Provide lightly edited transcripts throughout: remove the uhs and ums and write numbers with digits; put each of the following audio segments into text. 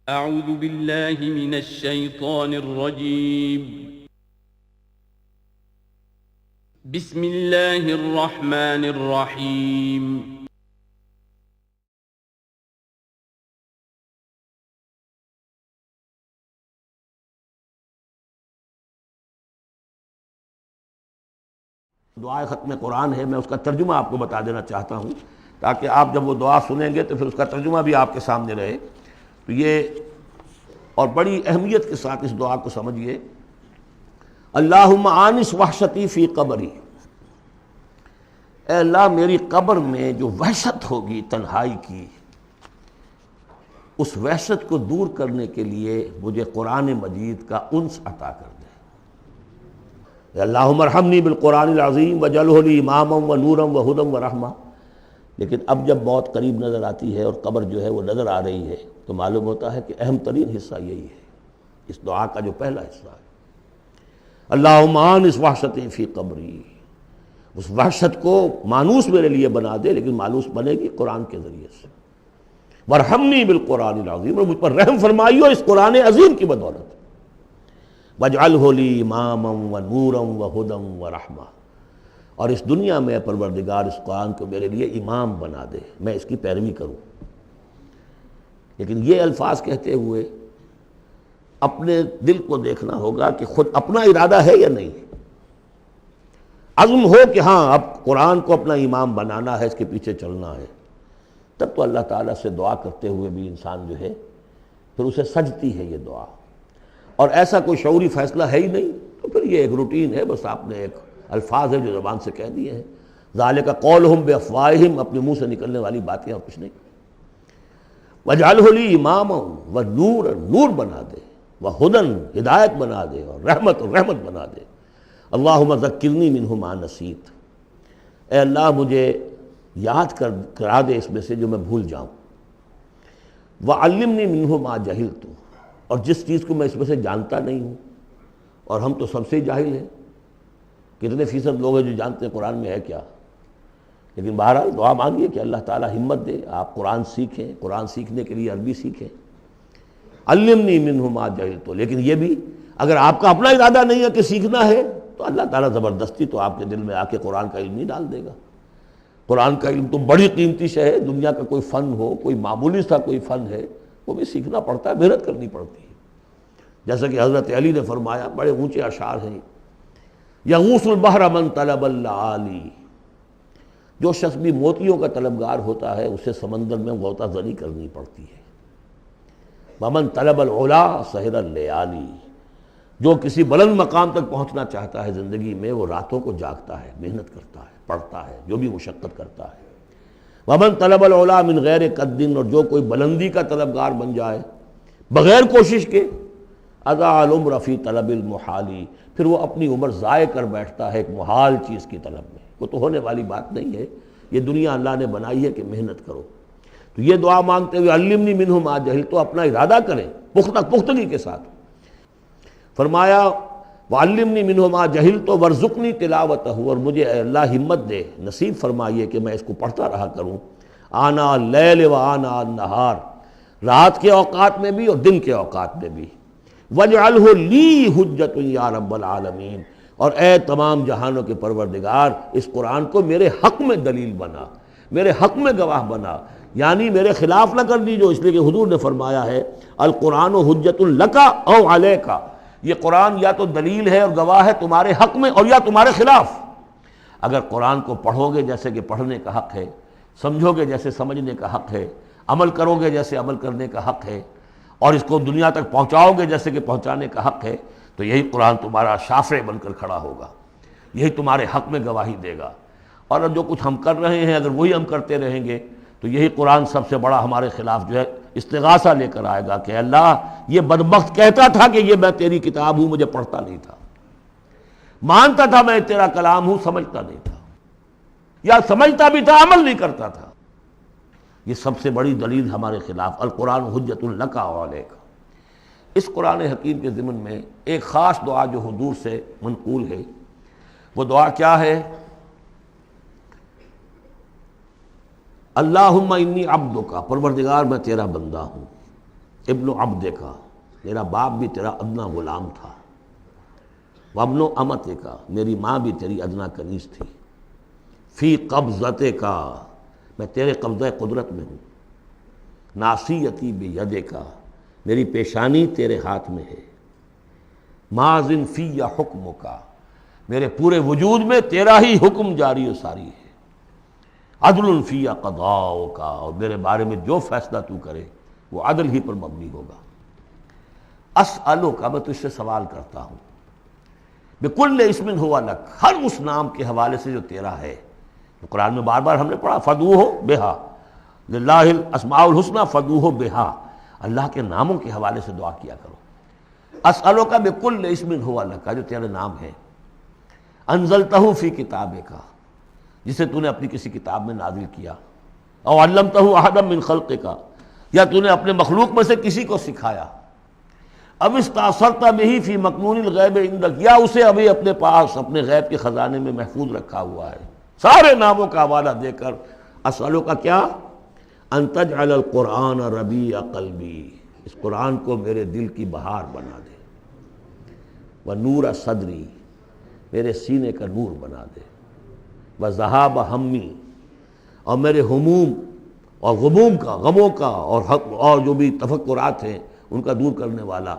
اعوذ باللہ من الشیطان الرجیم بسم اللہ الرحمن الرحیم دعائے ختم قرآن ہے، میں اس کا ترجمہ آپ کو بتا دینا چاہتا ہوں تاکہ آپ جب وہ دعا سنیں گے تو پھر اس کا ترجمہ بھی آپ کے سامنے رہے۔ تو یہ اور بڑی اہمیت کے ساتھ اس دعا کو سمجھیے۔ اللہم آنس وحشتی فی قبری، اے اللہ میری قبر میں جو وحشت ہوگی تنہائی کی، اس وحشت کو دور کرنے کے لیے مجھے قرآن مجید کا انس عطا کر دے۔ اللہم ارحمنی بالقرآن العظیم وجعلہ لی اماما ونورا وہدی ورحمہ۔ لیکن اب جب موت قریب نظر آتی ہے اور قبر جو ہے وہ نظر آ رہی ہے تو معلوم ہوتا ہے کہ اہم ترین حصہ یہی ہے، اس دعا کا جو پہلا حصہ ہے، اللہم آنس وحشتی فی قبری، اس وحشت کو مانوس میرے لیے بنا دے، لیکن مانوس بنے گی قرآن کے ذریعے سے۔ وارحمنی بالقرآن العظیم، اور مجھ پر رحم فرمائیو اس قرآن عظیم کی بدولت۔ وَاجْعَلْهُ لِي إِمَامًا وَنُورًا وَهُدًى وَرَحْمَةً، اور اس دنیا میں پروردگار اس قرآن کو میرے لیے امام بنا دے، میں اس کی پیروی کروں۔ لیکن یہ الفاظ کہتے ہوئے اپنے دل کو دیکھنا ہوگا کہ خود اپنا ارادہ ہے یا نہیں۔ عزم ہو کہ ہاں اب قرآن کو اپنا امام بنانا ہے، اس کے پیچھے چلنا ہے، تب تو اللہ تعالیٰ سے دعا کرتے ہوئے بھی انسان جو ہے پھر اسے سجتی ہے یہ دعا۔ اور ایسا کوئی شعوری فیصلہ ہے ہی نہیں تو پھر یہ ایک روٹین ہے، بس آپ نے ایک الفاظ ہے جو زبان سے کہہ دیے ہیں۔ ذالک قولہم بافواہہم، اپنے منہ سے نکلنے والی باتیں اور کچھ نہیں۔ وجعلہ لی اماما ونورا، نور بنا دے، وہدی، ہدایت بنا دے، اور رحمت بنا دے۔ اللہم ذکرنی منہ ما نسیت، اے اللہ مجھے یاد کرا دے اس میں سے جو میں بھول جاؤں۔ وعلمنی منہ ما جہلت، اور جس چیز کو میں اس میں سے جانتا نہیں ہوں، اور ہم تو سب سے جاہل ہیں، کتنے فیصد لوگ ہیں جو جانتے ہیں قرآن میں ہے کیا۔ لیکن بہرحال دعا مانگیے کہ اللہ تعالیٰ ہمت دے، آپ قرآن سیکھیں، قرآن سیکھنے کے لیے عربی سیکھیں۔ علمنی منہ ما جہلت، لیکن یہ بھی اگر آپ کا اپنا ارادہ نہیں ہے کہ سیکھنا ہے تو اللہ تعالیٰ زبردستی تو آپ کے دل میں آ کے قرآن کا علم نہیں ڈال دے گا۔ قرآن کا علم تو بڑی قیمتی شے ہے، دنیا کا کوئی فن ہو، کوئی معمولی سا کوئی فن ہے، وہ بھی سیکھنا پڑتا ہے، محنت کرنی پڑتی ہے۔ جیسا کہ حضرت علی نے فرمایا، بڑے اونچے اشعار ہیں، یغوث البحر من طلب اللآلی، جو شخص بھی موتیوں کا طلبگار ہوتا ہے اسے سمندر میں غوطہ زنی کرنی پڑتی ہے۔ ومن طلب العلا سہر اللیالی، جو کسی بلند مقام تک پہنچنا چاہتا ہے زندگی میں وہ راتوں کو جاگتا ہے، محنت کرتا ہے، پڑھتا ہے، جو بھی مشقت کرتا ہے۔ ومن طلب العلا من غیر قد، اور جو کوئی بلندی کا طلبگار بن جائے بغیر کوشش کے، اضاع العمر فی طلب المحالی، پھر وہ اپنی عمر ضائع کر بیٹھتا ہے ایک محال چیز کی طلب میں۔ وہ تو ہونے والی بات نہیں ہے، یہ دنیا اللہ نے بنائی ہے کہ محنت کرو۔ تو یہ دعا مانگتے ہوئے علمنی منہ ما جہلت، تو اپنا ارادہ کریں پختگی کے ساتھ۔ فرمایا وعلمنی منہ ما جہلت وارزقنی تلاوتہ، اور مجھے اے اللہ ہمت دے، نصیب فرمائیے کہ میں اس کو پڑھتا رہا کروں، آنا اللیل و آنا النہار، رات کے اوقات میں بھی اور دن کے اوقات میں بھی۔ وَاجْعَلْهُ لِي حُجَّةٌ یا رب العالمین، اور اے تمام جہانوں کے پروردگار اس قرآن کو میرے حق میں دلیل بنا، میرے حق میں گواہ بنا، یعنی میرے خلاف نہ کر دیجو، اس لیے کہ حضور نے فرمایا ہے القرآن حجۃ لک او علیک، یہ قرآن یا تو دلیل ہے اور گواہ ہے تمہارے حق میں اور یا تمہارے خلاف۔ اگر قرآن کو پڑھو گے جیسے کہ پڑھنے کا حق ہے، سمجھو گے جیسے سمجھنے کا حق ہے، عمل کرو گے جیسے عمل کرنے کا حق ہے، اور اس کو دنیا تک پہنچاؤ گے جیسے کہ پہنچانے کا حق ہے، تو یہی قرآن تمہارا شافع بن کر کھڑا ہوگا، یہی تمہارے حق میں گواہی دے گا۔ اور جو کچھ ہم کر رہے ہیں اگر وہی ہم کرتے رہیں گے تو یہی قرآن سب سے بڑا ہمارے خلاف جو ہے استغاثہ لے کر آئے گا کہ اللہ یہ بدبخت کہتا تھا کہ یہ میں تیری کتاب ہوں، مجھے پڑھتا نہیں تھا، مانتا تھا میں تیرا کلام ہوں، سمجھتا نہیں تھا، یا سمجھتا بھی تھا عمل نہیں کرتا تھا۔ یہ سب سے بڑی دلیل ہمارے خلاف، القرآن حجۃ لک و علیک۔ اس قرآن حکیم کے ضمن میں ایک خاص دعا جو حضور سے منقول ہے، وہ دعا کیا ہے؟ اللہم انی عبدک، پروردگار میں تیرا بندہ ہوں، ابن عبد کا، میرا باپ بھی تیرا ادنا غلام تھا، وابن امت کا، میری ماں بھی تیری ادنا کنیز تھی، فی قبضت کا، میں تیرے قبضہ قدرت میں ہوں، ناصیتی بید کا، میری پیشانی تیرے ہاتھ میں ہے، ماضٍ فی حکم کا، میرے پورے وجود میں تیرا ہی حکم جاری و ساری ہے، عدل فی قضاء کا، اور میرے بارے میں جو فیصلہ تو کرے وہ عدل ہی پر مبنی ہوگا۔ اسألو کا، میں تجھ سے سوال کرتا ہوں، بکل اسم ہوا لک، ہر اس نام کے حوالے سے جو تیرا ہے، تو قرآن میں بار بار ہم نے پڑھا فدعوہ بہا، للہ الاسماء الحسنی فدعوہ بہا، اللہ کے ناموں کے حوالے سے دعا کیا کرو۔ اسألو کا بکل اسم ہوا لک، جو تیرا نام ہے، انزلتہ فی کتابک، جسے تو نے اپنی کسی کتاب میں نازل کیا، او علمتہ احدا من خلقک، یا تو نے اپنے مخلوق میں سے کسی کو سکھایا، اب استاثرت بہ فی مکنون الغیب عندک، یا اسے ابھی اپنے پاس اپنے غیب کے خزانے میں محفوظ رکھا ہوا ہے۔ سارے ناموں کا حوالہ دے کر اسألو کا کیا، ان تجعل القرآن ربیع قلبی، اس قرآن کو میرے دل کی بہار بنا دے، ونور صدری، میرے سینے کا نور بنا دے، وذہاب ہمی، اور میرے ہموم اور غموم کا، غموں کا اور جو بھی تفکرات ہیں ان کا دور کرنے والا،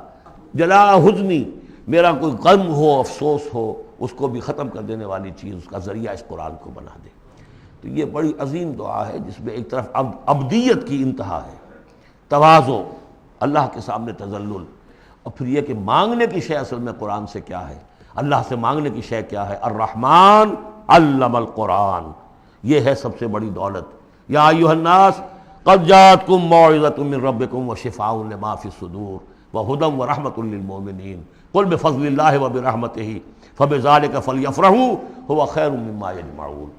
جلا حزنی، میرا کوئی غم ہو افسوس ہو اس کو بھی ختم کر دینے والی چیز، اس کا ذریعہ اس قرآن کو بنا دے۔ تو یہ بڑی عظیم دعا ہے جس میں ایک طرف عبدیت کی انتہا ہے، تواضع، اللہ کے سامنے تذلل، اور پھر یہ کہ مانگنے کی شے اصل میں قرآن سے کیا ہے، اللہ سے مانگنے کی شے کیا ہے، الرحمن علم القرآن، یہ ہے سب سے بڑی دولت۔ یا ایھا الناس قد جاءتکم موعظۃ من ربکم وشفاء لما فی الصدور وہدی ورحمۃ للمؤمنین قل بفضل اللہ وبرحمتہ فبذلک فلیفرحوا ھو خیر مما یجمعون۔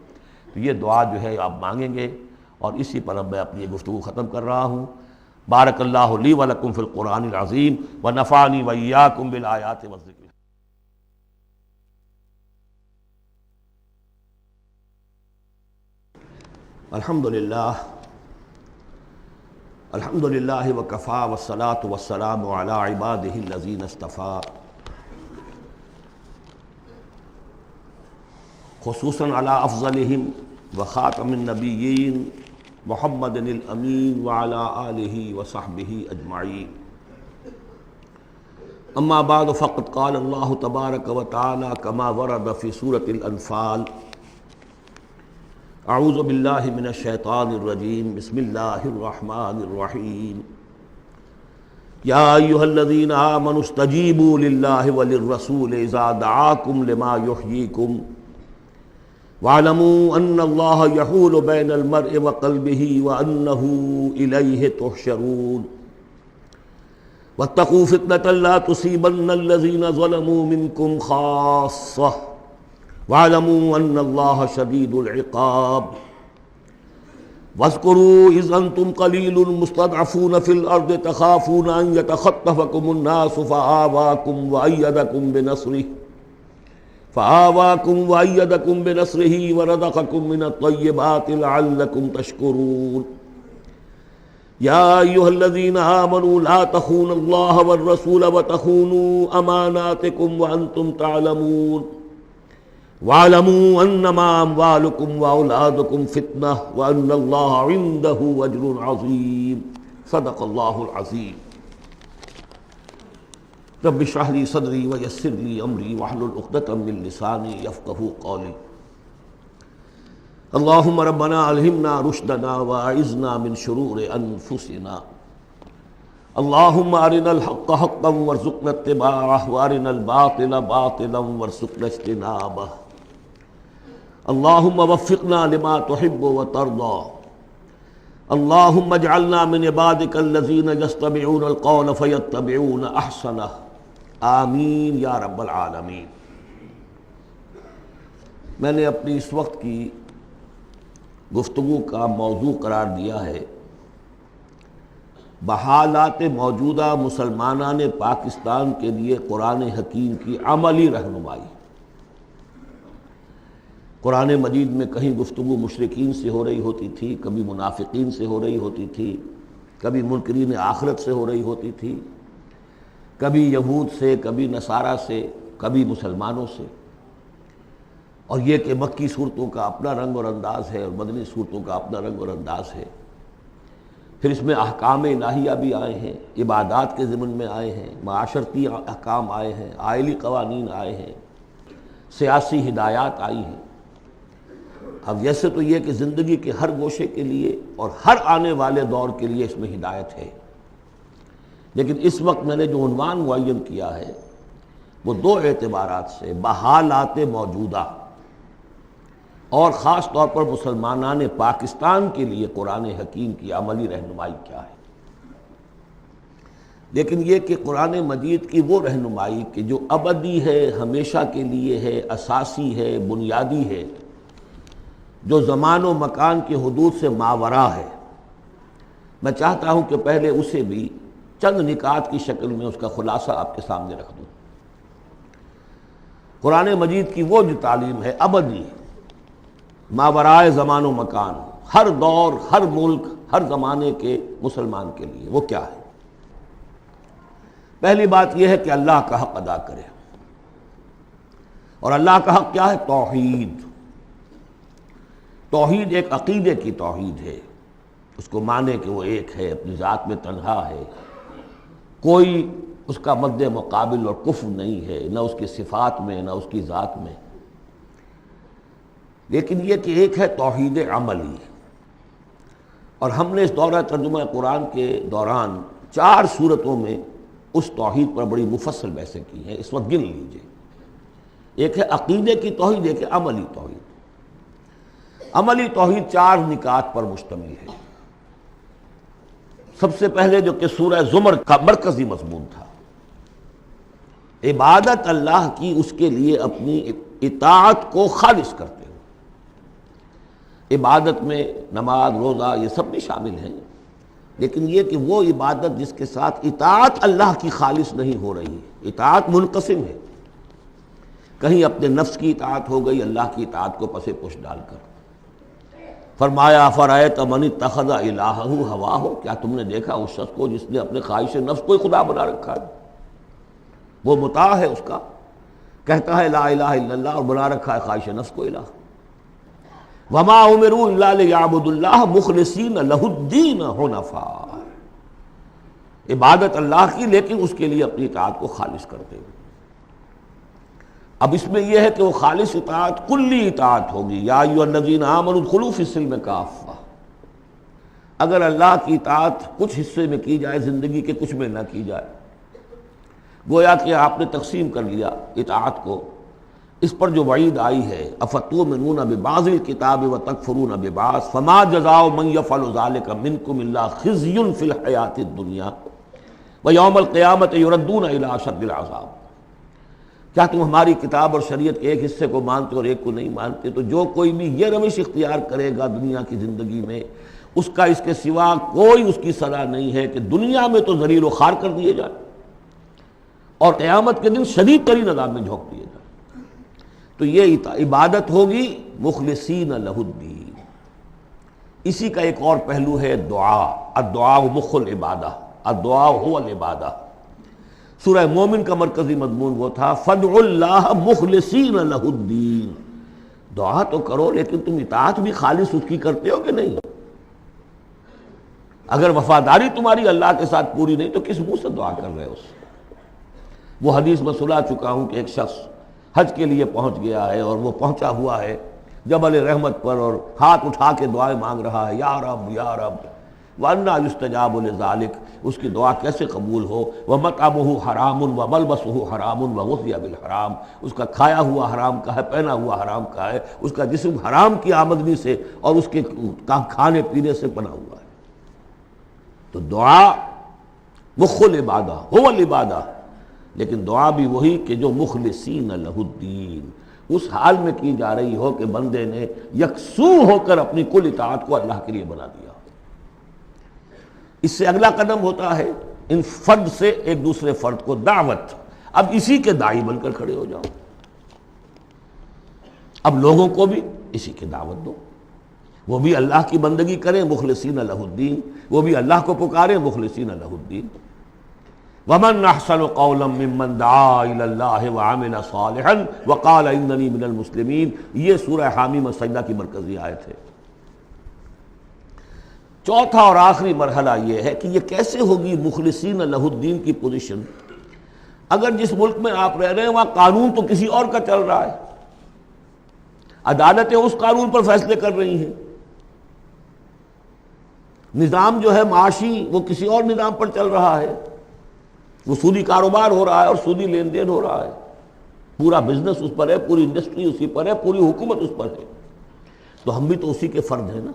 تو یہ دعا جو ہے آپ مانگیں گے، اور اسی پر اب میں اپنی یہ گفتگو ختم کر رہا ہوں۔ بارک اللہ لی ولکم فی القرآن العظیم ونفعنی وإیاکم بالآیات والذکر۔ الحمدللہ وکفی والصلاة والسلام علی عبادہ الذین اصطفیٰ، خصوصاً علی افضلہم وخاتم النبیین محمد الامین وعلی آلہ وصحبہ اجمعین۔ اما بعد فقد قال اللہ تبارک وتعالی کما ورد فی سورۃ الانفال، اعوذ باللہ من الشیطان الرجیم، بسم اللہ الرحمن الرحیم، یا ایھا الذین آمنوا استجیبوا للہ وللرسول اذا دعاکم لما یحییکم واعلموا ان اللہ یحول بین المرء وقلبہ وانہ الیہ تحشرون واتقوا فتنة لا تصیبن الذین ظلموا منکم خاصہ واعلموا ان اللہ شدید العقاب واذکروا اذ انتم قلیل مستضعفون فی الارض تخافون ان یتخطفکم الناس فآواکم وأیدکم بنصرہ ورزقکم من الطیبات لعلکم تشکرون یا ایھا الذین آمنوا لا تخونوا اللہ والرسول وتخونوا اماناتکم وانتم تعلمون واعلموا انما اموالکم واولادکم فتنہ وان اللہ عندہ اجر عظیم۔ صدق اللہ العظیم۔ رب اشرح لی صدری ویسر لی امری واحلل عقدۃ من لسانی یفقہوا قولی۔ اللہم ربنا الہمنا رشدنا واعذنا من شرور انفسنا، اللہم ارنا الحق حقا وارزقنا اتباعہ وارنا الباطل باطلا وارزقنا اجتنابہ، اللہم وفقنا لما تحب وترضى، اللہم اجعلنا من عبادک الذین یستمعون القول فیتبعون احسنہ، آمین یا رب العالمین۔ میں نے اپنی اس وقت کی گفتگو کا موضوع قرار دیا ہے بحالات موجودہ مسلمانان پاکستان کے لیے قرآن حکیم کی عملی رہنمائی۔ قرآن مجید میں کہیں گفتگو مشرکین سے ہو رہی ہوتی تھی، کبھی منافقین سے ہو رہی ہوتی تھی، کبھی منکرین آخرت سے ہو رہی ہوتی تھی، کبھی یہود سے، کبھی نصارہ سے، کبھی مسلمانوں سے۔ اور یہ کہ مکی صورتوں کا اپنا رنگ اور انداز ہے اور مدنی صورتوں کا اپنا رنگ اور انداز ہے۔ پھر اس میں احکام الہیہ بھی آئے ہیں، عبادات کے ضمن میں آئے ہیں، معاشرتی احکام آئے ہیں، آئلی قوانین آئے ہیں، سیاسی ہدایات آئی ہیں۔ اب جیسے تو یہ کہ زندگی کے ہر گوشے کے لیے اور ہر آنے والے دور کے لیے اس میں ہدایت ہے، لیکن اس وقت میں نے جو عنوان معین کیا ہے وہ دو اعتبارات سے، بحالات موجودہ اور خاص طور پر مسلمانان پاکستان کے لیے قرآن حکیم کی عملی رہنمائی کیا ہے۔ لیکن یہ کہ قرآن مجید کی وہ رہنمائی کہ جو ابدی ہے، ہمیشہ کے لیے ہے، اساسی ہے، بنیادی ہے، جو زمان و مکان کی حدود سے ماورا ہے، میں چاہتا ہوں کہ پہلے اسے بھی چند نکات کی شکل میں اس کا خلاصہ آپ کے سامنے رکھ دوں۔ قرآن مجید کی وہ جو تعلیم ہے ابدی، ماورائے زمان و مکان، ہر دور، ہر ملک، ہر زمانے کے مسلمان کے لیے، وہ کیا ہے؟ پہلی بات یہ ہے کہ اللہ کا حق ادا کرے، اور اللہ کا حق کیا ہے؟ توحید۔ توحید ایک عقیدے کی توحید ہے، اس کو مانے کہ وہ ایک ہے، اپنی ذات میں تنہا ہے، کوئی اس کا مد مقابل اور کفو نہیں ہے، نہ اس کی صفات میں نہ اس کی ذات میں۔ لیکن یہ کہ ایک ہے توحید عملی، اور ہم نے اس دورہ ترجمہ قرآن کے دوران 4 صورتوں میں اس توحید پر بڑی مفصل بحثیں کی ہیں، اس وقت گن لیجئے۔ ایک ہے عقیدے کی توحید، ایک ہے عملی توحید۔ عملی توحید 4 نکات پر مشتمل ہے۔ سب سے پہلے جو کہ سورہ زمر کا مرکزی مضمون تھا، عبادت اللہ کی، اس کے لیے اپنی اطاعت کو خالص کرتے ہوئے۔ عبادت میں نماز، روزہ، یہ سب بھی شامل ہیں، لیکن یہ کہ وہ عبادت جس کے ساتھ اطاعت اللہ کی خالص نہیں ہو رہی ہے۔ اطاعت منقسم ہے، کہیں اپنے نفس کی اطاعت ہو گئی اللہ کی اطاعت کو پس پش ڈال کر۔ فرمایا فرأیت من اتخذ الہہ ہواہ، کیا تم نے دیکھا اس شخص کو جس نے اپنے خواہش نفس کو ہی خدا بنا رکھا ہے؟ وہ مطاع ہے، اس کا کہتا ہے لا الہ الا اللہ اور بنا رکھا ہے خواہش نفس کو الہ۔ وما امروا الا لیعبدوا اللہ مخلصین لہ الدین حنفاء، عبادت اللہ کی لیکن اس کے لیے اپنی اطاعت کو خالص کرتے ہوئے۔ اب اس میں یہ ہے کہ وہ خالص اطاعت کلی اطاعت ہوگی، یا ایھا الذین آمنوا ادخلوا فی السلم کافہ۔ اگر اللہ کی اطاعت کچھ حصے میں کی جائے، زندگی کے کچھ میں نہ کی جائے، گویا کہ آپ نے تقسیم کر لیا اطاعت کو، اس پر جو وعید آئی ہے افتؤمنون ببعض الکتاب وتکفرون ببعض فما جزاء من یفعل ذلک منکم الا خزی فی الحیاۃ الدنیا ویوم القیامۃ یردون الی اشد العذاب۔ کیا تم ہماری کتاب اور شریعت کے ایک حصے کو مانتے اور ایک کو نہیں مانتے؟ تو جو کوئی بھی یہ روش اختیار کرے گا دنیا کی زندگی میں، اس کا اس کے سوا کوئی اس کی سزا نہیں ہے کہ دنیا میں تو ذلیل و خوار کر دیے جائے اور قیامت کے دن شدید ترین عذاب میں جھونک دیے جائے۔ تو یہ عبادت ہوگی مخلصین لہ الدین۔ اسی کا ایک اور پہلو ہے دعا، الدعاء مخ العبادہ، الدعاء هو العبادہ۔ سورہ مومن کا مرکزی مضمون وہ تھا فادعوا اللہ مخلصین لہ الدین، دعا تو کرو لیکن تم اطاعت بھی خالص اس کی کرتے ہو کہ نہیں؟ اگر وفاداری تمہاری اللہ کے ساتھ پوری نہیں تو کس منہ سے دعا کر رہے ہو؟ وہ حدیث میں سنا چکا ہوں کہ ایک شخص حج کے لیے پہنچ گیا ہے اور وہ پہنچا ہوا ہے جبل رحمت پر اور ہاتھ اٹھا کے دعائیں مانگ رہا ہے، یا رب یا رب، وَأَنَّىٰ يُسْتَجَابُ لِذَٰلِكَ، اس کی دعا کیسے قبول ہو؟ وَمَطْعَمُهُ حَرَامٌ وَمَلْبَسُهُ حَرَامٌ وَغُذِّيَ بِالْحَرَام، اس کا کھایا ہوا حرام کا ہے، پہنا ہوا حرام کا ہے، اس کا جسم حرام کی آمدنی سے اور اس کے کھانے پینے سے بنا ہوا ہے۔ تو دعا مخ العبادہ هو العبادہ، لیکن دعا بھی وہی کہ جو مخلصین لہ الدین، اس حال میں کی جا رہی ہو کہ بندے نے یکسو ہو کر اپنی کل اطاعت کو اللہ کے لیے بنا دیا۔ اس سے اگلا قدم ہوتا ہے ان فرد سے ایک دوسرے فرد کو دعوت، اب اسی کے داعی بن کر کھڑے ہو جاؤ، اب لوگوں کو بھی اسی کی دعوت دو۔ وہ بھی اللہ کی بندگی کریں مخلصین لہ الدین، وہ بھی اللہ کو پکاریں مخلصین لہ الدین۔ ومن احسن قولا ممن دعا الی اللہ وعمل صالحا وقال اننی من المسلمین، یہ سورہ حامیم السجدہ کی مرکزی آیت ہے۔ چوتھا اور آخری مرحلہ یہ ہے کہ یہ کیسے ہوگی مخلصین لہ الدین کی پوزیشن، اگر جس ملک میں آپ رہ رہے ہیں وہاں قانون تو کسی اور کا چل رہا ہے، عدالتیں اس قانون پر فیصلے کر رہی ہیں، نظام جو ہے معاشی وہ کسی اور نظام پر چل رہا ہے، وہ سودی کاروبار ہو رہا ہے اور سودی لین دین ہو رہا ہے، پورا بزنس اس پر ہے، پوری انڈسٹری اسی پر ہے، پوری حکومت اس پر ہے، تو ہم بھی تو اسی کے فرد ہیں نا،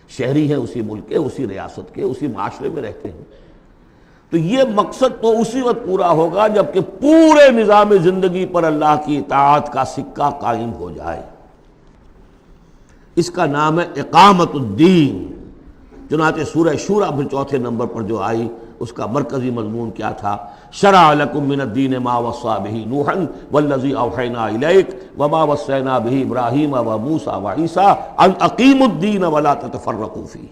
شہری ہیں اسی ملک کے، اسی ریاست کے، اسی معاشرے میں رہتے ہیں۔ تو یہ مقصد تو اسی وقت پورا ہوگا جب کہ پورے نظام زندگی پر اللہ کی اطاعت کا سکہ قائم ہو جائے۔ اس کا نام ہے اقامت الدین۔ چنانچہ سورہ شورى پھر چوتھے نمبر پر جو آئی اس کا مرکزی مضمون کیا تھا؟ شرع لکم من الدین ما وصى به نوحا والذی اوحینا الیک وما وصینا به ابراہیم وموسیٰ وعیسیٰ ان اقیموا الدین ولا تتفرقوا فیہ۔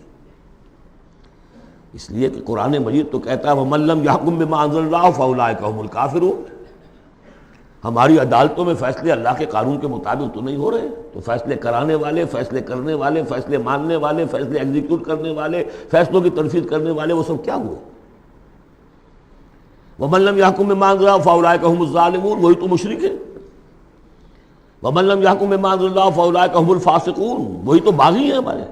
اس لیے کہ قرآن مجید تو کہتا ہے وَمَن لَّمْ يَحْكُم بِمَا أَنزَلَ اللَّهُ فَأُولَٰئِكَ هُمُ الْكَافِرُونَ۔ ہماری عدالتوں میں فیصلے اللہ کے قانون کے مطابق تو نہیں ہو رہے، تو فیصلے کرانے والے، فیصلے کرنے والے، فیصلے ماننے والے، فیصلے ایگزیکیوٹ کرنے والے، فیصلوں کی تنفیذ کرنے والے، وہ سب کیا ہوئے؟ وَمَن لَّمْ يَحْكُم بِمَا أَنزَلَ اللَّهُ فَأُولَٰئِكَ هُمُ الظَّالِمُونَ، وہی تو مشرک ہیں۔ وَمَن لَّمْ يَحْكُم بِمَا أَنزَلَ اللَّهُ فَأُولَٰئِكَ هُمُ الْفَاسِقُونَ، وہی تو باغی ہیں ہمارے۔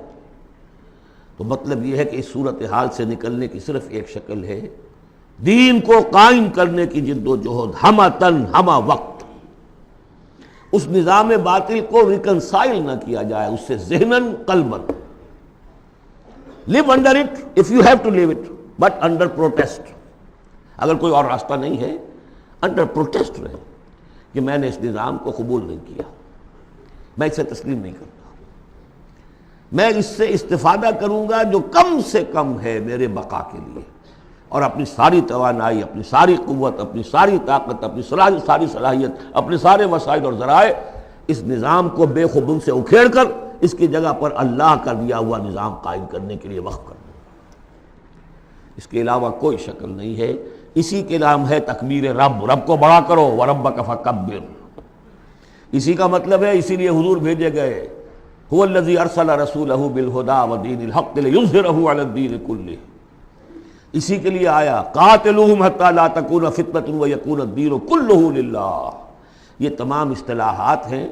تو مطلب یہ ہے کہ اس صورتحال سے نکلنے کی صرف ایک شکل ہے، دین کو قائم کرنے کی جد و جہد، ہمہ تن ہمہ وقت۔ اس نظام باطل کو ریکنسائل نہ کیا جائے اس سے ذہناً قلباً۔ live under it if you have to live it but under protest۔ اگر کوئی اور راستہ نہیں ہے under protest رہے کہ میں نے اس نظام کو قبول نہیں کیا، میں اسے تسلیم نہیں کرتا، میں اس سے استفادہ کروں گا جو کم سے کم ہے میرے بقا کے لیے، اور اپنی ساری توانائی، اپنی ساری قوت، اپنی ساری طاقت، اپنی ساری صلاحیت، اپنے سارے وسائل اور ذرائع اس نظام کو بے خبن سے اکھیڑ کر اس کی جگہ پر اللہ کا دیا ہوا نظام قائم کرنے کے لیے وقف کر دوں۔ اس کے علاوہ کوئی شکل نہیں ہے۔ اسی کے نام ہے تکبیر رب، رب کو بڑا کرو، وَرَبَّكَ فَكَبِّرْ۔ اسی کا مطلب ہے، اسی لیے حضور بھیجے گئے، هو الذی ارسل رسولہ بالہدی ودین الحق لیظہرہ علی الدین کلہ۔ اسی کے لیے آیا قاتلوہم حتی لا تکون فتنۃ ویکون الدین کلہ للہ۔ یہ تمام اصطلاحات ہیں،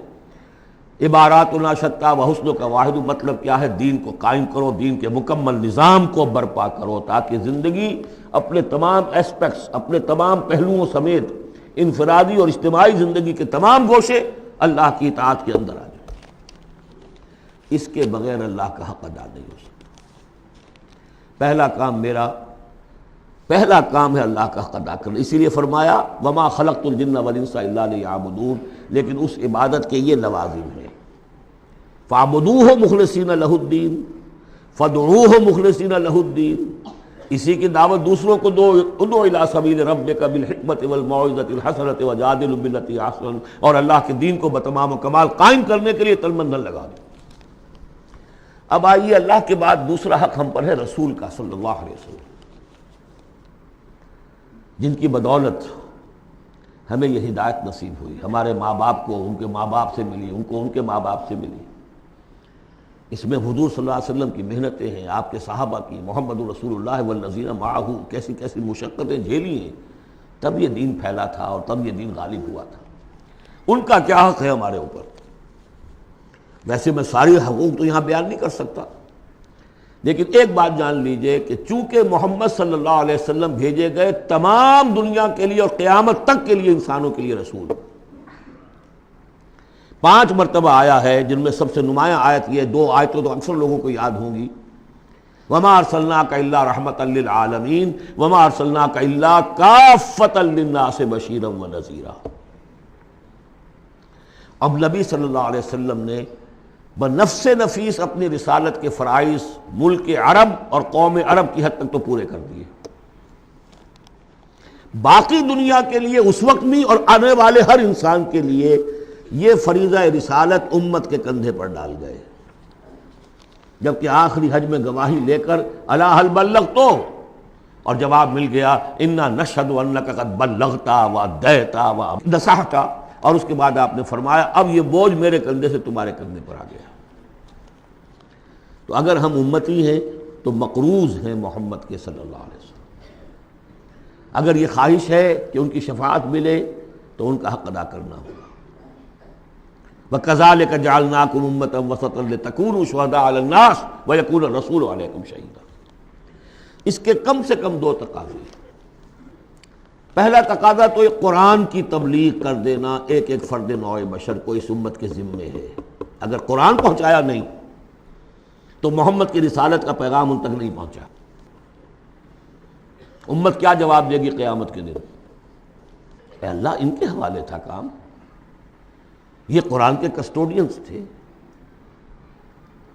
عباراتنا شتیٰ وحسنک واحد۔ مطلب کیا ہے؟ دین کو قائم کرو، دین کے مکمل نظام کو برپا کرو، تاکہ زندگی اپنے تمام ایسپیکٹس، اپنے تمام پہلوؤں سمیت انفرادی اور اجتماعی زندگی کے تمام گوشے اللہ کی اطاعت کے اندر آ جائے۔ اس کے بغیر اللہ کا حق ادا نہیں ہو سکتا۔ پہلا کام ہے اللہ کا حق ادا کرنا۔ اسی لیے فرمایا وما خلقت الجن والانس الا لیعبدون، لیکن اس عبادت کے یہ لوازم ہیں، فاعبدوہ مخلصین لہ الدین، فادعوہ مخلصین لہ الدین۔ اسی کی دعوت دوسروں کو دو، ادعو الی سبیل ربک بالحکمۃ والموعظۃ الحسنۃ وجادلہم باللتی احسن، اور اللہ کے دین کو بتمام و کمال قائم کرنے کے لیے تن من دھن لگا دو۔ اب آئیے اللہ کے بعد دوسرا حق ہم پر ہے رسول کا صلی اللہ علیہ وسلم، جن کی بدولت ہمیں یہ ہدایت نصیب ہوئی، ہمارے ماں باپ کو ان کے ماں باپ سے ملی، ان کو ان کے ماں باپ سے ملی۔ اس میں حضور صلی اللہ علیہ وسلم کی محنتیں ہیں، آپ کے صحابہ کی، محمد رسول اللہ والذین معہ کیسی کیسی مشقتیں جھیلی ہیں، تب یہ دین پھیلا تھا اور تب یہ دین غالب ہوا تھا۔ ان کا کیا حق ہے ہمارے اوپر؟ ویسے میں ساری حقوق تو یہاں بیان نہیں کر سکتا، لیکن ایک بات جان لیجئے کہ چونکہ محمد صلی اللہ علیہ وسلم بھیجے گئے تمام دنیا کے لیے اور قیامت تک کے لیے انسانوں کے لیے رسول، 5 مرتبہ آیا ہے، جن میں سب سے نمایاں آیت یہ، 2 آیتیں تو اکثر لوگوں کو یاد ہوں گی، وَمَا أَرْسَلْنَاكَ إِلَّا رَحْمَةً لِّلْعَالَمِينَ وَمَا أَرْسَلْنَاكَ إِلَّا كَافَّةً لِّلنَّاسِ بَشِيرًا وَنَذِيرًا۔ اب نبی صلی اللہ علیہ وسلم نے بنفس نفیس اپنی رسالت کے فرائض ملک عرب اور قوم عرب کی حد تک تو پورے کر دیے، باقی دنیا کے لیے اس وقت بھی اور آنے والے ہر انسان کے لیے یہ فریضہ رسالت امت کے کندھے پر ڈال گئے۔ جبکہ آخری حج میں گواہی لے کر الا هل بلغت، اور جواب مل گیا انا نشهد انک قد بلغت وادیت ونصحت، اور اس کے بعد آپ نے فرمایا اب یہ بوجھ میرے کندھے سے تمہارے کندھے پر آ گیا۔ تو اگر ہم امتی ہیں تو مقروض ہیں محمد کے صلی اللہ علیہ وسلم۔ اگر یہ خواہش ہے کہ ان کی شفاعت ملے تو ان کا حق ادا کرنا ہوگا۔ وَكَذَلِكَ جَعَلْنَاكُمْ أُمَّةً وَسَطًا لِتَكُونُوا شُهَدَاءَ عَلَى النَّاسِ وَيَكُونَ الرَّسُولُ عَلَيْكُمْ شَهِيدًا۔ اس کے کم سے کم دو تقاضے ہیں۔ پہلا تقاضا تو ایک قرآن کی تبلیغ کر دینا ایک ایک فرد نوع بشر کو اس امت کے ذمے ہے۔ اگر قرآن پہنچایا نہیں تو محمد کی رسالت کا پیغام ان تک نہیں پہنچا، امت کیا جواب دے گی قیامت کے دن؟ اے اللہ ان کے حوالے تھا کام، یہ قرآن کے کسٹوڈینز تھے۔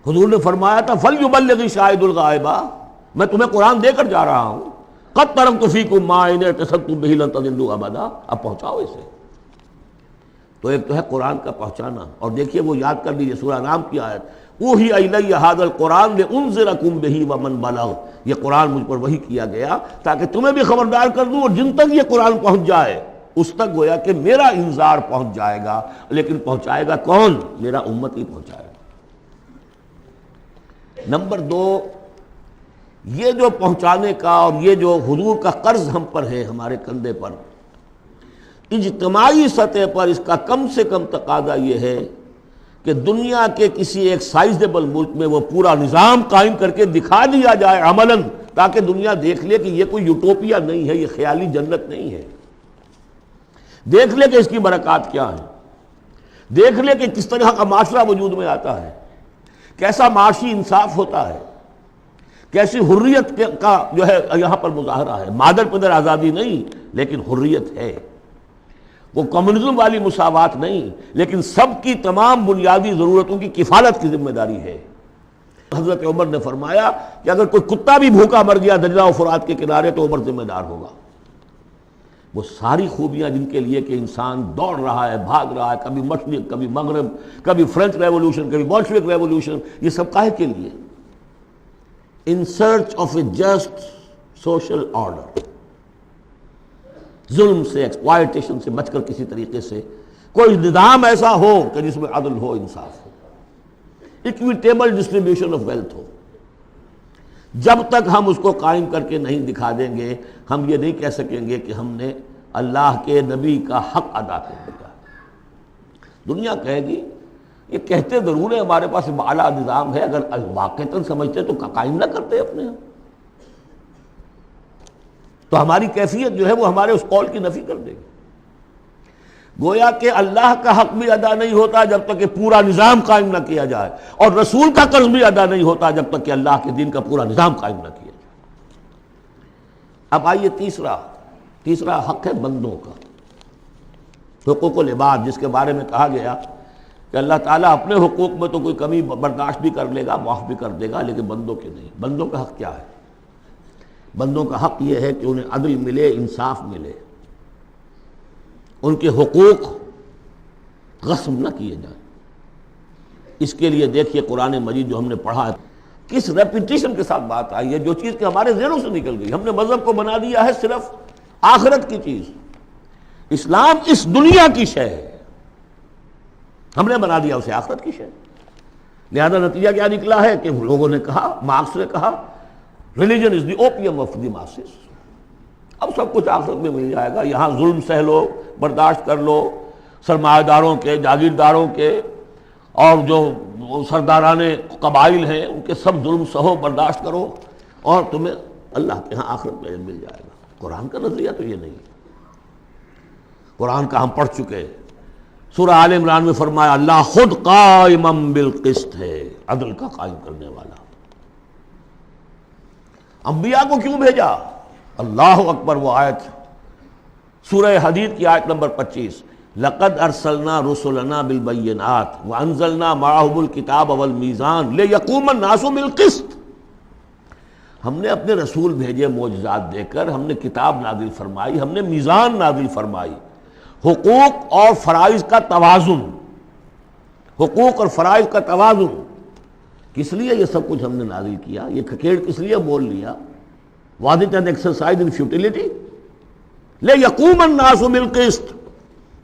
حضور نے فرمایا تھا فَلْيُبَلِّغِ شَاهِدُ الْغَائِبَ، میں تمہیں قرآن دے کر جا رہا ہوں، قَدْ تَرَكْتُ فِيكُم مَّا إِنْ اعْتَصَمْتُم بِهِ لَن تَضِلُّوا أَبَدًا، اب پہنچاؤ اسے۔ تو ایک تو ہے قرآن کا پہنچانا، اور دیکھیے وہ یاد کر لیجیے سورہ انعام کی آیت اوحی الی ھذا القرآن لانذرکم بہ ومن بلغ، یہ قرآن مجھ پر وحی کیا گیا تاکہ تمہیں بھی خبردار کر دوں، اور جن تک یہ قرآن پہنچ جائے اس تک گویا کہ میرا انذار پہنچ جائے گا، لیکن پہنچائے گا کون؟ میرا امت ہی پہنچائے گا۔ نمبر دو، یہ جو پہنچانے کا اور یہ جو حضور کا قرض ہم پر ہے ہمارے کندھے پر، اجتماعی سطح پر اس کا کم سے کم تقاضا یہ ہے کہ دنیا کے کسی ایک سائزیبل ملک میں وہ پورا نظام قائم کر کے دکھا دیا جائے عملاً، تاکہ دنیا دیکھ لے کہ یہ کوئی یوٹوپیا نہیں ہے، یہ خیالی جنت نہیں ہے، دیکھ لے کہ اس کی برکات کیا ہے، دیکھ لے کہ کس طرح کا معاشرہ وجود میں آتا ہے، کیسا معاشی انصاف ہوتا ہے، کیسی حریت کا جو ہے یہاں پر مظاہرہ ہے، مادر پدر آزادی نہیں لیکن حریت ہے، وہ کمیونزم والی مساوات نہیں لیکن سب کی تمام بنیادی ضرورتوں کی کفالت کی ذمہ داری ہے۔ حضرت عمر نے فرمایا کہ اگر کوئی کتا بھی بھوکا مر گیا دجلہ و فرات کے کنارے تو عمر ذمہ دار ہوگا۔ وہ ساری خوبیاں جن کے لیے کہ انسان دوڑ رہا ہے، بھاگ رہا ہے، کبھی مشرق کبھی مغرب، کبھی فرینچ ریولوشن کبھی بولشوک ریولوشن، یہ سب کاہے کے لیے؟ In search of a just social order, ظلم سے ایکسپلائٹیشن سے بچ کر کسی طریقے سے کوئی نظام ایسا ہو کہ جس میں عدل ہو، انصاف ہو، اکویٹیبل ڈسٹریبیوشن آف ویلتھ ہو۔ جب تک ہم اس کو قائم کر کے نہیں دکھا دیں گے ہم یہ نہیں کہہ سکیں گے کہ ہم نے اللہ کے نبی کا حق ادا کر دیا۔ دنیا کہے گی یہ کہتے ضرور ہے ہمارے پاس اعلیٰ نظام ہے، اگر واقعتاً سمجھتے تو قائم نہ کرتے اپنے ہم، تو ہماری کیفیت جو ہے وہ ہمارے اس قول کی نفی کر دے گی۔ گویا کہ اللہ کا حق بھی ادا نہیں ہوتا جب تک کہ پورا نظام قائم نہ کیا جائے، اور رسول کا قرض بھی ادا نہیں ہوتا جب تک کہ اللہ کے دین کا پورا نظام قائم نہ کیا جائے۔ اب آئیے تیسرا حق ہے بندوں کا، حقوق العباد، جس کے بارے میں کہا گیا کہ اللہ تعالیٰ اپنے حقوق میں تو کوئی کمی برداشت بھی کر لے گا، معاف بھی کر دے گا، لیکن بندوں کے نہیں۔ بندوں کا حق کیا ہے؟ بندوں کا حق یہ ہے کہ انہیں عدل ملے، انصاف ملے، ان کے حقوق غصب نہ کیے جائیں۔ اس کے لیے دیکھیے قرآن مجید جو ہم نے پڑھا ہے کس ریپیٹیشن کے ساتھ بات آئی ہے، جو چیز کہ ہمارے ذہنوں سے نکل گئی۔ ہم نے مذہب کو بنا دیا ہے صرف آخرت کی چیز، اسلام اس دنیا کی شے ہے، ہم نے بنا دیا اسے آخرت کی شے۔ لہذا نتیجہ کیا نکلا ہے کہ لوگوں نے کہا، مارکس نے کہا religion is the opium of the masses, اب سب کچھ آخرت میں مل جائے گا، یہاں ظلم سہ لو، برداشت کر لو، سرمایہ داروں کے، جاگیرداروں کے اور جو سرداران قبائل ہیں ان کے سب ظلم سہو، برداشت کرو، اور تمہیں اللہ کے ہاں آخرت میں مل جائے گا۔ قرآن کا نظریہ تو یہ نہیں ہے۔ قرآن کا ہم پڑھ چکے، سورہ آل عمران میں فرمایا اللہ خود قائما بالقسط ہے، عدل کا قائم کرنے والا۔ انبیاء کو کیوں بھیجا؟ اللہ اکبر، وہ آیت سورہ حدید کی آیت نمبر 25، لقد ارسلنا رسلنا بالبینات وانزلنا معهم الکتاب والمیزان لیقوم الناس بالقسط۔ ہم نے اپنے رسول بھیجے معجزات دے کر، ہم نے کتاب نازل فرمائی، ہم نے میزان نازل فرمائی، حقوق اور فرائض کا توازن، حقوق اور فرائض کا توازن، کس لیے یہ سب کچھ ہم نے نازل کیا؟ یہ کھکیڑ کس لیے بول لیا؟ Was it an exercise in futility? لیقوم الناس بالقسط،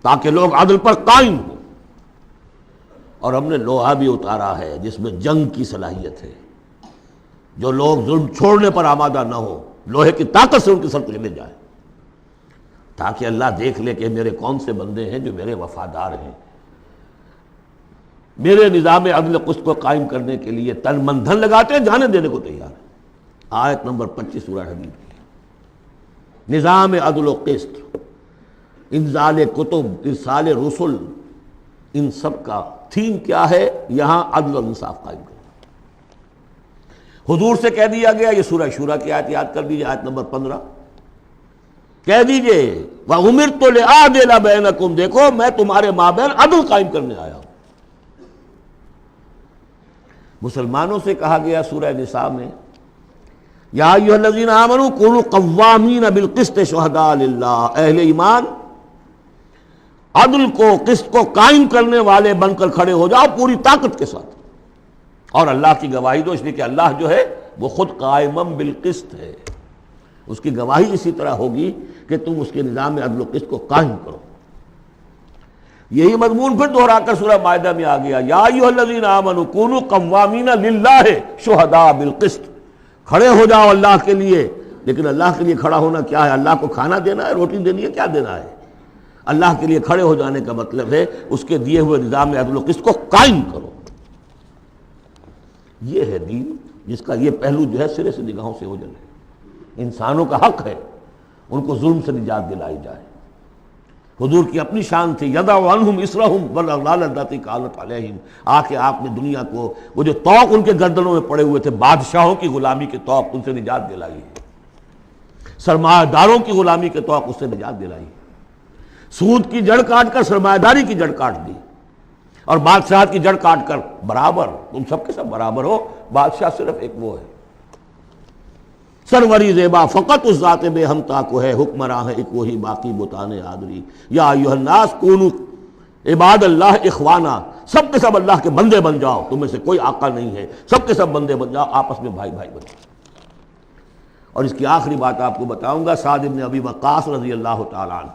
تاکہ لوگ عدل پر قائم ہوں۔ اور ہم نے لوہا بھی اتارا ہے جس میں جنگ کی صلاحیت ہے، جو لوگ ظلم چھوڑنے پر آمادہ نہ ہو، لوہے کی طاقت سے ان کے سر کچلے جائے، تاکہ اللہ دیکھ لے کہ میرے کون سے بندے ہیں جو میرے وفادار ہیں، میرے نظام عدل قسط کو قائم کرنے کے لیے تن من دھن لگاتے ہیں، جانے دینے کو تیار ہیں۔ آیت نمبر 25 سورہ حدید کی نظام عدل و قسط، انزال کتب، ارسال رسل، ان سب کا تھیم کیا ہے؟ یہاں عدل و انصاف قائم کرنا۔ حضور سے کہہ دیا گیا، یہ سورہ شورى کی آیت یاد کر دیجیے، آیت نمبر 15، کہہ دیجیے وَأُمِرْتُ لِأَعْدِلَ بَيْنَكُمْ، دیکھو میں تمہارے مابین عدل قائم کرنے آیا ہوں۔ مسلمانوں سے کہا گیا سورہ نساء میں، یا ایھا الذین آمنوا کونوا قوامین بالقسط شہداء للہ، اہل ایمان عدل کو، قسط کو قائم کرنے والے بن کر کھڑے ہو جاؤ پوری طاقت کے ساتھ، اور اللہ کی گواہی دو، اس لیے کہ اللہ جو ہے وہ خود قائمم بالقسط ہے، اس کی گواہی اسی طرح ہوگی کہ تم اس کے نظام عدل و قسط کو قائم کرو۔ یہی مضمون پھر دہرا کر سورہ مائدہ میں آ گیا، یا ایھا الذین آمنوا کونوا قوامین للہ شہداء بالقسط، کھڑے ہو جاؤ اللہ کے لیے۔ لیکن اللہ کے لیے کھڑا ہونا کیا ہے؟ اللہ کو کھانا دینا ہے، روٹی دینی ہے، کیا دینا ہے؟ اللہ کے لیے کھڑے ہو جانے کا مطلب ہے اس کے دیے ہوئے نظام عدل و قسط کو قائم کرو۔ یہ ہے دین جس کا یہ پہلو جو ہے سرے سے نگاہوں سے اوجھل ہے۔ انسانوں کا حق ہے ان کو ظلم سے نجات دلائی جائے۔ حضور کی اپنی شان تھی، یضع عنہم اصرہم والاغلال اللاتی کانت علیہم، آ کے آپ نے دنیا کو وہ جو طوق ان کے گردنوں میں پڑے ہوئے تھے، بادشاہوں کی غلامی کے طوق، ان سے نجات دلائی ہے، سرمایہ داروں کی غلامی کے طوق اس سے نجات دلائی ہے، سود کی جڑ کاٹ کر سرمایہ داری کی جڑ کاٹ دی، اور بادشاہت کی جڑ کاٹ کر برابر، تم سب کے سب برابر ہو، بادشاہ صرف ایک وہ ہے، سروری زیبا فقط اس ذات بے ہمتا کو ہے، حکمراں ہے ایک وہی باقی بتان آدری، یا ایھا الناس کونوا عباد اللہ اخوانا، سب کے سب اللہ کے بندے بن جاؤ، تم میں سے کوئی آقا نہیں ہے، سب کے سب بندے بن جاؤ، آپس میں بھائی بھائی بن جاؤ۔ اور اس کی آخری بات آپ کو بتاؤں گا، سعد بن ابی وقاص رضی اللہ تعالیٰ عنہ،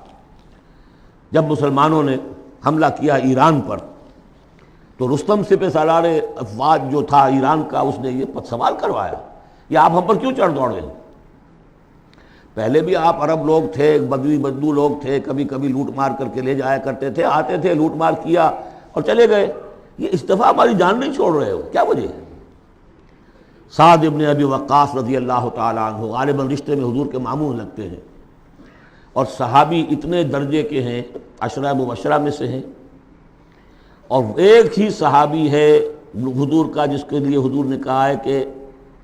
جب مسلمانوں نے حملہ کیا ایران پر، تو رستم سپہ سالار افواج جو تھا ایران کا، اس نے یہ سوال کروایا، یہ آپ ہم پر کیوں چڑھ دوڑے ہیں؟ پہلے بھی آپ عرب لوگ تھے، بدوی بدو لوگ تھے، کبھی کبھی لوٹ مار کر کے لے جایا کرتے تھے، آتے تھے لوٹ مار کیا اور چلے گئے، یہ اس دفعہ ہماری جان نہیں چھوڑ رہے ہو، کیا وجہ ہے؟ سعد ابن ابی وقاص رضی اللہ تعالیٰ عنہ غالباً رشتے میں حضور کے ماموں لگتے ہیں، اور صحابی اتنے درجے کے ہیں، عشرہ مبشرہ میں سے ہیں، اور ایک ہی صحابی ہے حضور کا جس کے لیے حضور نے کہا ہے کہ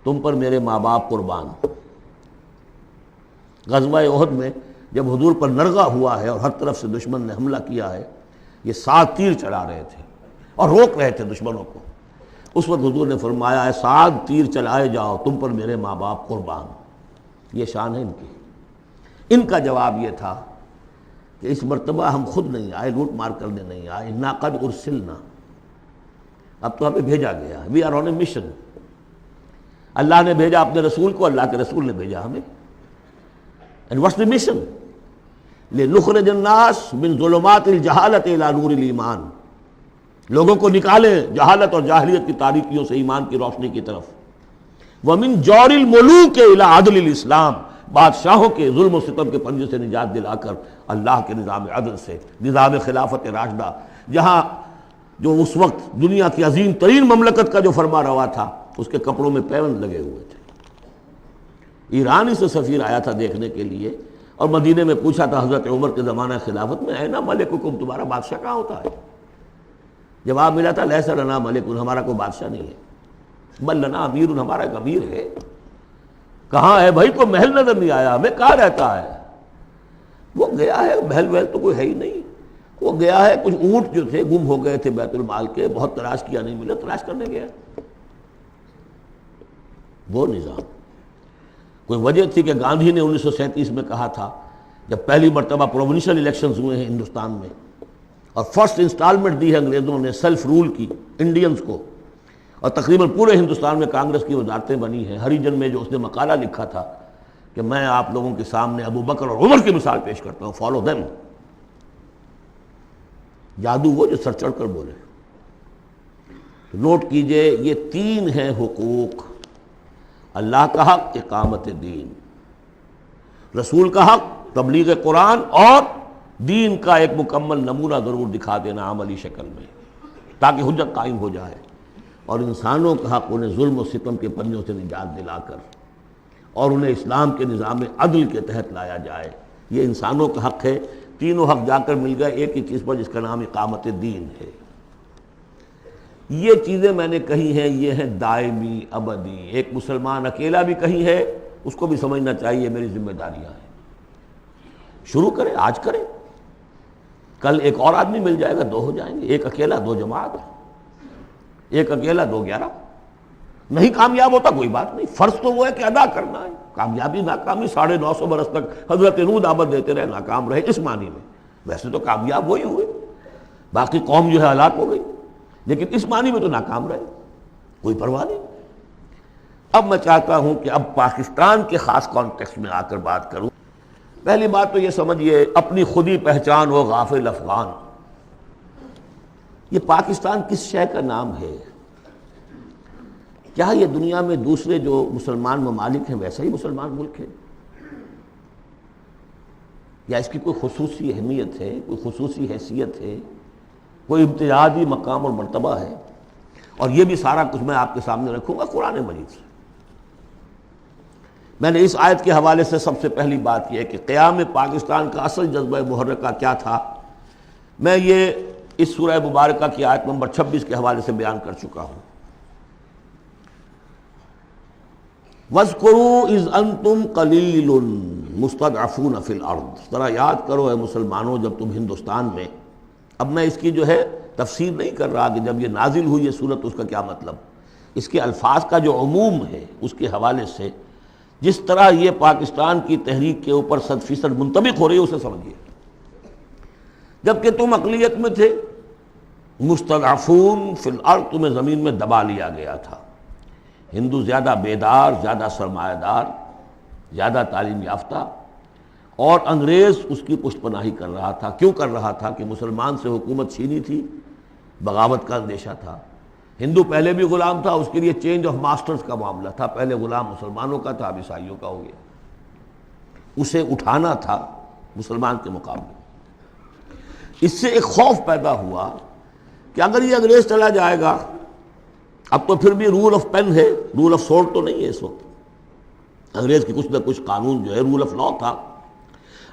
تم پر میرے ماں باپ قربان۔ غزوہ احد میں جب حضور پر نرغہ ہوا ہے اور ہر طرف سے دشمن نے حملہ کیا ہے، یہ 7 تیر چلا رہے تھے اور روک رہے تھے دشمنوں کو، اس وقت حضور نے فرمایا ہے 7 تیر چلائے جاؤ، تم پر میرے ماں باپ قربان۔ یہ شان ہے ان کی۔ ان کا جواب یہ تھا کہ اس مرتبہ ہم خود نہیں آئے، لوٹ مار کرنے نہیں آئے، انا قد ارسلنا، اب تو ہمیں بھیجا گیا ہے، we are on a mission, اللہ نے بھیجا اپنے رسول کو، اللہ کے رسول نے بھیجا ہمیں۔ And what's the mission? لنخرج الناس من ظلمات الجہالۃ الی نور الایمان، لوگوں کو نکالیں جہالت اور جاہلیت کی تاریکیوں سے ایمان کی روشنی کی طرف، ومن جور الملوک الی عدل الاسلام، بادشاہوں کے ظلم و ستم کے پنجے سے نجات دلا کر اللہ کے نظام عدل سے، نظام خلافت راشدہ، جہاں جو اس وقت دنیا کی عظیم ترین مملکت کا جو فرما روا تھا، اس کے کپڑوں میں پیوند لگے ہوئے تھے۔ ایران سے سفیر آیا تھا دیکھنے کے لیے، اور مدینے میں پوچھا تھا حضرت عمر کے زمانہ خلافت میں، اینا ملککم، تمہارا بادشاہ کہاں ہوتا ہے؟ جواب ملا تھا لیس لنا ملک، ہمارا کوئی بادشاہ نہیں ہے، بل لنا امیر، ہمارا ایک امیر ہے۔ کہاں ہے بھائی؟ کوئی محل نظر نہیں آیا ہمیں، کہاں رہتا ہے؟ وہ گیا ہے، محل وحل تو کوئی ہے ہی نہیں، وہ گیا ہے، کچھ اونٹ جو تھے گم ہو گئے تھے بیت المال کے، بہت تلاش کیا نہیں ملے، تلاش کرنے گیا۔ وہ نظام، کوئی وجہ تھی کہ گاندھی نے 1937 میں کہا تھا، جب پہلی مرتبہ پروونشل الیکشنز ہوئے ہیں ہندوستان میں، اور فرسٹ انسٹالمنٹ دی ہے انگریزوں نے سیلف رول کی انڈینز کو، اور تقریباً پورے ہندوستان میں کانگریس کی وزارتیں بنی ہیں۔ ہریجن میں جو اس نے مقالہ لکھا تھا کہ میں آپ لوگوں کے سامنے ابو بکر اور عمر کی مثال پیش کرتا ہوں، فالو دیم۔ جادو وہ جو سر چڑھ کر بولے۔ نوٹ کیجئے یہ تین ہیں حقوق: اللہ کا حق اقامت دین، رسول کا حق تبلیغ قرآن، اور دین کا ایک مکمل نمونہ ضرور دکھا دینا عملی شکل میں تاکہ حجت قائم ہو جائے، اور انسانوں کا حق انہیں ظلم و ستم کے پنجوں سے نجات دلا کر اور انہیں اسلام کے نظام عدل کے تحت لایا جائے۔ یہ انسانوں کا حق ہے۔ تینوں حق جا کر مل گئے ایک ہی چیز پر جس کا نام اقامت دین ہے۔ یہ چیزیں میں نے کہی ہیں، یہ ہیں دائمی ابدی۔ ایک مسلمان اکیلا بھی کہی ہے، اس کو بھی سمجھنا چاہیے میری ذمہ داریاں ہیں۔ شروع کرے، آج کرے، کل ایک اور آدمی مل جائے گا، دو ہو جائیں گے۔ ایک اکیلا دو جماعت، ایک اکیلا دو 11۔ نہیں کامیاب ہوتا کوئی بات نہیں، فرض تو وہ ہے کہ ادا کرنا ہے۔ کامیابی ناکامی 950 برس تک حضرت نوح دعوت دیتے رہے، ناکام رہے اس معنی میں، ویسے تو کامیاب وہی ہوئے، باقی قوم جو ہے ہلاک ہو گئی، لیکن اس معنی میں تو ناکام رہے، کوئی پرواہ نہیں۔ اب میں چاہتا ہوں کہ اب پاکستان کے خاص کانٹیکسٹ میں آ کر بات کروں۔ پہلی بات تو یہ سمجھیے، اپنی خودی پہچان ہو غافل افغان۔ یہ پاکستان کس شے کا نام ہے؟ کیا یہ دنیا میں دوسرے جو مسلمان ممالک ہیں ویسا ہی مسلمان ملک ہے، یا اس کی کوئی خصوصی اہمیت ہے، کوئی خصوصی حیثیت ہے، کوئی امتیازی مقام اور مرتبہ ہے؟ اور یہ بھی سارا کچھ میں آپ کے سامنے رکھوں گا قرآن مجید سے۔ میں نے اس آیت کے حوالے سے سب سے پہلی بات یہ ہے کہ قیام پاکستان کا اصل جذبہ محرکہ کیا تھا، میں یہ اس سورہ مبارکہ کی آیت نمبر 26 کے حوالے سے بیان کر چکا ہوں۔ وَاذْكُرُوا إِذْ أَنْتُمْ قَلِيلٌ مُسْتَضْعَفُونَ فِي الْأَرْضِ، ذرا یاد کرو اے مسلمانوں جب تم ہندوستان میں۔ اب میں اس کی جو ہے تفسیر نہیں کر رہا کہ جب یہ نازل ہوئی یہ صورت اس کا کیا مطلب، اس کے الفاظ کا جو عموم ہے اس کے حوالے سے جس طرح یہ پاکستان کی تحریک کے اوپر 100% منطبق ہو رہی ہے اسے سمجھیے۔ جبکہ تم اقلیت میں تھے، مستضعفون فی الارض، تمہیں زمین میں دبا لیا گیا تھا۔ ہندو زیادہ بیدار، زیادہ سرمایہ دار، زیادہ تعلیم یافتہ، اور انگریز اس کی پشت پناہی کر رہا تھا۔ کیوں کر رہا تھا؟ کہ مسلمان سے حکومت چھینی تھی، بغاوت کا اندیشہ تھا۔ ہندو پہلے بھی غلام تھا، اس کے لیے چینج آف ماسٹرز کا معاملہ تھا، پہلے غلام مسلمانوں کا تھا، اب عیسائیوں کا ہو گیا، اسے اٹھانا تھا مسلمان کے مقابلے۔ اس سے ایک خوف پیدا ہوا کہ اگر یہ انگریز چلا جائے گا، اب تو پھر بھی رول آف پین ہے، رول آف سورڈ تو نہیں ہے اس وقت، انگریز کی کچھ نہ کچھ قانون جو ہے رول آف لا تھا،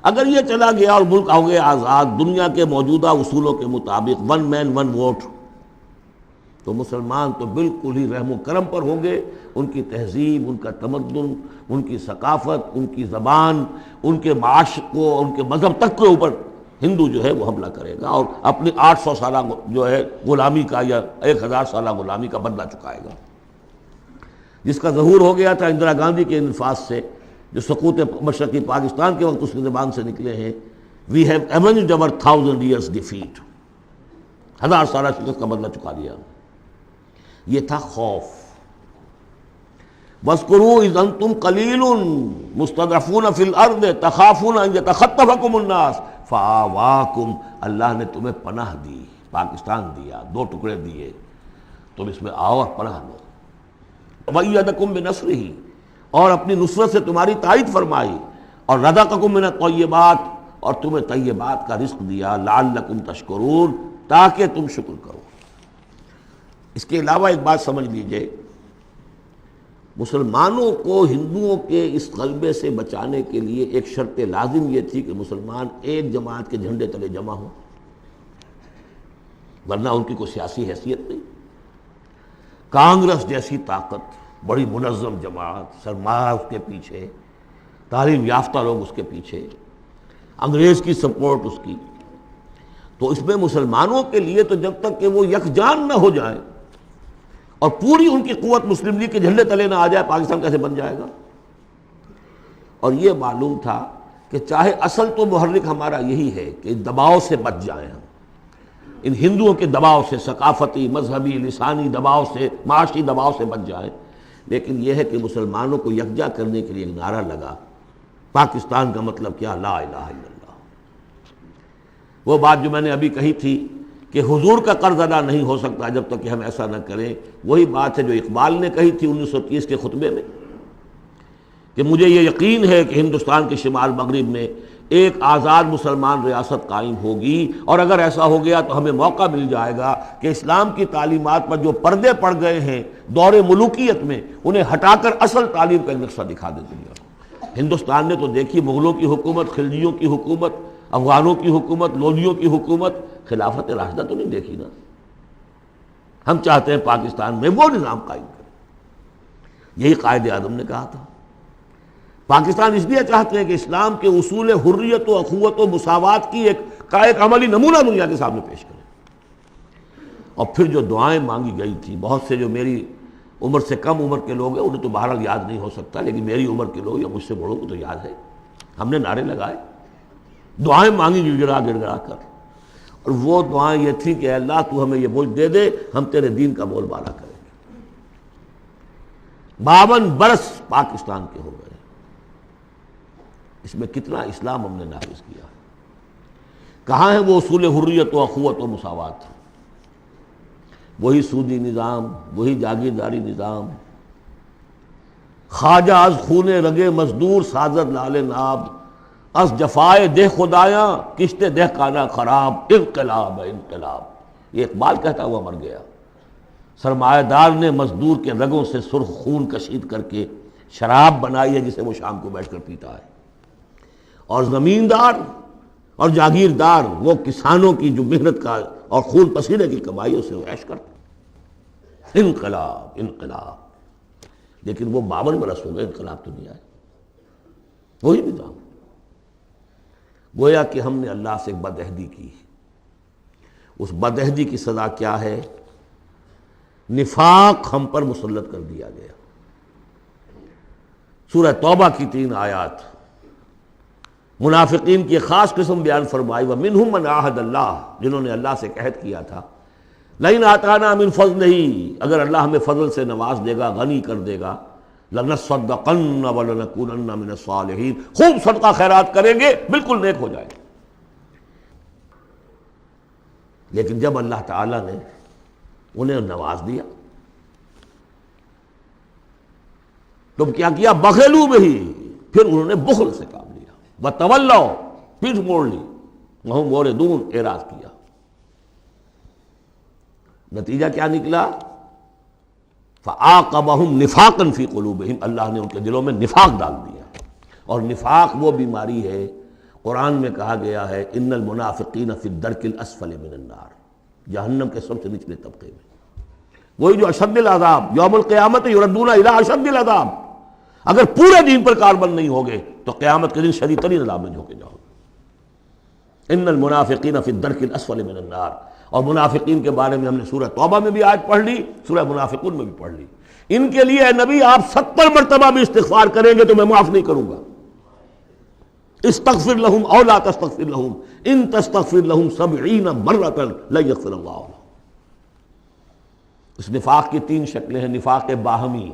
اگر یہ چلا گیا اور ملک ہو گیا آزاد دنیا کے موجودہ اصولوں کے مطابق، ون مین ون ووٹ، تو مسلمان تو بالکل ہی رحم و کرم پر ہوں گے، ان کی تہذیب، ان کا تمدن، ان کی ثقافت، ان کی زبان، ان کے معاش کو، ان کے مذہب تک کے اوپر ہندو جو ہے وہ حملہ کرے گا اور اپنی 800 سالہ جو ہے غلامی کا یا 1000 سالہ غلامی کا بدلہ چکائے گا، جس کا ظہور ہو گیا تھا اندرا گاندھی کے الفاظ سے جو سقوط مشرقی پاکستان کے وقت اس کی زبان سے نکلے ہیں، we have ایونجڈ our 1000 years defeat، 1000 سالہ شکست کا بدلہ چکا لیا۔ یہ تھا خوف۔ وَاذْكُرُوا إِذْ أَنْتُمْ قَلِيلٌ مُسْتَضْعَفُونَ فِي الْأَرْضِ تَخَافُونَ أَنْ يَتَخَطَّفَكُمُ النَّاسُ فَآوَاكُمْ، اللہ نے تمہیں پناہ دی، پاکستان دیا، 2 ٹکڑے دیے، تم اس میں آؤ اور پناہ لو۔ وَأَيَّدَكُمْ بِنَصْرِهِ، اور اپنی نصرت سے تمہاری تائید فرمائی، اور رَزَقَكُم مِّنَ الطَّيِّبَاتِ، اور تمہیں طیبات کا رزق دیا، لَعَلَّكُمْ تَشْكُرُونَ، تاکہ تم شکر کرو۔ اس کے علاوہ ایک بات سمجھ لیجئے، مسلمانوں کو ہندوؤں کے اس غلبے سے بچانے کے لیے ایک شرط لازم یہ تھی کہ مسلمان ایک جماعت کے جھنڈے تلے جمع ہوں، ورنہ ان کی کوئی سیاسی حیثیت نہیں۔ کانگریس جیسی طاقت، بڑی منظم جماعت، سرمایہ اس کے پیچھے، تعلیم یافتہ لوگ اس کے پیچھے، انگریز کی سپورٹ اس کی، تو اس میں مسلمانوں کے لیے تو جب تک کہ وہ یکجان نہ ہو جائیں اور پوری ان کی قوت مسلم لیگ کے جھنڈے تلے نہ آ جائے، پاکستان کیسے بن جائے گا؟ اور یہ معلوم تھا کہ چاہے اصل تو محرک ہمارا یہی ہے کہ دباؤ سے بچ جائیں ہم، ان ہندوؤں کے دباؤ سے، ثقافتی، مذہبی، لسانی دباؤ سے، معاشی دباؤ سے بچ جائیں۔ لیکن یہ ہے کہ مسلمانوں کو یکجا کرنے کے لیے ایک نعرہ لگا، پاکستان کا مطلب کیا؟ لا الہ الا اللہ۔ وہ بات جو میں نے ابھی کہی تھی کہ حضور کا قرض ادا نہیں ہو سکتا جب تک کہ ہم ایسا نہ کریں، وہی بات ہے جو اقبال نے کہی تھی 1930 کے خطبے میں کہ مجھے یہ یقین ہے کہ ہندوستان کے شمال مغرب میں ایک آزاد مسلمان ریاست قائم ہوگی، اور اگر ایسا ہو گیا تو ہمیں موقع مل جائے گا کہ اسلام کی تعلیمات پر جو پردے پڑ گئے ہیں دور ملوکیت میں، انہیں ہٹا کر اصل تعلیم کا ایک نقشہ دکھا دے دنیا کو۔ ہندوستان نے تو دیکھی مغلوں کی حکومت، خلجیوں کی حکومت، افغانوں کی حکومت، لودھیوں کی حکومت، خلافت راشدہ تو نہیں دیکھی نا۔ ہم چاہتے ہیں پاکستان میں وہ نظام قائم کریں، یہی قائد اعظم نے کہا تھا۔ پاکستان اس لیے چاہتے ہیں کہ اسلام کے اصول حریت و اخوت و مساوات کی ایک عملی نمونہ دنیا کے سامنے پیش کریں۔ اور پھر جو دعائیں مانگی گئی تھی، بہت سے جو میری عمر سے کم عمر کے لوگ ہیں انہیں تو بہرحال یاد نہیں ہو سکتا، لیکن میری عمر کے لوگ یا مجھ سے بڑوں کو تو یاد ہے، ہم نے نعرے لگائے، دعائیں مانگی گڑ گڑا کر، اور وہ دعائیں یہ تھیں کہ اے اللہ تو ہمیں یہ بوجھ دے دے، ہم تیرے دین کا بول بالا کریں گے۔ 52 برس پاکستان کے ہو گئے، اس میں کتنا اسلام ہم نے نافذ کیا ہے؟ کہاں ہے وہ اصول حریت و اخوت و مساوات؟ وہی سودی نظام، وہی جاگیرداری نظام، خواجہ از خون رگے مزدور سازد لال ناب، از جفائے دہ خدایاں کشت دہ کانا خراب، انقلاب ہے انقلاب۔ یہ اقبال کہتا ہوا مر گیا۔ سرمایہ دار نے مزدور کے رگوں سے سرخ خون کشید کر کے شراب بنائی ہے جسے وہ شام کو بیٹھ کر پیتا ہے، اور زمیندار اور جاگیردار وہ کسانوں کی جو محنت کا اور خون پسینے کی کمائیوں سے وہ عیش کرتے۔ انقلاب انقلاب، لیکن وہ 52 برس ہو گئے انقلاب تو نہیں آئے، وہی نظام۔ گویا کہ ہم نے اللہ سے ایک بدعہدی کی، اس بدعہدی کی سزا کیا ہے؟ نفاق ہم پر مسلط کر دیا گیا۔ سورہ توبہ کی 3 آیات منافقین کی ایک خاص قسم بیان فرمائی، وَمِنْهُمْ مَنْ عَاهَدَ اللَّهُ، جنہوں نے اللہ سے عہد کیا تھا، لَئِنْ آتَانَا مِنْ فَضْلِهِ، اگر اللہ ہمیں فضل سے نواز دے گا، غنی کر دے گا، لَنَصَّدَّقَنَّ وَلَنَكُونَنَّ مِنَ الصَّالِحِينَ، خوب صدقہ خیرات کریں گے، بالکل نیک ہو جائیں گے۔ لیکن جب اللہ تعالیٰ نے انہیں نواز دیا تو کیا کیا؟ بخلوا بہ، پھر انہوں نے بخل سے کام لیا، وتولوا، پیٹھ موڑ لی، وہم موردون، اعراض کیا۔ نتیجہ کیا نکلا؟ فعاقبہم نفاقا فی قلوبہم، اللہ نے ان کے دلوں میں نفاق ڈال دیا۔ اور نفاق وہ بیماری ہے، قرآن میں کہا گیا ہے ان المنافقین فی الدرک الاسفل من النار، جہنم کے سب سے نچلے طبقے میں، وہی جو اشد العذاب، یوم القیامت یردون الی اشد العذاب، اگر پورے دین پر کاربند نہیں ہوگے تو قیامت کے دن شدید ترین عذاب میں جھونکے جاؤ گے۔ ان المنافقین فی الدرک الاسفل من النار، اور منافقین کے بارے میں ہم نے سورہ توبہ میں بھی آیت پڑھ لی، سورہ منافقون میں بھی پڑھ لی۔ ان کے لیے اے نبی آپ 70 مرتبہ بھی استغفار کریں گے تو میں معاف نہیں کروں گا۔ استغفر لہم او لا تستغفر لہم ان تستغفر لہم 70 مرۃ لن یغفر اللہ لہم۔ اس نفاق کی 3 شکلیں ہیں۔ نفاق باہمی،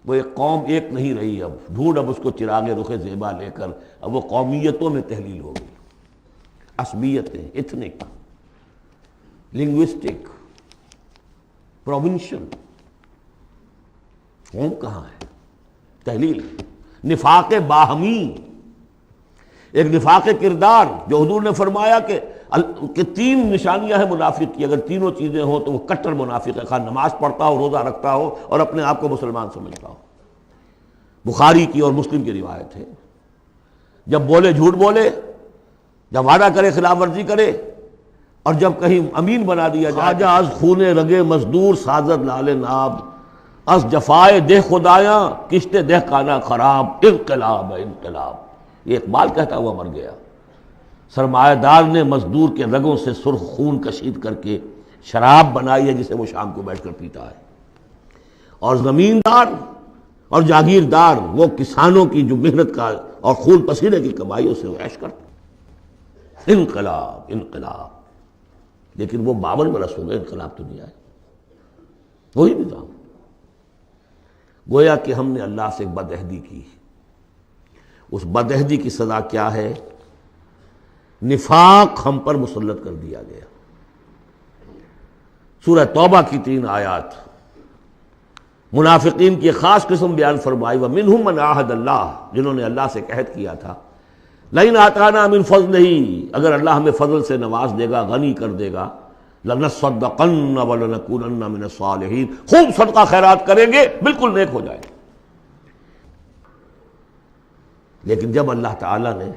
وہ ایک قوم ایک نہیں رہی، اب ڈھونڈ اب اس کو چراغ رخ زیبا لے کر اب وہ قومیتوں میں تحلیل ہو گئی، عصبیتیں، ایتھنک، لنگوسٹک، پروونشل، قوم کہاں ہے؟ تحلیل۔ نفاق باہمی، ایک نفاق کردار جو حضور نے فرمایا کہ 3 نشانیاں ہیں منافق کی، اگر تینوں چیزیں ہوں تو وہ کٹر منافق ہے، خواہ نماز پڑھتا ہو، روزہ رکھتا ہو اور اپنے آپ کو مسلمان سمجھتا ہو۔ بخاری کی اور مسلم کی روایت ہے، جب بولے جھوٹ بولے، جب وعدہ کرے خلاف ورزی کرے، اور جب کہیں امین بنا دیا جائے۔ خواجہ از خون رگے مزدور سازد لال ناب، از جفائے دہ خدایاں کشت دہ کانا خراب، انقلاب ہے انقلاب۔ یہ اقبال کہتا ہوا مر گیا۔ سرمایہ دار نے مزدور کے رگوں سے سرخ خون کشید کر کے شراب بنائی ہے جسے وہ شام کو بیٹھ کر پیتا ہے، اور زمیندار اور جاگیردار وہ کسانوں کی جو محنت کا اور خون پسینے کی کمائیوں سے وہ عیش کرتے۔ انقلاب انقلاب۔ لیکن وہ 52 برس ہو گئے انقلاب تو نہیں آئے، وہی نظام۔ گویا کہ ہم نے اللہ سے ایک بدعہدی کی، اس بدعہدی کی سزا کیا ہے؟ نفاق ہم پر مسلط کر دیا گیا۔ سورہ توبہ کی 3 آیات منافقین کی ایک خاص قسم بیان فرمائی، وَمِنْهُمْ مَنْ عَاهَدَ اللَّهُ، جنہوں نے اللہ سے عہد کیا تھا، لَئِنْ آتَانَا مِنْ فَضْلِهِ، اگر اللہ ہمیں فضل سے نواز دے گا، غنی کر دے گا، لَنَصَّدَّقَنَّ وَلَنَكُونَنَّ مِنَ الصَّالِحِينَ، خوب صدقہ خیرات کریں گے، بالکل نیک ہو جائیں گے۔ لیکن جب اللہ تعالیٰ نے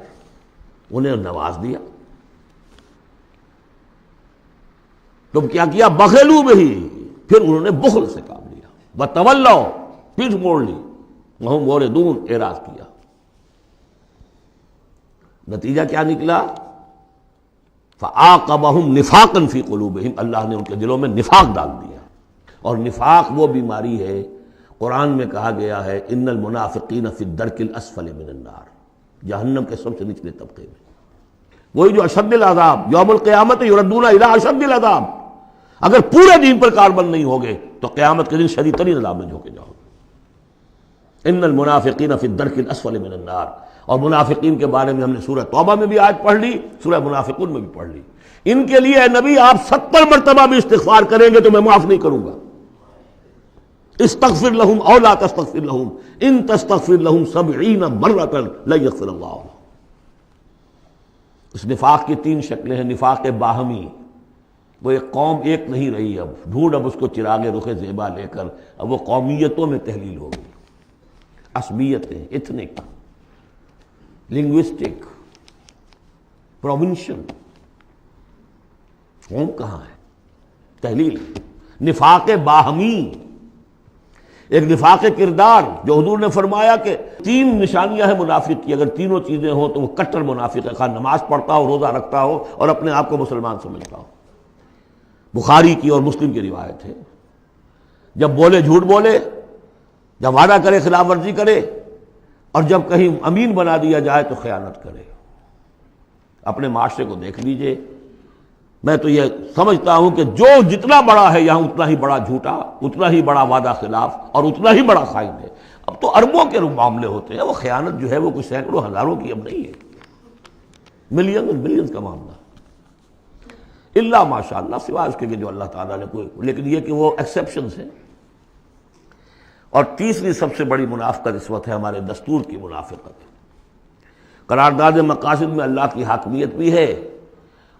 انہیں نواز دیا تو کیا کیا؟ بخلوا بہ، پھر انہوں نے بخل سے کام لیا، وتولوا، پیٹھ موڑ لی، وہم موردون، اعراض کیا۔ نتیجہ کیا نکلا؟ فعاقبہم نفاقا فی قلوبہم، اللہ نے ان کے دلوں میں نفاق ڈال دیا۔ اور نفاق وہ بیماری ہے، قرآن میں کہا گیا ہے ان المنافقین فی الدرک الاسفل من النار، جہنم کے سب سے نچلے طبقے میں، وہی جو اشد العذاب، یوم القیامت یردون الی اشد العذاب، اگر پورے دین پر کاربند نہیں ہوگے تو قیامت کے دن شدید ترین عذاب میں جھونکے جاؤ گے۔ ان المنافقین فی الدرک الاسفل من النار، اور منافقین کے بارے میں ہم نے سورہ توبہ میں بھی آیت پڑھ لی، سورہ منافقون میں بھی پڑھ لی۔ ان کے لیے اے نبی آپ 70 مرتبہ بھی استغفار کریں گے تو میں معاف نہیں کروں گا۔ استغفر لهم او لا تستغفر لهم ان تستغفر لهم 70 مرة لن يغفر اللہ لهم۔ اس نفاق کی 3 شکلیں ہیں۔ نفاق باہمی، وہ ایک قوم ایک نہیں رہی، اب ڈھونڈ اب اس کو چراغ رخ زیبا لے کر اب وہ قومیتوں میں تحلیل ہو گئی، عصبیتیں، ایتھنک، لنگوسٹک، پروونشل، قوم کہاں ہے؟ تحلیل۔ نفاق باہمی، ایک نفاق کردار، جو حضور نے فرمایا کہ 3 نشانیاں ہیں منافق کی، اگر تینوں چیزیں ہوں تو وہ کٹر منافق ہے، خواہ نماز پڑھتا ہو، روزہ رکھتا ہو اور اپنے آپ کو مسلمان سمجھتا ہو۔ بخاری کی اور مسلم کی روایت ہے، جب بولے جھوٹ بولے، جب وعدہ کرے خلاف ورزی کرے، اور جب کہیں امین بنا دیا جائے تو خیانت کرے۔ اپنے معاشرے کو دیکھ لیجئے، میں تو یہ سمجھتا ہوں کہ جو جتنا بڑا ہے یہاں اتنا ہی بڑا جھوٹا، اتنا ہی بڑا وعدہ خلاف اور اتنا ہی بڑا خائن ہے۔ اب تو اربوں کے معاملے ہوتے ہیں، وہ خیانت جو ہے وہ کوئی سینکڑوں ہزاروں کی اب نہیں ہے، ملین اور بلین کا معاملہ، الا ماشاء اللہ، سوائے اس کے کہ جو اللہ تعالیٰ نے کوئی، لیکن یہ کہ وہ ایکسیپشنز ہیں۔ اور تیسری سب سے بڑی منافقت اس وقت ہے ہمارے دستور کی منافقت۔ قرارداد مقاصد میں اللہ کی حاکمیت بھی ہے،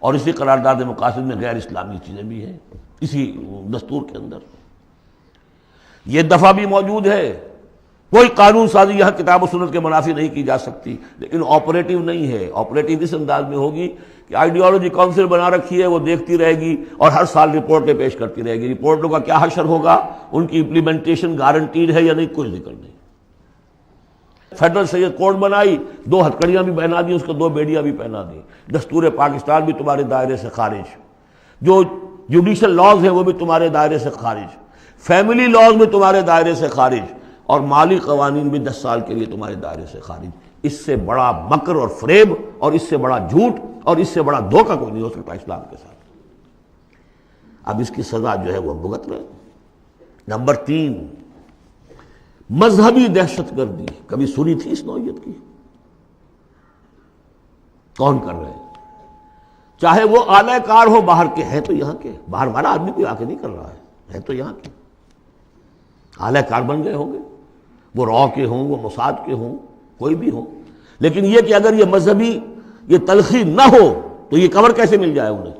اور اسی قرارداد مقاصد میں غیر اسلامی چیزیں بھی ہیں، اسی دستور کے اندر یہ دفعہ بھی موجود ہے۔ کوئی قانون سازی یہاں کتاب و سنت کے منافی نہیں کی جا سکتی، لیکن آپریٹو نہیں ہے۔ آپریٹو اس انداز میں ہوگی کہ آئیڈیالوجی کونسل بنا رکھی ہے، وہ دیکھتی رہے گی اور ہر سال رپورٹیں پیش کرتی رہے گی۔ رپورٹوں کا کیا حشر ہوگا، ان کی امپلیمنٹیشن گارنٹیڈ ہے یا نہیں، کوئی ذکر نہیں۔ فیڈرل سید کوڈ بنائی، 2 ہتھکڑیاں بھی پہنا دی، اس کو 2 بیڑیاں بھی پہنا دی۔ دستور پاکستان بھی تمہارے دائرے سے خارج، جو جوڈیشل لاز ہیں وہ بھی تمہارے دائرے سے خارج، فیملی لاز بھی تمہارے دائرے سے خارج، اور مالی قوانین بھی 10 سال کے لیے تمہارے دائرے سے خارج۔ اس سے بڑا مکر اور فریب اور اس سے بڑا جھوٹ اور اس سے بڑا دھوکہ کوئی نہیں ہو سکتا اسلام کے ساتھ۔ اب اس کی سزا جو ہے وہ بھگت رہے۔ نمبر 3، مذہبی دہشت گردی۔ کبھی سنی تھی اس نوعیت کی؟ کون کر رہے ہیں؟ چاہے وہ اعلی کار ہو باہر کے، ہیں تو یہاں کے، باہر والا آدمی کوئی آ کے نہیں کر رہا ہے تو یہاں کے اعلی کار بن گئے ہوں گے، وہ را کے ہوں، وہ موساد کے ہوں، کوئی بھی ہوں۔ لیکن یہ کہ اگر یہ مذہبی یہ تلخی نہ ہو تو یہ کور کیسے مل جائے انہیں؟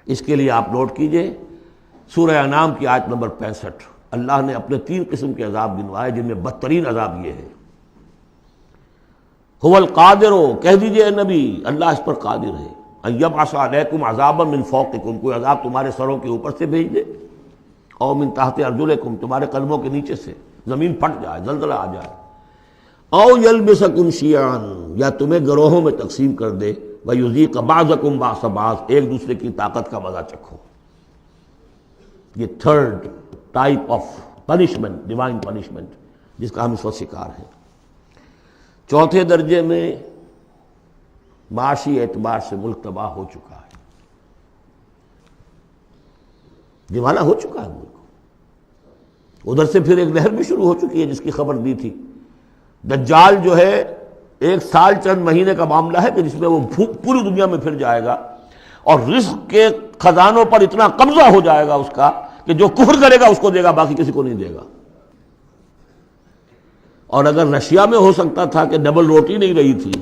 اس کے لیے آپ نوٹ کیجئے سورہ انعام کی آیت نمبر 65، اللہ نے اپنے 3 قسم کے عذاب گنوائے، جن میں بدترین عذاب یہ ہے۔ هو القادر، کہہ دیجئے اے نبی اللہ اس پر قادر ہے، ان یبعث علیکم عذابا من فوقکم، کوئی عذاب تمہارے سروں کے اوپر سے بھیج دے، او من تحت ارجلکم، تمہارے قدموں کے نیچے سے زمین پھٹ جائے، زلزلہ آ جائے، او یلبسکم شیعا، یا تمہیں گروہوں میں تقسیم کر دے، ویذیق بعضکم بعض بعض، ایک دوسرے کی طاقت کا مزہ چکھو۔ یہ 3rd type of punishment, divine punishment, جس کا ہم اس وقت شکار ہیں۔ 4تھے درجے میں معاشی اعتبار سے ملک تباہ ہو چکا ہے، دیوانہ ہو چکا ہے ملک. ادھر سے پھر ایک لہر بھی شروع ہو چکی ہے جس کی خبر دی تھی. دجال جو ہے 1 سال چند مہینے کا معاملہ ہے کہ جس میں وہ پوری دنیا میں پھر جائے گا اور رزق کے خزانوں پر اتنا قبضہ ہو جائے گا اس کا کہ جو کفر کرے گا اس کو دے گا، باقی کسی کو نہیں دے گا. اور اگر رشیا میں ہو سکتا تھا کہ ڈبل روٹی نہیں رہی تھی،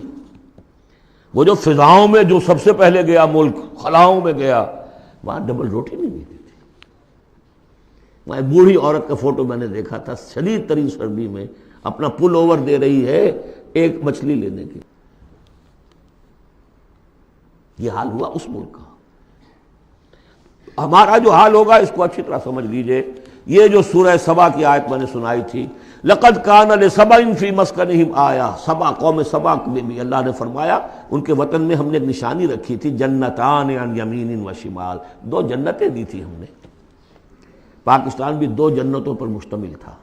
وہ جو فضاؤں میں جو سب سے پہلے گیا ملک، خلاؤں میں گیا، وہاں ڈبل روٹی نہیں ملتی تھی. وہاں ایک بوڑھی عورت کا فوٹو میں نے دیکھا تھا، شدید ترین سردی میں اپنا پل اوور دے رہی ہے ایک مچھلی لینے کی. یہ حال ہوا اس ملک کا. ہمارا جو حال ہوگا اس کو اچھی طرح سمجھ لیجئے. یہ جو سورہ سبا کی آیت میں نے سنائی تھی، لَقَدْ كَانَ لِسَبَإٍ فِي مَسْكَنِهِمْ آیَةٌ، سبا قوم سبا میں بھی اللہ نے فرمایا ان کے وطن میں ہم نے ایک نشانی رکھی تھی، جنتان عن یمین و شمال، 2 جنتیں دی تھی ہم نے. پاکستان بھی 2 جنتوں پر مشتمل تھا،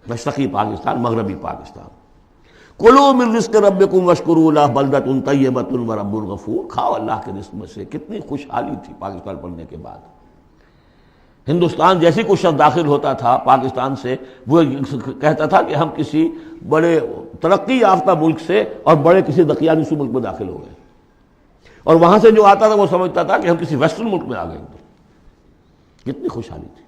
مشرقی پاکستان، مغربی پاکستان. کلوا من رزق ربکم واشکروا لہ بلدۃ طیبۃ ورب غفور. کھاؤ اللہ کے رزق میں سے. کتنی خوشحالی تھی پاکستان پڑھنے کے بعد. ہندوستان جیسی کوئی شخص داخل ہوتا تھا پاکستان سے، وہ کہتا تھا کہ ہم کسی بڑے ترقی یافتہ ملک سے اور بڑے کسی دقیانوسی ملک میں داخل ہو گئے، اور وہاں سے جو آتا تھا وہ سمجھتا تھا کہ ہم کسی ویسٹرن ملک میں آ گئے. کتنی خوشحالی تھی.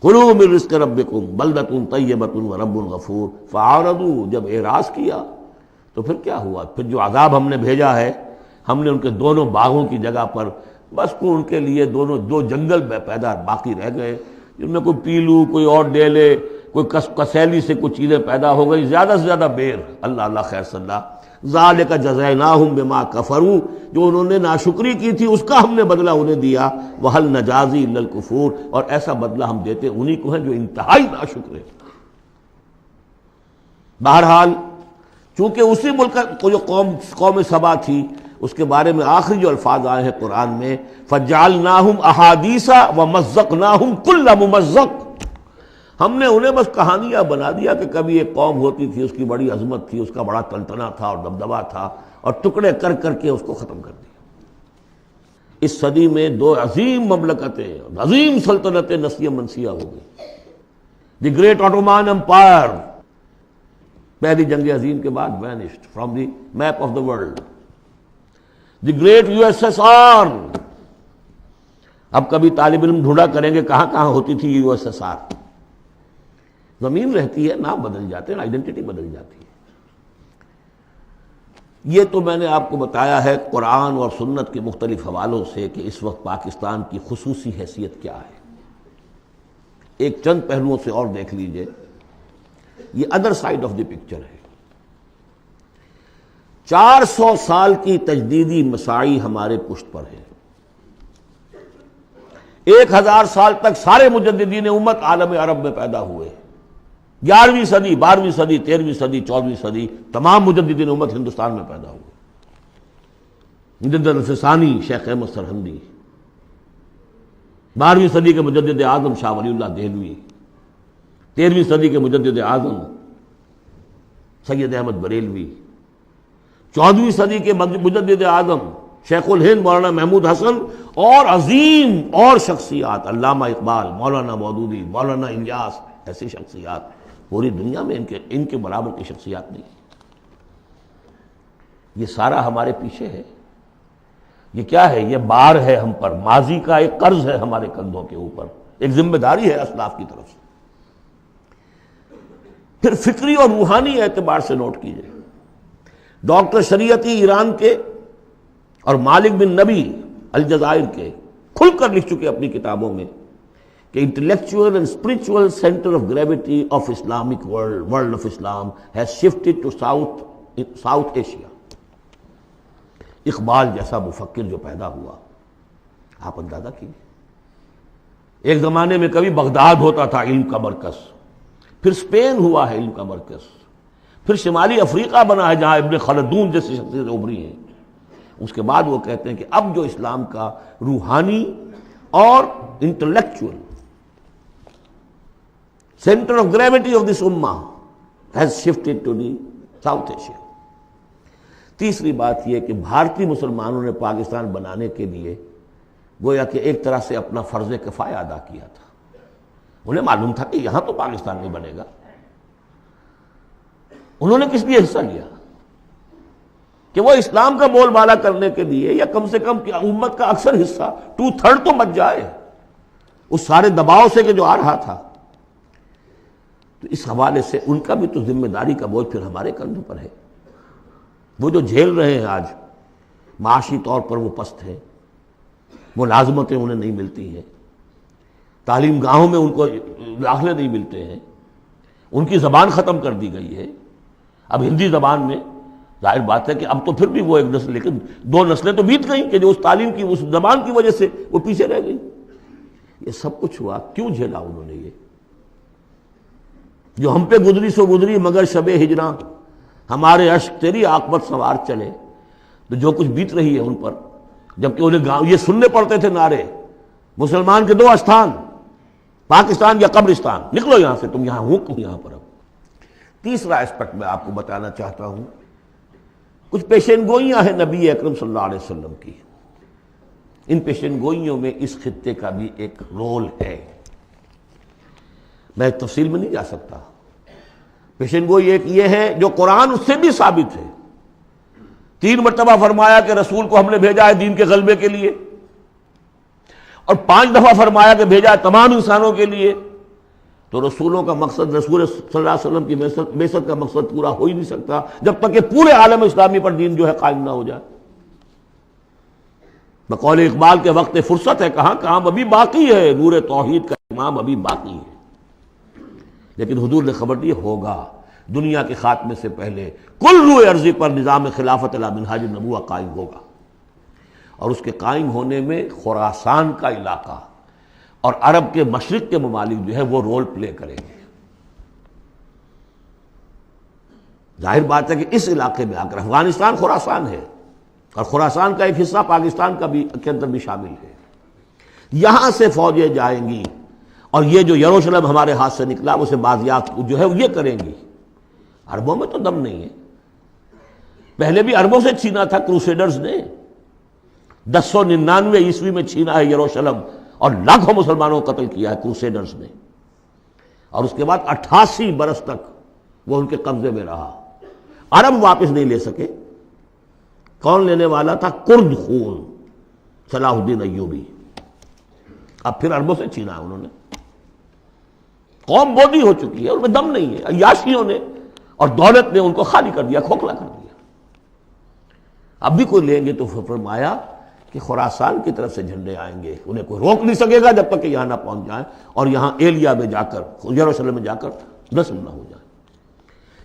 کلوا من رزق ربکم بلدۃ طیبۃ ورب غفور. فاعرضوا، جب اعراض کیا تو پھر کیا ہوا؟ پھر جو عذاب ہم نے بھیجا ہے، ہم نے ان کے دونوں باغوں کی جگہ پر بس ان کے لیے 2 جنگل پیدا باقی رہ گئے، جن میں کوئی پیلو، کوئی اور ڈیلے، کوئی کسیلی سے کچھ چیزیں پیدا ہو گئی، زیادہ سے زیادہ بیر. اللہ اللہ خیر صلی اللہ. ذالک جزیناہم بما کفروا، جو انہوں نے ناشکری کی تھی اس کا ہم نے بدلہ انہیں دیا. وہل نجازی الا الکفور، اور ایسا بدلہ ہم دیتے انہی کو ہیں جو انتہائی ناشکر ہیں. بہرحال چونکہ اسی ملک کو جو قوم سبا تھی، اس کے بارے میں آخری جو الفاظ آئے ہیں قرآن میں، فَجَعَلْنَاهُمْ أَحَادِيثَ وَمَزَّقْنَاهُمْ كُلَّ مُمَزَّقٍ. ہم نے انہیں بس کہانیاں بنا دیا کہ کبھی ایک قوم ہوتی تھی، اس کی بڑی عظمت تھی، اس کا بڑا تلطنہ تھا اور دبدبہ تھا، اور ٹکڑے کر کر کے اس کو ختم کر دیا. اس صدی میں 2 عظیم مملکتیں، عظیم سلطنتیں نسیہ منسیہ ہو گئی. دی گریٹ آٹومان امپائر، پہلی جنگ عظیم کے بعد vanished from the map of the world. The great USSR. اب کبھی طالب علم ڈھونڈا کریں گے کہاں کہاں ہوتی تھی USSR. زمین رہتی ہے، نام بدل جاتے ہیں، آئیڈینٹی بدل جاتی ہے. یہ تو میں نے آپ کو بتایا ہے قرآن اور سنت کے مختلف حوالوں سے کہ اس وقت پاکستان کی خصوصی حیثیت کیا ہے. ایک چند پہلوؤں سے اور دیکھ لیجئے. یہ other side of the picture ہے. 400 سال کی تجدیدی مساعی ہمارے پشت پر ہے. 1000 سال تک سارے مجددین امت عالم عرب میں پیدا ہوئے. 11ویں صدی، 12ویں صدی، 13ویں صدی، 14ویں صدی تمام مجددین امت ہندوستان میں پیدا ہوئے. مجدد ثانی شیخ احمد سرہندی، 12ویں صدی کے مجدد اعظم شاہ ولی اللہ دہلوی، 13ویں صدی کے مجدد اعظم سید احمد بریلوی، 14ویں صدی کے مجدد اعظم شیخ الہند مولانا محمود حسن، اور عظیم اور شخصیات علامہ اقبال، مولانا مودودی، مولانا الیاس. ایسی شخصیات پوری دنیا میں ان کے برابر کی شخصیات نہیں. یہ سارا ہمارے پیچھے ہے. یہ کیا ہے؟ یہ بار ہے ہم پر، ماضی کا ایک قرض ہے ہمارے کندھوں کے اوپر، ایک ذمہ داری ہے اسلاف کی طرف سے. پھر فکری اور روحانی اعتبار سے نوٹ کیجئے. ڈاکٹر شریعتی ایران کے اور مالک بن نبی الجزائر کے کھل کر لکھ چکے اپنی کتابوں میں کہ intellectual and spiritual centre of gravity of Islamic world of Islam has shifted to South Asia. Iqbal جیسا مفکر جو پیدا ہوا، آپ اندازہ کیجیے. ایک زمانے میں کبھی بغداد ہوتا تھا علم کا مرکز، پھر اسپین ہوا ہے علم کا مرکز، پھر شمالی افریقہ بنا ہے جہاں ابن خلدون جیسی شخصیتیں ابھری ہیں. اس کے بعد وہ کہتے ہیں کہ اب جو اسلام کا روحانی اور intellectual centre of gravity of this امہ has shifted to the South Asia. تیسری بات یہ کہ بھارتی مسلمانوں نے پاکستان بنانے کے لیے گویا کہ ایک طرح سے اپنا فرض کفایہ ادا کیا تھا. انہیں معلوم تھا کہ یہاں تو پاکستان نہیں بنے گا. انہوں نے کس لیے حصہ لیا؟ کہ وہ اسلام کا بول بالا کرنے کے لیے، یا کم سے کم امت کا اکثر حصہ 2/3 تو بچ جائے اس سارے دباؤ سے کہ جو آ رہا تھا. تو اس حوالے سے ان کا بھی تو ذمہ داری کا بوجھ پھر ہمارے کندھوں پر ہے. وہ جو جھیل رہے ہیں آج، معاشی طور پر وہ پست ہیں، ملازمتیں انہیں نہیں ملتی ہیں، تعلیم گاہوں میں ان کو داخلے نہیں ملتے ہیں، ان کی زبان ختم کر دی گئی ہے. اب ہندی زبان میں ظاہر بات ہے کہ اب تو پھر بھی وہ ایک نسل، لیکن 2 نسلیں تو بیت گئیں کہ جو اس تعلیم کی، اس زبان کی وجہ سے وہ پیچھے رہ گئی. یہ سب کچھ ہوا، کیوں جھیلا انہوں نے؟ یہ جو ہم پہ گزری سو گزری مگر شب ہجراں، ہمارے اشک تیری عاقبت سوار چلے. تو جو کچھ بیت رہی ہے ان پر، جبکہ انہیں یہ سننے پڑتے تھے نعرے، مسلمان کے 2 استھان، پاکستان یا قبرستان، نکلو یہاں سے، تم یہاں ہو کیوں یہاں پر؟ اب تیسرا اسپیکٹ میں آپ کو بتانا چاہتا ہوں. کچھ پیشین گوئیاں ہیں نبی اکرم صلی اللہ علیہ وسلم کی. ان پیشین گوئیوں میں اس خطے کا بھی ایک رول ہے. میں تفصیل میں نہیں جا سکتا. پیشین گوئی ایک یہ ہے جو قرآن اس سے بھی ثابت ہے. 3 مرتبہ فرمایا کہ رسول کو ہم نے بھیجا ہے دین کے غلبے کے لیے، اور 5 دفعہ فرمایا کہ بھیجا ہے تمام انسانوں کے لیے. تو رسولوں کا مقصد، رسول صلی اللہ علیہ وسلم کی بعثت کا مقصد پورا ہو ہی نہیں سکتا جب تک کہ پورے عالم اسلامی پر دین جو ہے قائم نہ ہو جائے. بقول اقبال کے وقت فرصت ہے کہاں، کام ابھی باقی ہے، نور توحید کا امام ابھی باقی ہے. لیکن حضور نے خبر دی ہوگا. دنیا کے خاتمے سے پہلے کل روئے ارضی پر نظام خلافت علی منہاج النبوہ قائم ہوگا، اور اس کے قائم ہونے میں خراسان کا علاقہ اور عرب کے مشرق کے ممالک جو ہے وہ رول پلے کریں گے. ظاہر بات ہے کہ اس علاقے میں آ کر افغانستان خراسان ہے، اور خراسان کا ایک حصہ پاکستان کا بھی کے اندر بھی شامل ہے. یہاں سے فوجیں جائیں گی، اور یہ جو یروشلم ہمارے ہاتھ سے نکلا اسے بازیافت جو ہے یہ کریں گی. عربوں میں تو دم نہیں ہے. پہلے بھی عربوں سے چھینا تھا کروسیڈرز نے. 1099 عیسوی میں چھینا ہے یروشلم، اور لاکھوں مسلمانوں کو قتل کیا ہے کروسیڈرز نے. اور اس کے بعد 88 برس تک وہ ان کے قبضے میں رہا. عرب واپس نہیں لے سکے. کون لینے والا تھا؟ کرد خون، صلاح الدین ایوبی. اب پھر عربوں سے چھینا ہے انہوں نے. قوم بودی ہو چکی ہے، ان میں دم نہیں ہے. عیاشیوں نے اور دولت نے ان کو خالی کر دیا، کھوکھلا کر دیا. اب بھی کوئی لیں گے تو فرمایا کہ خراسان کی طرف سے جھنڈے آئیں گے، انہیں کوئی روک نہیں سکے گا جب تک کہ یہاں نہ پہنچ جائیں، اور یہاں ایلیا میں جا کر، یروشلم میں جا کر نصب نہ ہو جائیں.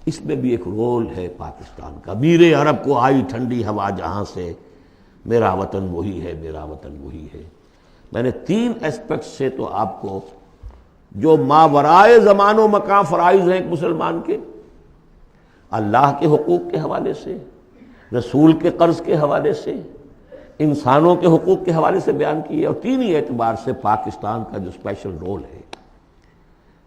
اس میں بھی ایک رول ہے پاکستان کا. میرے عرب کو آئی ٹھنڈی ہوا جہاں سے، میرا وطن وہی ہے، میرا وطن وہی ہے. میں نے 3 اسپیکٹ سے تو آپ کو جو ماورائے زمان و مکان فرائض ہیں ایک مسلمان کے، اللہ کے حقوق کے حوالے سے، رسول کے قرض کے حوالے سے، انسانوں کے حقوق کے حوالے سے بیان کیے. اور 3 ہی اعتبار سے پاکستان کا جو اسپیشل رول ہے.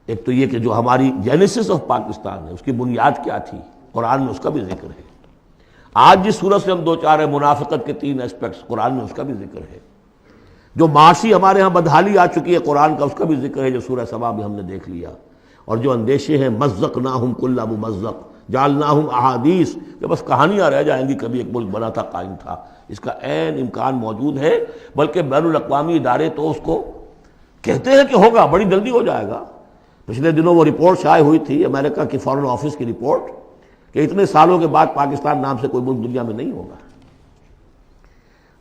ایک تو یہ کہ جو ہماری جینیسس آف پاکستان ہے، اس کی بنیاد کیا تھی، قرآن میں اس کا بھی ذکر ہے. آج جس صورت سے ہم 2-4 ہیں، منافقت کے 3 اسپیکٹس، قرآن میں اس کا بھی ذکر ہے. جو معاشی ہمارے ہاں بدحالی آ چکی ہے قرآن کا، اس کا بھی ذکر ہے جو سورہ سبا بھی ہم نے دیکھ لیا. اور جو اندیشے ہیں، مزقناہم کل ممزق جعلناہم احادیث، کہ بس کہانیاں رہ جائیں گی، کبھی ایک ملک بنا تھا، قائم تھا. اس کا عین امکان موجود ہے، بلکہ بین الاقوامی ادارے تو اس کو کہتے ہیں کہ ہوگا، بڑی جلدی ہو جائے گا. پچھلے دنوں وہ رپورٹ شائع ہوئی تھی امریکہ کی فارن آفس کی رپورٹ، کہ اتنے سالوں کے بعد پاکستان نام سے کوئی ملک دنیا میں نہیں ہوگا.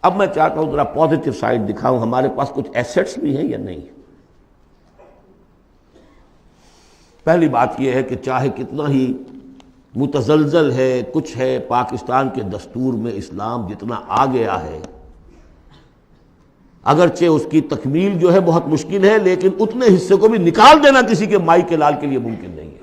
اب میں چاہتا ہوں ذرا پازیٹیو سائڈ دکھاؤں، ہمارے پاس کچھ ایسٹس بھی ہیں یا نہیں. پہلی بات یہ ہے کہ چاہے کتنا ہی متزلزل ہے، کچھ ہے، پاکستان کے دستور میں اسلام جتنا آ گیا ہے، اگرچہ اس کی تکمیل جو ہے بہت مشکل ہے، لیکن اتنے حصے کو بھی نکال دینا کسی کے مائی کے لال کے لیے ممکن نہیں ہے.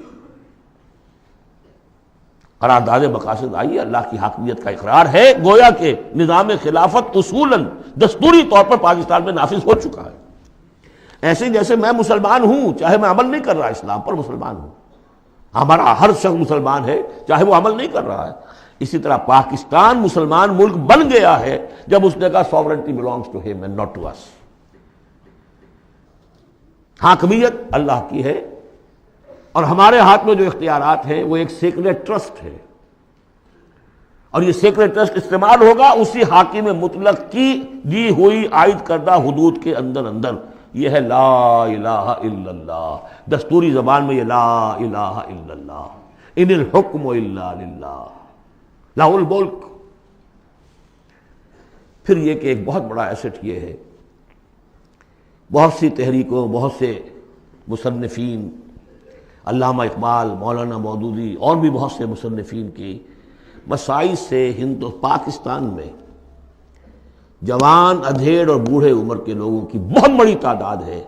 قرارداد مقاصد آئی، اللہ کی حاکمیت کا اقرار ہے، گویا کہ نظام خلافت اصولاً دستوری طور پر پاکستان میں نافذ ہو چکا ہے. ایسے جیسے میں مسلمان ہوں، چاہے میں عمل نہیں کر رہا اسلام پر، مسلمان ہوں. ہمارا ہر شخص مسلمان ہے، چاہے وہ عمل نہیں کر رہا ہے. اسی طرح پاکستان مسلمان ملک بن گیا ہے جب اس نے کہا sovereignty belongs to him and not to us. حاکمیت اللہ کی ہے اور ہمارے ہاتھ میں جو اختیارات ہیں وہ ایک سیکریٹ ٹرسٹ ہے، اور یہ سیکریٹ ٹرسٹ استعمال ہوگا اسی حاکم مطلق کی دی ہوئی عائد کردہ حدود کے اندر. یہ ہے لا الہ الا اللہ. دستوری زبان میں یہ لا الہ الا اللہ، ان الحکم الا للہ لہ الملک. پھر یہ کہ ایک بہت بڑا ایسٹ یہ ہے، بہت سی تحریکوں، بہت سے مصنفین، علامہ اقبال، مولانا مودودی اور بھی بہت سے مصنفین کی مسائل سے پاکستان میں جوان، ادھیڑ اور بوڑھے عمر کے لوگوں کی بہت بڑی تعداد ہے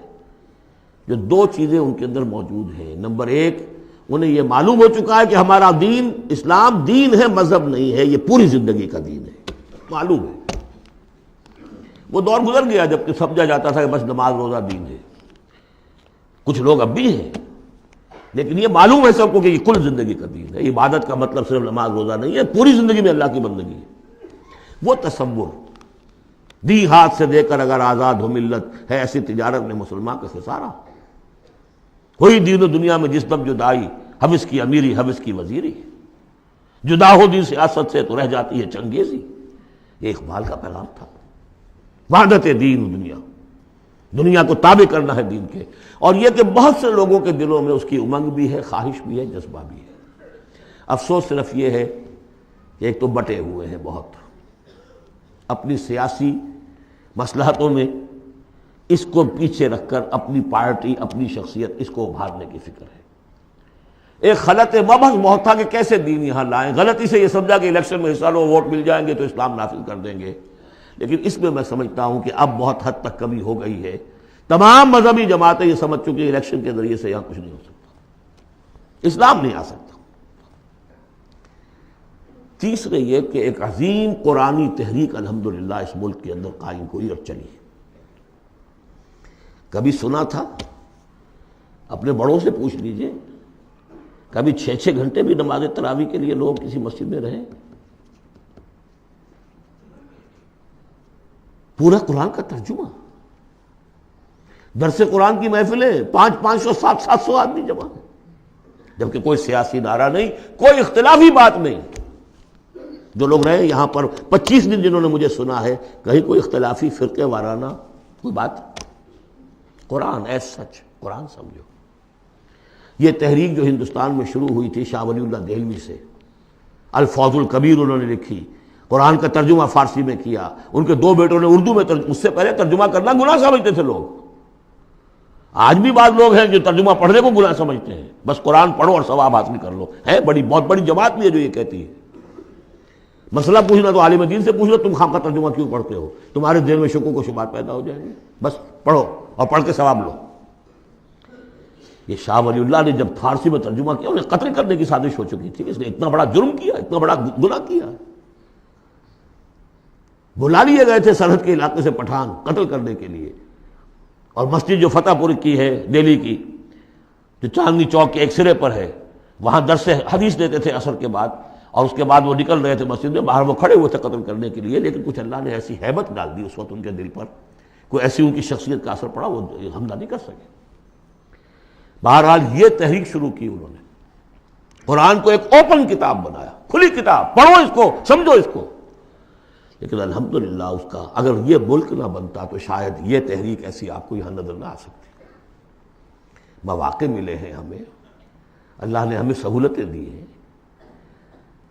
جو دو چیزیں ان کے اندر موجود ہیں. نمبر ایک، انہیں یہ معلوم ہو چکا ہے کہ ہمارا دین اسلام دین ہے، مذہب نہیں ہے، یہ پوری زندگی کا دین ہے، معلوم ہے. وہ دور گزر گیا جب کہ سمجھا جاتا تھا کہ بس نماز روزہ دین ہے. کچھ لوگ اب بھی ہیں، لیکن یہ معلوم ہے سب کو کہ یہ کل زندگی کا دین ہے. عبادت کا مطلب صرف نماز روزہ نہیں ہے، پوری زندگی میں اللہ کی بندگی ہے. وہ تصور دی ہاتھ سے دے کر اگر آزاد ہو ملت ہے، ایسی تجارت میں مسلمان کا خسارہ. کوئی دین و دنیا میں جس دم جدائی، حبس کی امیری حبس کی وزیری، جدا ہو دین سیاست سے تو رہ جاتی ہے چنگیزی. یہ اقبال کا پیغام تھا. وحدت دین و دنیا، دنیا کو تابع کرنا ہے دین کے. اور یہ کہ بہت سے لوگوں کے دلوں میں اس کی امنگ بھی ہے، خواہش بھی ہے، جذبہ بھی ہے. افسوس صرف یہ ہے کہ ایک تو بٹے ہوئے ہیں بہت، اپنی سیاسی مصلحتوں میں اس کو پیچھے رکھ کر اپنی پارٹی، اپنی شخصیت، اس کو ابھارنے کی فکر ہے. ایک خلط مبحث بہت تھا کہ کیسے دین یہاں لائیں. غلطی سے یہ سمجھا کہ الیکشن میں حصہ لو، ووٹ مل جائیں گے تو اسلام نافذ کر دیں گے. لیکن اس میں سمجھتا ہوں کہ اب بہت حد تک کمی ہو گئی ہے. تمام مذہبی جماعتیں یہ سمجھ چکی ہیں الیکشن کے ذریعے سے یہاں کچھ نہیں ہو سکتا، اسلام نہیں آ سکتا. تیسرے یہ کہ ایک عظیم قرآنی تحریک الحمدللہ اس ملک کے اندر قائم ہوئی اور چلی. کبھی سنا تھا؟ اپنے بڑوں سے پوچھ لیجئے، کبھی 6 گھنٹے بھی نماز تراویح کے لیے لوگ کسی مسجد میں رہے؟ پورا قرآن کا ترجمہ، درس قرآن کی محفلیں، 500 700 آدمی جمع ہیں، جبکہ کوئی سیاسی نعرہ نہیں، کوئی اختلافی بات نہیں. جو لوگ رہے یہاں پر 25 دن جنہوں نے مجھے سنا ہے، کہیں کوئی اختلافی فرقے وارانہ کوئی بات. قرآن ایز سچ، قرآن سمجھو. یہ تحریک جو ہندوستان میں شروع ہوئی تھی شاہ ولی اللہ دہلوی سے، الفوز الکبیر انہوں نے لکھی، قرآن کا ترجمہ فارسی میں کیا. ان کے 2 بیٹوں نے اردو میں اس سے پہلے ترجمہ کرنا گناہ سمجھتے تھے لوگ. آج بھی بعض لوگ ہیں جو ترجمہ پڑھنے کو گناہ سمجھتے ہیں، بس قرآن پڑھو اور ثواب حاصل کر لو. ہے بہت بڑی جماعت بھی ہے جو یہ کہتی ہے. مسئلہ پوچھنا تو عالم دین سے پوچھ لو، تم خام کا ترجمہ کیوں پڑھتے ہو؟ تمہارے دل میں شکوک و شبہات پیدا ہو جائیں گے. بس پڑھو اور پڑھ کے ثواب لو. یہ شاہ ولی اللہ نے جب فارسی میں ترجمہ کیا، انہیں قتل کرنے کی سازش ہو چکی تھی. اس نے اتنا بڑا جرم کیا، اتنا بڑا گناہ کیا. بلا لیے گئے تھے سرحد کے علاقے سے پٹھان قتل کرنے کے لیے. اور مسجد جو فتح پور کی ہے دہلی کی، جو چاندنی چوک کے ایک سرے پر ہے، وہاں درس حدیث دیتے تھے عصر کے بعد، اور اس کے بعد وہ نکل رہے تھے مسجد میں، باہر وہ کھڑے ہوئے تھے قتل کرنے کے لیے. لیکن کچھ اللہ نے ایسی ہیبت ڈال دی اس وقت ان کے دل پر، کوئی ایسی ان کی شخصیت کا اثر پڑا، وہ حملہ نہیں کر سکے. بہرحال یہ تحریک شروع کی انہوں نے، قرآن کو ایک اوپن کتاب بنایا، کھلی کتاب، پڑھو اس کو، سمجھو اس کو. لیکن الحمدللہ اس کا اگر یہ ملک نہ بنتا تو شاید یہ تحریک ایسی آپ کو یہاں نظر نہ آ سکتی. مواقع ملے ہیں ہمیں، اللہ نے ہمیں سہولتیں دی ہیں.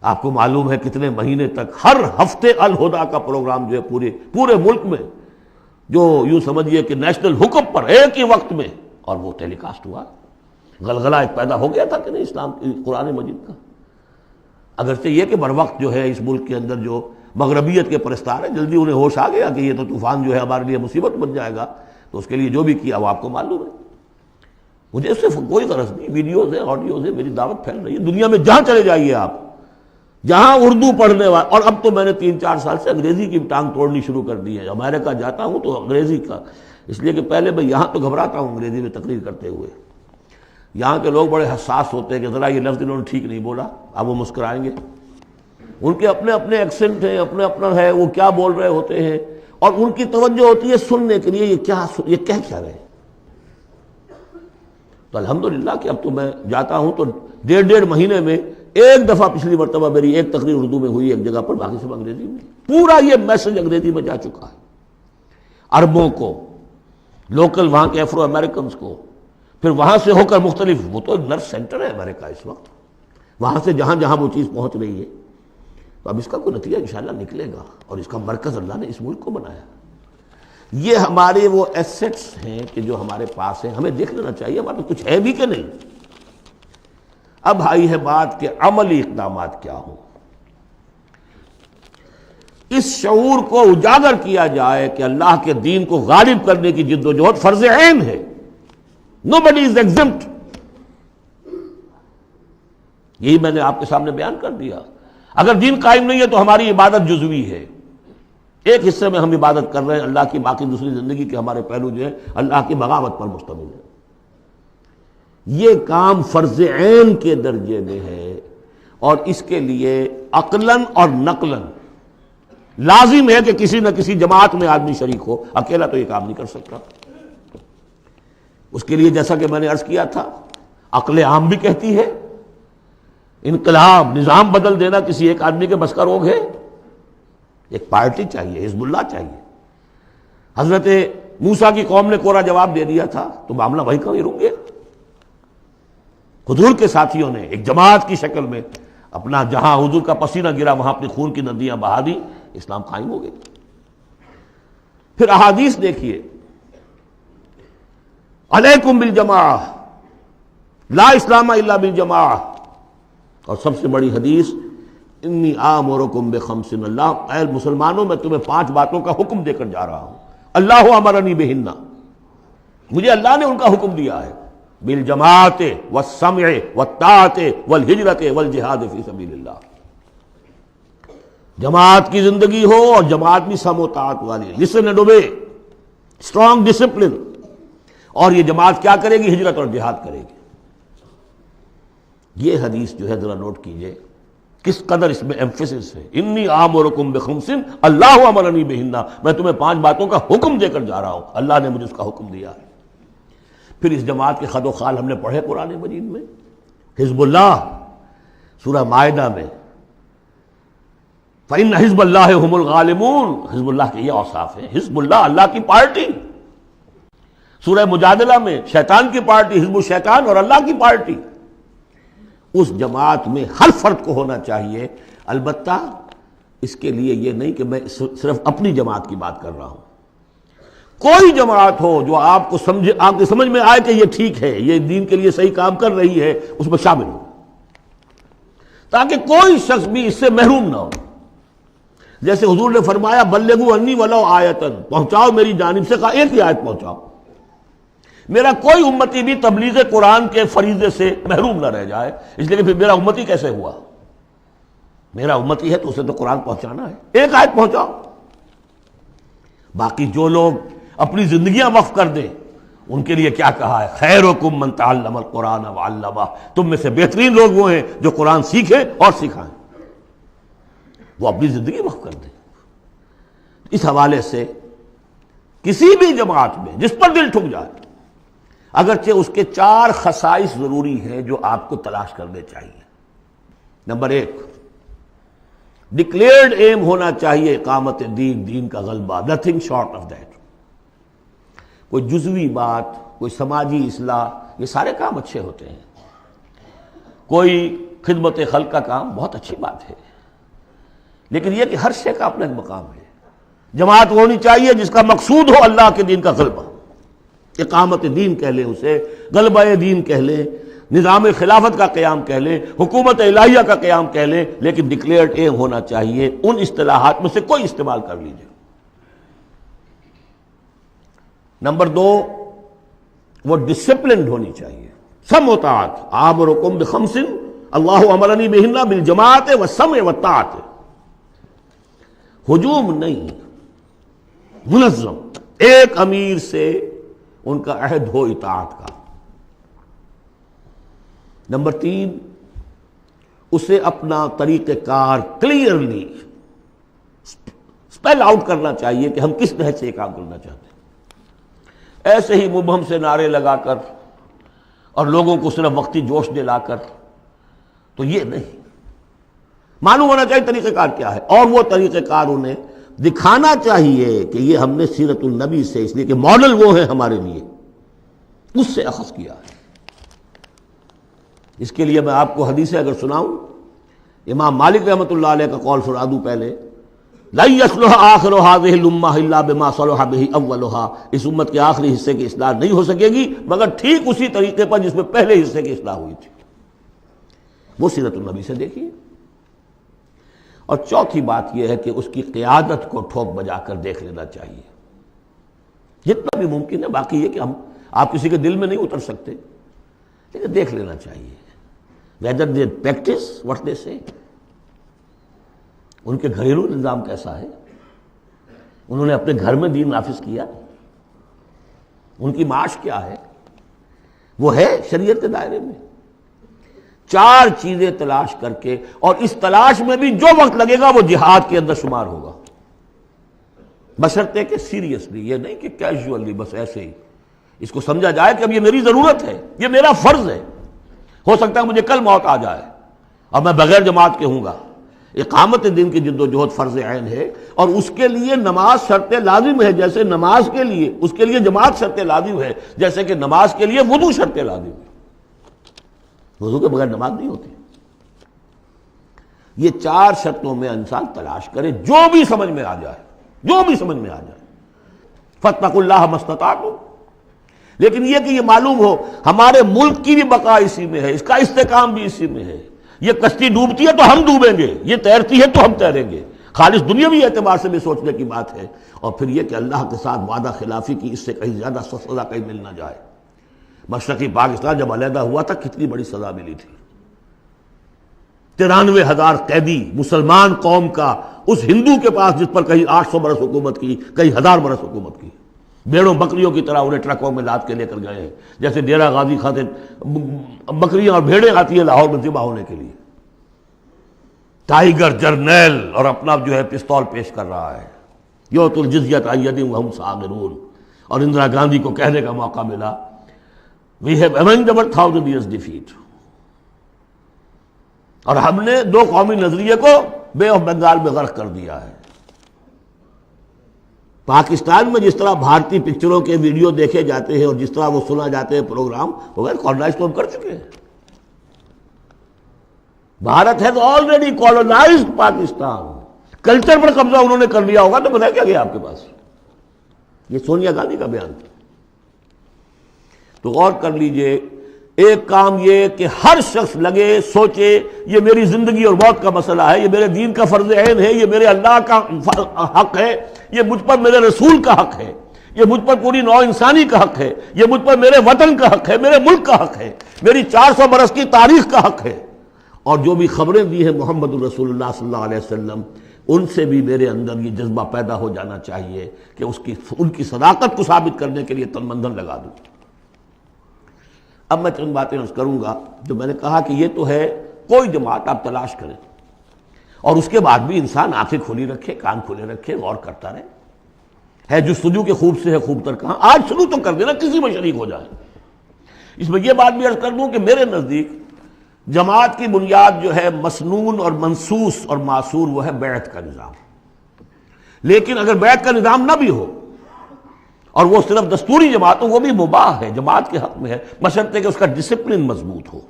آپ کو معلوم ہے کتنے مہینے تک ہر ہفتے الہدا کا پروگرام جو ہے پورے ملک میں، جو یوں سمجھیے کہ نیشنل حکم پر ایک ہی وقت میں، اور وہ ٹیلی کاسٹ ہوا. غلغلہ ایک پیدا ہو گیا تھا کہ نہیں اسلام قرآن مجید کا. اگرچہ یہ کہ بر وقت جو ہے اس ملک کے اندر جو مغربیت کے پرستار ہیں، جلدی انہیں ہوش آ گیا کہ یہ تو طوفان جو ہے ہمارے لیے مصیبت بن جائے گا، تو اس کے لیے جو بھی کیا وہ آپ کو معلوم ہے. مجھے اس سے کوئی غرض نہیں، ویڈیوز ہیں، آڈیوز ہیں، میری دعوت پھیل رہی ہے. دنیا میں جہاں چلے جائیے آپ، جہاں اردو پڑھنے والے، اور اب تو میں نے 3-4 سال سے انگریزی کی ٹانگ توڑنی شروع کر دی ہے. امریکہ جاتا ہوں تو انگریزی کا، اس لیے کہ پہلے میں یہاں تو گھبراتا ہوں انگریزی میں تقریر کرتے ہوئے. یہاں کے لوگ بڑے حساس ہوتے ہیں کہ ذرا یہ لفظ انہوں نے ٹھیک نہیں بولا، اب وہ مسکرائیں گے. ان کے اپنے اپنے ایکسنٹ ہیں، اپنے اپنا ہے، وہ کیا بول رہے ہوتے ہیں، اور ان کی توجہ ہوتی ہے سننے کے لیے یہ کہہ کیا رہے ہیں۔ تو الحمدللہ کہ اب تو میں جاتا ہوں تو 1.5 مہینے میں ایک دفعہ پچھلی مرتبہ میری ایک تقریر اردو میں ہوئی ایک جگہ پر، باقی سب انگریزی میں، پورا یہ میسج انگریزی میں جا چکا ہے، عربوں کو، لوکل وہاں کے افرو امریکنز کو، پھر وہاں سے ہو کر مختلف، وہ تو نرس سینٹر ہے امریکہ اس وقت، وہاں سے جہاں جہاں وہ چیز پہنچ رہی ہے، تو اب اس کا کوئی نتیجہ انشاءاللہ نکلے گا، اور اس کا مرکز اللہ نے اس ملک کو بنایا۔ یہ ہمارے وہ ایسٹس ہیں کہ جو ہمارے پاس ہیں، ہمیں دیکھ لینا چاہیے ہمارے کچھ ہے بھی کہ نہیں۔ اب آئی ہے بات کہ عملی اقدامات کیا ہوں۔ اس شعور کو اجاگر کیا جائے کہ اللہ کے دین کو غالب کرنے کی جد و جہد فرض عین ہے، nobody is exempt۔ یہی میں نے آپ کے سامنے بیان کر دیا۔ اگر دین قائم نہیں ہے تو ہماری عبادت جزوی ہے، ایک حصے میں ہم عبادت کر رہے ہیں اللہ کی، باقی دوسری زندگی کے ہمارے پہلو جو ہے اللہ کی بغاوت پر مشتمل ہے۔ یہ کام فرض عین کے درجے میں ہے، اور اس کے لیے عقلاً اور نقلاً لازم ہے کہ کسی نہ کسی جماعت میں آدمی شریک ہو، اکیلا تو یہ کام نہیں کر سکتا۔ اس کے لیے جیسا کہ میں نے عرض کیا تھا، عقل عام بھی کہتی ہے انقلاب، نظام بدل دینا کسی ایک آدمی کے بس کا روگ ہے، ایک پارٹی چاہیے، حزب اللہ چاہیے۔ حضرت موسیٰ کی قوم نے کوڑا جواب دے دیا تھا تو معاملہ وہی کا وہی رک گیا۔ حضور کے ساتھیوں نے ایک جماعت کی شکل میں اپنا، جہاں حضور کا پسینہ گرا وہاں اپنی خون کی ندیاں بہا دی، اسلام قائم ہو گئی۔ پھر احادیث دیکھیے، علیکم بالجماعہ، لا اسلام الا بالجماعہ، اور سب سے بڑی حدیث انی آمرکم بخمس، اللہ اے مسلمانوں میں تمہیں 5 باتوں کا حکم دے کر جا رہا ہوں، اللہ امرنی بہن، مجھے اللہ نے ان کا حکم دیا ہے، بالجماعت والسمع والطاعت والہجرت والجہاد فی سبیل اللہ۔ جماعت کی زندگی ہو اور جماعت بھی سم و طاعت والی، listen and obey, strong discipline, اور یہ جماعت کیا کرے گی؟ ہجرت اور جہاد کرے گی۔ یہ حدیث جو ہے ذرا نوٹ کیجئے کس قدر اس میں ایمفیسس ہے، انی آمرکم بخمس اللہ امرنی بہن، میں تمہیں 5 باتوں کا حکم دے کر جا رہا ہوں، اللہ نے مجھے اس کا حکم دیا ہے۔ پھر اس جماعت کے خد و خال ہم نے پڑھے قرآن مجید میں، حزب اللہ سورہ مائدہ میں، فإن حزب اللہ هم الغالبون، حزب اللہ کے یہ اوصاف ہیں، حزب اللہ اللہ کی پارٹی۔ سورہ مجادلہ میں شیطان کی پارٹی، حزب الشیطان اور اللہ کی پارٹی۔ اس جماعت میں ہر فرد کو ہونا چاہیے، البتہ اس کے لیے یہ نہیں کہ میں صرف اپنی جماعت کی بات کر رہا ہوں، کوئی جماعت ہو جو آپ کو سمجھے، آپ کی سمجھ میں آئے کہ یہ ٹھیک ہے، یہ دین کے لیے صحیح کام کر رہی ہے، اس میں شامل ہو، تاکہ کوئی شخص بھی اس سے محروم نہ ہو۔ جیسے حضور نے فرمایا بلغوا عنی ولو آیۃ، پہنچاؤ میری جانب سے، کہا ایک ہی آیت پہنچاؤ، میرا کوئی امتی بھی تبلیغ قرآن کے فریضے سے محروم نہ رہ جائے، اس لیے کہ پھر میرا امتی کیسے ہوا؟ میرا امتی ہے تو اسے تو قرآن پہنچانا ہے، ایک آیت پہنچاؤ۔ باقی جو لوگ اپنی زندگیاں وقف کر دیں، ان کے لیے کیا کہا ہے؟ خیرکم من تعلم القرآن وعلمہ، تم میں سے بہترین لوگ وہ ہیں جو قرآن سیکھیں اور سکھائیں، وہ اپنی زندگی وقف کر دیں۔ اس حوالے سے کسی بھی جماعت میں جس پر دل ٹھک جائے، اگرچہ اس کے 4 خصائص ضروری ہیں جو آپ کو تلاش کرنے چاہیے۔ نمبر 1، ڈکلیئرڈ ایم ہونا چاہیے اقامت دین، دین کا غلبہ، نتھنگ شارٹ آف دیٹ۔ کوئی جزوی بات، کوئی سماجی اصلاح، یہ سارے کام اچھے ہوتے ہیں، کوئی خدمت خلق کا کام بہت اچھی بات ہے، لیکن یہ کہ ہر شے کا اپنا ایک مقام ہے۔ جماعت ہونی چاہیے جس کا مقصود ہو اللہ کے دین کا غلبہ، اقامت دین کہہ لیں اسے، غلبہ دین کہہ لیں، نظام خلافت کا قیام کہہ لیں، حکومت الہیہ کا قیام کہہ لیں، لیکن ڈکلیئرڈ ایم ہونا چاہیے۔ ان اصطلاحات میں سے کوئی استعمال کر لیجیے۔ نمبر 2، وہ ڈسپلنڈ ہونی چاہیے، سم و طاعت، آمرکم بخمس اللہ امرنی بہن بالجماعت والسمع والطاعت، ہجوم نہیں، منظم، ایک امیر سے ان کا عہد ہو اطاعت کا۔ نمبر 3، اسے اپنا طریقہ کار کلیئرلی اسپیل آؤٹ کرنا چاہیے کہ ہم کس نہج سے یہ کام کرنا چاہتے ہیں۔ ایسے ہی مبہم سے نعرے لگا کر اور لوگوں کو صرف وقتی جوش دلا کر تو یہ نہیں، معلوم ہونا چاہیے طریقہ کار کیا ہے، اور وہ طریقہ کار انہیں دکھانا چاہیے کہ یہ ہم نے سیرت النبی سے، اس لیے کہ ماڈل وہ ہیں ہمارے لیے، اس سے اخذ کیا ہے۔ اس کے لیے میں آپ کو حدیث اگر سناؤں، امام مالک رحمۃ اللہ علیہ کا قول سنا دوں پہلے، لن يصلح آخر هذه الامہ الا بما صلح به اولها، اس امت کے آخری حصے کی اصلاح نہیں ہو سکے گی مگر ٹھیک اسی طریقے پر جس میں پہلے حصے کی اصلاح ہوئی تھی۔ وہ سیرت النبی سے دیکھیے۔ اور چوتھی بات یہ ہے کہ اس کی قیادت کو ٹھوک بجا کر دیکھ لینا چاہیے جتنا بھی ممکن ہے، باقی یہ کہ آپ کسی کے دل میں نہیں اتر سکتے، لیکن دیکھ لینا چاہیے whether they practice what they say، ان کے گھریلو نظام کیسا ہے، انہوں نے اپنے گھر میں دین نافذ کیا، ان کی معاش کیا ہے، وہ ہے شریعت کے دائرے میں۔ چار چیزیں تلاش کر کے، اور اس تلاش میں بھی جو وقت لگے گا وہ جہاد کے اندر شمار ہوگا، بشرطے کہ سیریسلی، یہ نہیں کہ کیجولی بس ایسے ہی اس کو سمجھا جائے کہ اب یہ میری ضرورت ہے، یہ میرا فرض ہے، ہو سکتا ہے مجھے کل موت آ جائے اور میں بغیر جماعت کے ہوں گا۔ اقامت دین کی جد و جہد فرض عین ہے، اور اس کے لیے نماز شرط لازم ہے، جیسے نماز کے لیے اس کے لیے جماعت شرط لازم ہے، جیسے کہ نماز کے لیے وضو شرط لازم ہے، وضو کے بغیر نماز نہیں ہوتی۔ یہ چار شرطوں میں انسان تلاش کرے، جو بھی سمجھ میں آ جائے، جو بھی سمجھ میں آ جائے، فاتقوا اللہ ما استطعتم۔ لیکن یہ کہ یہ معلوم ہو ہمارے ملک کی بھی بقا اسی میں ہے، اس کا استحکام بھی اسی میں ہے۔ یہ کشتی ڈوبتی ہے تو ہم ڈوبیں گے، یہ تیرتی ہے تو ہم تیریں گے، خالص دنیاوی اعتبار سے بھی سوچنے کی بات ہے۔ اور پھر یہ کہ اللہ کے ساتھ وعدہ خلافی کی اس سے کہیں زیادہ سزا کہیں مل نہ جائے۔ مشرقی پاکستان جب علیحدہ ہوا تھا کتنی بڑی سزا ملی تھی، 93,000 قیدی مسلمان قوم کا اس ہندو کے پاس جس پر کہیں 800 برس حکومت کی، کہیں 1000 برس حکومت کی، بیڑوں بکریوں کی طرح انہیں ٹرکوں میں لاد کے لے کر گئے ہیں، جیسے ڈیرہ غازی خاطر بکریاں اور بھیڑیں آتی ہیں لاہور میں ذبح ہونے کے لیے۔ ٹائیگر جرنیل اور اپنا جو ہے پستول پیش کر رہا ہے، یؤت الجزیۃ عن ید وہم صاغرون، اور اندرا گاندھی کو کہنے کا موقع ملا we have avenged our 1000 years defeat، اور ہم نے دو قومی نظریے کو بے آف بنگال میں غرق کر دیا ہے۔ پاکستان میں جس طرح بھارتی پکچروں کے ویڈیو دیکھے جاتے ہیں اور جس طرح وہ سنا جاتے ہیں پروگرام، وہ کالونائز تو ہم کر چکے ہیں۔ بھارت ہے تو آلریڈی کالونائزڈ پاکستان، کلچر پر قبضہ انہوں نے کر لیا ہوگا تو بتایا کیا گیا آپ کے پاس؟ یہ سونیا گاندھی کا بیان تھا۔ تو غور کر لیجئے، ایک کام یہ کہ ہر شخص لگے سوچے یہ میری زندگی اور موت کا مسئلہ ہے، یہ میرے دین کا فرض عین ہے، یہ میرے اللہ کا حق ہے، یہ مجھ پر میرے رسول کا حق ہے، یہ مجھ پر پوری نوع انسانی کا حق ہے، یہ مجھ پر میرے وطن کا حق ہے، میرے ملک کا حق ہے، میری 400 برس کی تاریخ کا حق ہے، اور جو بھی خبریں دی ہیں محمد الرسول اللہ صلی اللہ علیہ وسلم، ان سے بھی میرے اندر یہ جذبہ پیدا ہو جانا چاہیے کہ ان کی صداقت کو ثابت کرنے کے لیے تن من دھن لگا دوں۔ اب میں چند باتیں عرض کروں گا جو میں نے کہا کہ یہ تو ہے کوئی جماعت آپ تلاش کریں، اور اس کے بعد بھی انسان آنکھیں کھلی رکھے، کان کھلے رکھے، غور کرتا رہے۔ ہے جستجو کے خوب سے ہے خوب تر کہاں، آج شروع تو کر دینا، کسی میں شریک ہو جائے۔ اس میں یہ بات بھی عرض کر دوں کہ میرے نزدیک جماعت کی بنیاد جو ہے مسنون اور منسوس اور معصور، وہ ہے بیعت کا نظام۔ لیکن اگر بیعت کا نظام نہ بھی ہو اور وہ صرف دستوری جماعت ہو، وہ بھی مباح ہے، جماعت کے حق میں ہے، بشرطے کہ اس کا ڈسپلن مضبوط ہو۔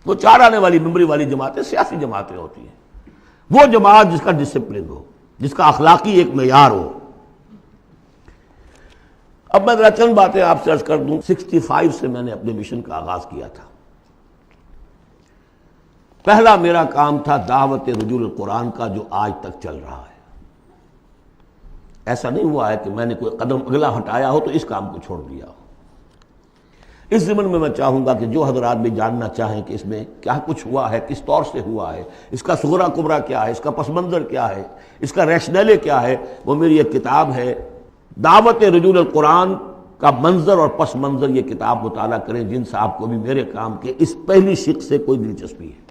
وہ چار آنے والی ممبری والی جماعتیں سیاسی جماعتیں ہوتی ہیں، وہ جماعت جس کا ڈسپلن ہو، جس کا اخلاقی ایک معیار ہو۔ اب میں ذرا چند باتیں آپ سے عرض کر دوں۔ 65 سے میں نے اپنے مشن کا آغاز کیا تھا۔ پہلا میرا کام تھا دعوت رجوع القرآن کا، جو آج تک چل رہا ہے۔ ایسا نہیں ہوا ہے کہ میں نے کوئی قدم اگلا ہٹایا ہو تو اس کام کو چھوڑ دیا ہو۔ اس ضمن میں چاہوں گا کہ جو حضرات بھی جاننا چاہیں کہ اس میں کیا کچھ ہوا ہے، کس طور سے ہوا ہے، اس کا صغرا کبرا کیا ہے، اس کا پس منظر کیا ہے، اس کا ریشنلے کیا ہے، وہ میری ایک کتاب ہے دعوت رجوع القرآن کا منظر اور پس منظر۔ یہ کتاب مطالعہ کریں جن صاحب کو بھی میرے کام کے اس پہلی شق سے کوئی دلچسپی ہے۔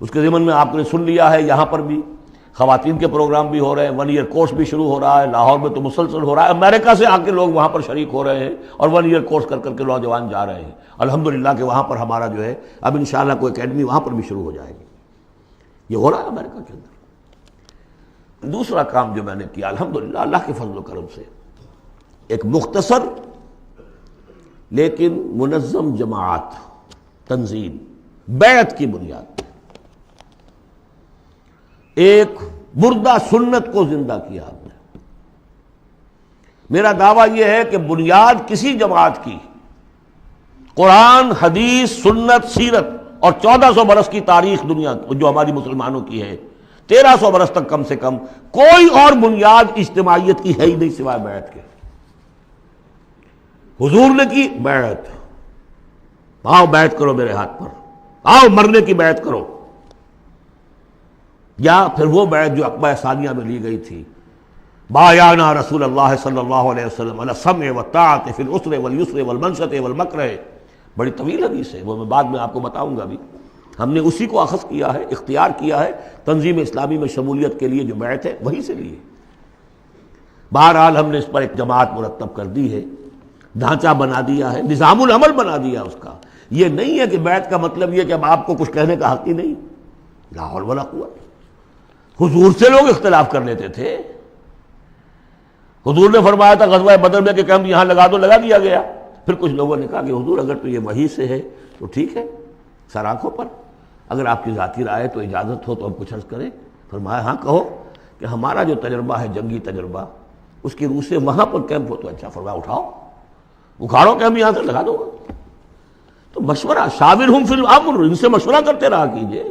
اس کے ضمن میں آپ نے سن لیا ہے یہاں پر بھی خواتین کے پروگرام بھی ہو رہے ہیں، 1 ایئر کورس بھی شروع ہو رہا ہے، لاہور میں تو مسلسل ہو رہا ہے، امریکہ سے آ کے لوگ وہاں پر شریک ہو رہے ہیں اور 1 ایئر کورس کر کر کے نوجوان جا رہے ہیں الحمدللہ کہ وہاں پر ہمارا جو ہے اب انشاءاللہ کوئی اکیڈمی وہاں پر بھی شروع ہو جائے گی. یہ ہو رہا ہے امریکہ کے اندر. دوسرا کام جو میں نے کیا الحمدللہ اللہ کے فضل و کرم سے، ایک مختصر لیکن منظم جماعت تنظیم بیعت کی بنیاد، ایک مردہ سنت کو زندہ کیا آپ نے. میرا دعویٰ یہ ہے کہ بنیاد کسی جماعت کی قرآن، حدیث، سنت، سیرت اور 1400 برس کی تاریخ دنیا جو ہماری مسلمانوں کی ہے، 1300 برس تک کم سے کم کوئی اور بنیاد اجتماعیت کی ہے ہی نہیں سوائے بیعت کے. حضور نے کی بیعت، آؤ بیعت کرو میرے ہاتھ پر، آؤ مرنے کی بیعت کرو. یا پھر وہ بیعت جو عقبہ ثانیہ میں لی گئی تھی، بایعنا رسول اللہ صلی اللہ علیہ وسلم علی السمع والطاعۃ فی العسر والیسر والمنشط والمکرہ، بڑی طویل حدیث ہے، وہ میں بعد میں آپ کو بتاؤں گا بھی. ہم نے اسی کو اخذ کیا ہے، اختیار کیا ہے تنظیم اسلامی میں شمولیت کے لیے جو بیعت ہے وہی سے لی ہے. بہرحال ہم نے اس پر ایک جماعت مرتب کر دی ہے، ڈھانچہ بنا دیا ہے، نظام العمل بنا دیا اس کا. یہ نہیں ہے کہ بیعت کا مطلب یہ کہ اب آپ کو کچھ کہنے کا حق ہی نہیں. لا حول ولا قوت. حضور سے لوگ اختلاف کر لیتے تھے. حضور نے فرمایا تھا غزوہ بدر میں کہ کیمپ یہاں لگا دو، لگا دیا گیا. پھر کچھ لوگوں نے کہا کہ حضور اگر تو یہ وحی سے ہے تو ٹھیک ہے، سر آنکھوں پر، اگر آپ کی ذاتی رائے تو اجازت ہو تو ہم کچھ عرض کریں. فرمایا ہاں کہو کہ ہمارا جو تجربہ ہے جنگی تجربہ اس کی روح سے وہاں پر کیمپ ہو تو اچھا. فرمایا اٹھاؤ، اکھاڑو کیمپ یہاں سے لگا دو. تو مشورہ، شاورہم فی الامر، ان سے مشورہ کرتے رہا کیجئے.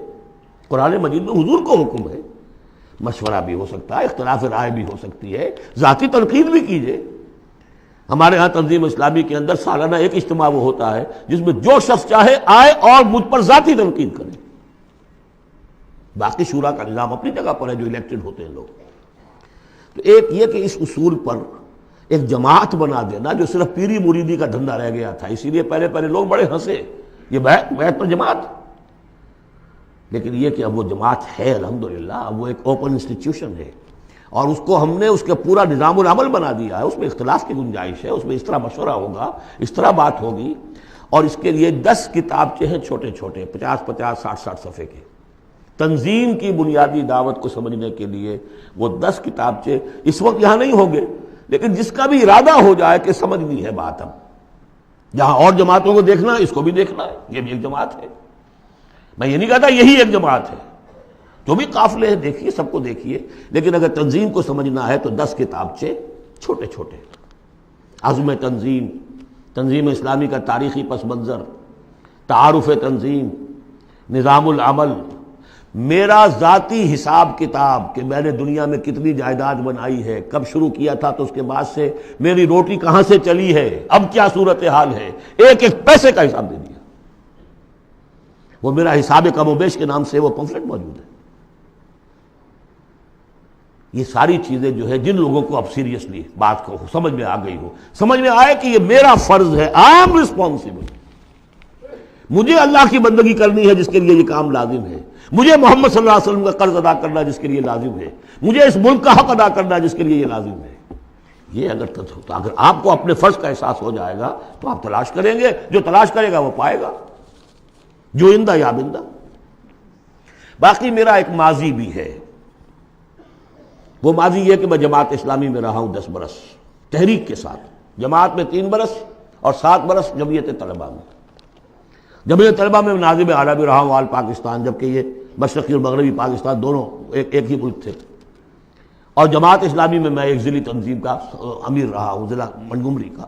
قرآن مجید میں حضور کو حکم ہے، مشورہ بھی ہو سکتا ہے، اختلاف رائے بھی ہو سکتی ہے، ذاتی تنقید بھی کیجئے. ہمارے ہاں تنظیم اسلامی کے اندر سالانہ ایک اجتماع وہ ہوتا ہے جس میں جو شخص چاہے آئے اور مجھ پر ذاتی تنقید کرے. باقی شورا کا نظام اپنی جگہ پر ہے جو الیکٹڈ ہوتے ہیں لوگ. تو ایک یہ کہ اس اصول پر ایک جماعت بنا دینا جو صرف پیری مریدی کا دھندا رہ گیا تھا، اسی لیے پہلے لوگ بڑے ہنسے یہ بیعت پر جماعت. لیکن یہ کہ اب وہ جماعت ہے الحمدللہ، اب وہ ایک اوپن انسٹیٹیوشن ہے اور اس کو ہم نے اس کا پورا نظام العمل بنا دیا ہے. اس میں اختلاف کی گنجائش ہے، اس میں اس طرح مشورہ ہوگا، اس طرح بات ہوگی. اور اس کے لیے 10 کتابچے ہیں چھوٹے چھوٹے، 50 60 صفحے کے. تنظیم کی بنیادی دعوت کو سمجھنے کے لیے وہ 10 کتابچے اس وقت یہاں نہیں ہوں گے، لیکن جس کا بھی ارادہ ہو جائے کہ سمجھنی ہے بات، اب جہاں اور جماعتوں کو دیکھنا ہے اس کو بھی دیکھنا ہے. یہ بھی ایک جماعت ہے. میں یہ نہیں کہتا یہی ایک جماعت ہے، جو بھی قافلے ہیں دیکھیے، سب کو دیکھیے، لیکن اگر تنظیم کو سمجھنا ہے تو 10 کتابچے چھوٹے چھوٹے. عزم تنظیم، تنظیم اسلامی کا تاریخی پس منظر، تعارف تنظیم، نظام العمل، میرا ذاتی حساب کتاب کہ میں نے دنیا میں کتنی جائیداد بنائی ہے، کب شروع کیا تھا تو اس کے بعد سے میری روٹی کہاں سے چلی ہے، اب کیا صورتحال ہے، ایک ایک پیسے کا حساب دے دیا. وہ میرا حساب کم و بیش کے نام سے وہ پمفلٹ موجود ہے. یہ ساری چیزیں جو ہے جن لوگوں کو اب سیریسلی بات کو سمجھ میں آ گئی ہو، سمجھ میں آئے کہ یہ میرا فرض ہے، آئی ایم ریسپانسبل، مجھے اللہ کی بندگی کرنی ہے جس کے لیے یہ کام لازم ہے، مجھے محمد صلی اللہ علیہ وسلم کا قرض ادا کرنا جس کے لیے لازم ہے، مجھے اس ملک کا حق ادا کرنا جس کے لیے یہ لازم ہے. یہ اگر آپ کو اپنے فرض کا احساس ہو جائے گا تو آپ تلاش کریں گے، جو تلاش کرے گا وہ پائے گا، جو اندہ یا بندہ. باقی میرا ایک ماضی بھی ہے. وہ ماضی یہ کہ میں جماعت اسلامی میں رہا ہوں 10 برس تحریک کے ساتھ، جماعت میں 3 برس اور 7 برس جمعیت طلبہ میں. جمعیت طلبہ میں ناظم اعلیٰ بھی رہا ہوں آل پاکستان، جبکہ یہ مشرقی اور مغربی پاکستان دونوں ایک ہی ملک تھے. اور جماعت اسلامی میں میں ایک ضلعی تنظیم کا امیر رہا ہوں، ضلع منگمری کا.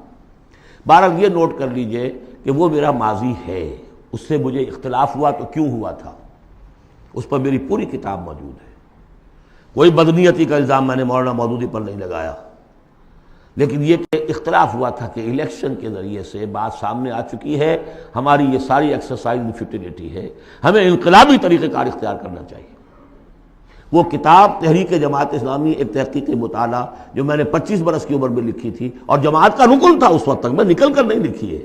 بہرحال یہ نوٹ کر لیجئے کہ وہ میرا ماضی ہے. اس سے مجھے اختلاف ہوا تو کیوں ہوا تھا، اس پر میری پوری کتاب موجود ہے. کوئی بدنیتی کا الزام میں نے مولانا مودودی پر نہیں لگایا، لیکن یہ کہ اختلاف ہوا تھا کہ الیکشن کے ذریعے سے بات سامنے آ چکی ہے، ہماری یہ ساری ایکسرسائز میں فیوٹیلیٹی ہے، ہمیں انقلابی طریقہ کار اختیار کرنا چاہیے. وہ کتاب تحریک جماعت اسلامی ایک تحقیقی مطالعہ جو میں نے 25 برس کی عمر میں لکھی تھی اور جماعت کا رکن تھا اس وقت تک، میں نکل کر نہیں لکھی ہے.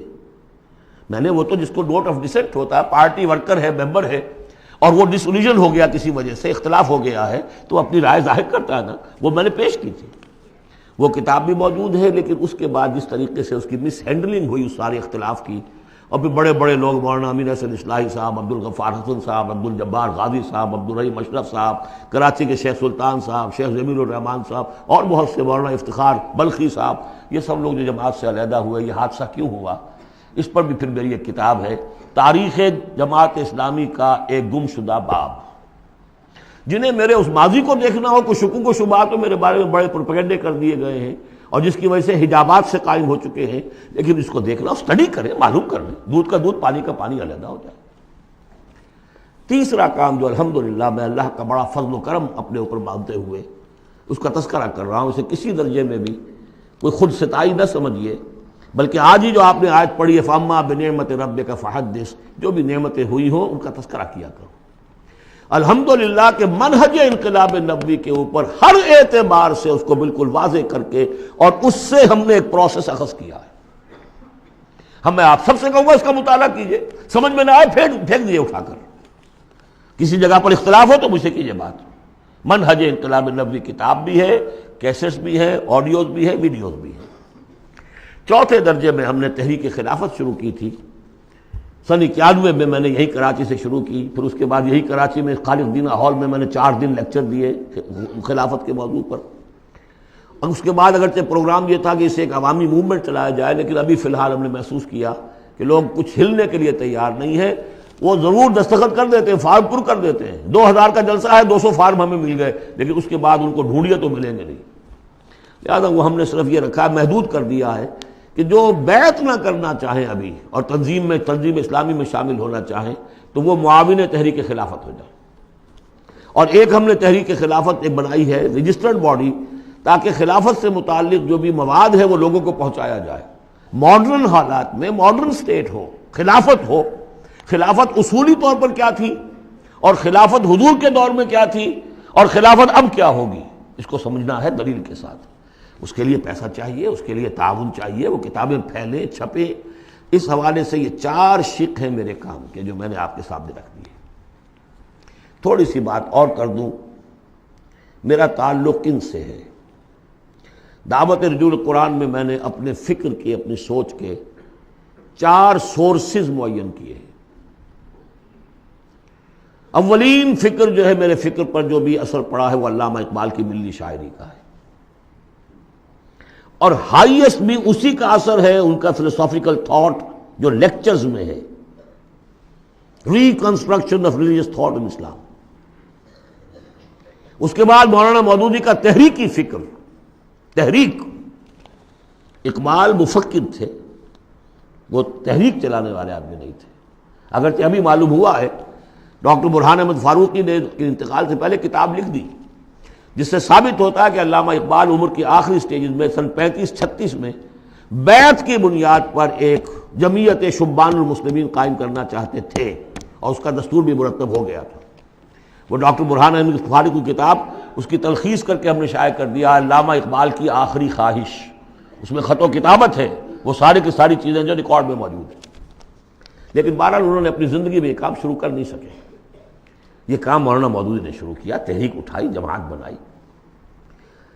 میں نے وہ تو جس کو نوٹ آف ڈسینٹ ہوتا ہے، پارٹی ورکر ہے، ممبر ہے، اور وہ ڈس اولیژن ہو گیا کسی وجہ سے، اختلاف ہو گیا ہے، تو اپنی رائے ظاہر کرتا ہے نا، وہ میں نے پیش کی تھی، وہ کتاب بھی موجود ہے، لیکن اس کے بعد جس طریقے سے اس کی مس ہینڈلنگ ہوئی اس سارے اختلاف کی، اور پھر بڑے بڑے لوگ مولانا امین حسن اصلاحی صاحب، عبدالغفار حسن صاحب، عبدالجبار غازی صاحب، عبدالرحیم اشرف صاحب، کراچی کے شیخ سلطان صاحب، شیخ جمیل الرحمان صاحب، اور بہت سے، مولانا افتخار بلخی صاحب، یہ سب لوگ جو جماعت سے علیحدہ ہوئے، یہ حادثہ کیوں ہوا، اس پر بھی پھر میری ایک کتاب ہے، تاریخ جماعت اسلامی کا ایک گم شدہ باب۔ جنہیں میرے اس ماضی کو دیکھنا ہو، کوئی شکوک و شبہات تو میرے بارے میں بڑے پروپیگنڈے کر دیے گئے ہیں، اور جس کی وجہ سے حجابات سے قائم ہو چکے ہیں، لیکن اس کو دیکھنا، اسٹڈی کریں، معلوم کر لیں، دودھ کا دودھ پانی کا پانی علیحدہ ہو جائے۔ تیسرا کام جو الحمدللہ میں اللہ کا بڑا فضل و کرم اپنے اوپر مانتے ہوئے اس کا تذکرہ کر رہا ہوں، اسے کسی درجے میں بھی کوئی خود ستائی نہ سمجھیے، بلکہ آج ہی جو آپ نے آیت پڑھی ہے فَأَمَّا بِنِعْمَتِ رَبِّكَ فَحَدِّثْ، جو بھی نعمتیں ہوئی ہوں ان کا تذکرہ کیا کرو۔ الحمدللہ کہ منہج انقلاب نبوی کے اوپر ہر اعتبار سے اس کو بالکل واضح کر کے، اور اس سے ہم نے ایک پروسیس اخذ کیا ہے۔ میں آپ سب سے کہوں گا اس کا مطالعہ کیجئے، سمجھ میں نہ آئے پھینک دیجئے اٹھا کر، کسی جگہ پر اختلاف ہو تو مجھ سے کیجئے بات۔ منہج انقلاب نبوی کتاب بھی ہے، کیسٹس بھی ہے، آڈیوز بھی ہے، ویڈیوز بھی ہے۔ چوتھے درجے میں ہم نے تحریک خلافت شروع کی تھی، سن 91 میں میں نے یہی کراچی سے شروع کی، پھر اس کے بعد یہی کراچی میں خالق دینا ہال میں نے 4 دن لیکچر دیے خلافت کے موضوع پر، اور اس کے بعد اگرچہ پروگرام یہ تھا کہ اسے ایک عوامی موومنٹ چلایا جائے، لیکن ابھی فی الحال ہم نے محسوس کیا کہ لوگ کچھ ہلنے کے لیے تیار نہیں ہے۔ وہ ضرور دستخط کر دیتے ہیں، فارم پر کر دیتے ہیں، 2000 کا جلسہ ہے، 200 فارم ہمیں مل گئے، لیکن اس کے بعد ان کو ڈھونڈیے تو ملیں گے نہیں۔ لہٰذا وہ ہم نے صرف یہ رکھا ہے، محدود کر دیا ہے کہ جو بیعت نہ کرنا چاہیں ابھی اور تنظیم اسلامی میں شامل ہونا چاہیں تو وہ معاون تحریک خلافت ہو جائے۔ اور ایک ہم نے تحریک خلافت ایک بنائی ہے رجسٹرڈ باڈی، تاکہ خلافت سے متعلق جو بھی مواد ہے وہ لوگوں کو پہنچایا جائے، ماڈرن حالات میں ماڈرن سٹیٹ ہو، خلافت اصولی طور پر کیا تھی، اور خلافت حضور کے دور میں کیا تھی، اور خلافت اب کیا ہوگی، اس کو سمجھنا ہے دلیل کے ساتھ۔ اس کے لیے پیسہ چاہیے، اس کے لیے تعاون چاہیے، وہ کتابیں پھیلیں، چھپیں۔ اس حوالے سے یہ 4 شق ہیں میرے کام کے جو میں نے آپ کے سامنے رکھ دیے۔ تھوڑی سی بات اور کر دوں، میرا تعلق کن سے ہے۔ دعوت رجوع قرآن میں نے اپنے فکر کے، اپنی سوچ کے 4 سورسز معین کیے ہیں۔ اولین فکر جو ہے، میرے فکر پر جو بھی اثر پڑا ہے وہ علامہ اقبال کی ملی شاعری کا ہے، اور ہائیسٹ بھی اسی کا اثر ہے ان کا فلسافیکل تھاٹ جو لیکچرز میں ہے، Reconstruction of Religious Thought in Islam. اس کے بعد مولانا مودودی کا تحریکی فکر، تحریک۔ اقبال مفکر تھے، وہ تحریک چلانے والے آدمی نہیں تھے، اگرچہ ابھی معلوم ہوا ہے ڈاکٹر برہان احمد فاروقی نے انتقال سے پہلے کتاب لکھ دی، جس سے ثابت ہوتا ہے کہ علامہ اقبال عمر کی آخری سٹیجز میں سن 35-36 میں بیعت کی بنیاد پر ایک جمعیت شبان المسلمین قائم کرنا چاہتے تھے، اور اس کا دستور بھی مرتب ہو گیا تھا۔ وہ ڈاکٹر برہان احمد فاروقی کی کتاب، اس کی تلخیص کر کے ہم نے شائع کر دیا علامہ اقبال کی آخری خواہش، اس میں خط و کتابت ہے، وہ ساری کی ساری چیزیں جو ریکارڈ میں موجود ہیں۔ لیکن بہرحال انہوں نے اپنی زندگی میں یہ کام شروع کر نہیں سکے۔ یہ کام مولانا مودودی نے شروع کیا، تحریک اٹھائی، جماعت بنائی۔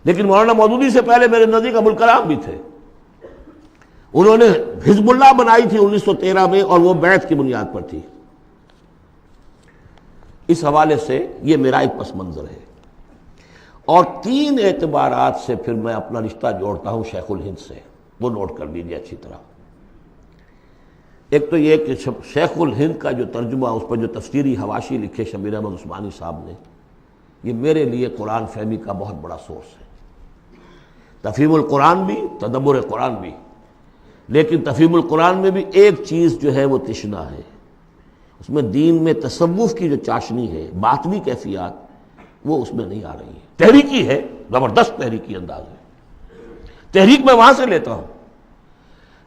لیکن مولانا مودودی سے پہلے میرے نزدیک ابوالکلام بھی تھے، انہوں نے حزب اللہ بنائی تھی 1913 میں، اور وہ بیعت کی بنیاد پر تھی۔ اس حوالے سے یہ میرا ایک پس منظر ہے، اور 3 اعتبارات سے پھر میں اپنا رشتہ جوڑتا ہوں شیخ الہند سے، وہ نوٹ کر لیجیے اچھی طرح۔ ایک تو یہ کہ شیخ الہند کا جو ترجمہ، اس پر جو تفسیری حواشی لکھے شبیر احمد عثمانی صاحب نے، یہ میرے لیے قرآن فہمی کا بہت بڑا سورس ہے۔ تفہیم القرآن بھی، تدبر قرآن بھی، لیکن تفہیم القرآن میں بھی ایک چیز جو ہے وہ تشنا ہے، اس میں دین میں تصوف کی جو چاشنی ہے، باطنی کیفیات، وہ اس میں نہیں آ رہی ہے۔ تحریکی ہے، زبردست تحریکی انداز ہے، تحریک میں وہاں سے لیتا ہوں،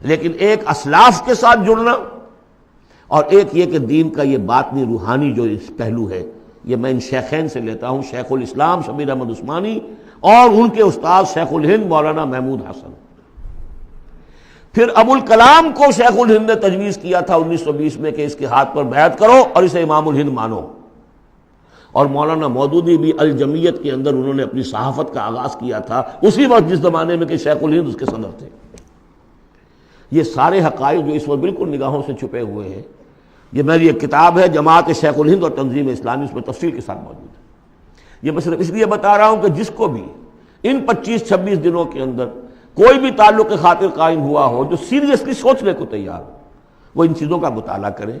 لیکن ایک اسلاف کے ساتھ جڑنا، اور ایک یہ کہ دین کا یہ باطنی روحانی جو اس پہلو ہے، یہ میں ان شیخین سے لیتا ہوں، شیخ الاسلام شبیر احمد عثمانی اور ان کے استاد شیخ الہند مولانا محمود حسن۔ پھر ابوالکلام کو شیخ الہند نے تجویز کیا تھا 1920 میں کہ اس کے ہاتھ پر بیعت کرو اور اسے امام الہند مانو، اور مولانا مودودی بھی الجمیت کے اندر انہوں نے اپنی صحافت کا آغاز کیا تھا اسی وقت جس زمانے میں کہ شیخ الہند اس کے صدر تھے۔ یہ سارے حقائق جو اس وقت بالکل نگاہوں سے چھپے ہوئے ہیں، یہ میری ایک کتاب ہے جماعت شیخ الہند اور تنظیم اسلامی، اس میں تفصیل کے ساتھ موجود ہے۔ یہ میں صرف اس لیے بتا رہا ہوں کہ جس کو بھی ان 25-26 دنوں کے اندر کوئی بھی تعلق خاطر قائم ہوا ہو، جو سیریسلی سوچنے کو تیار ہو، وہ ان چیزوں کا مطالعہ کریں۔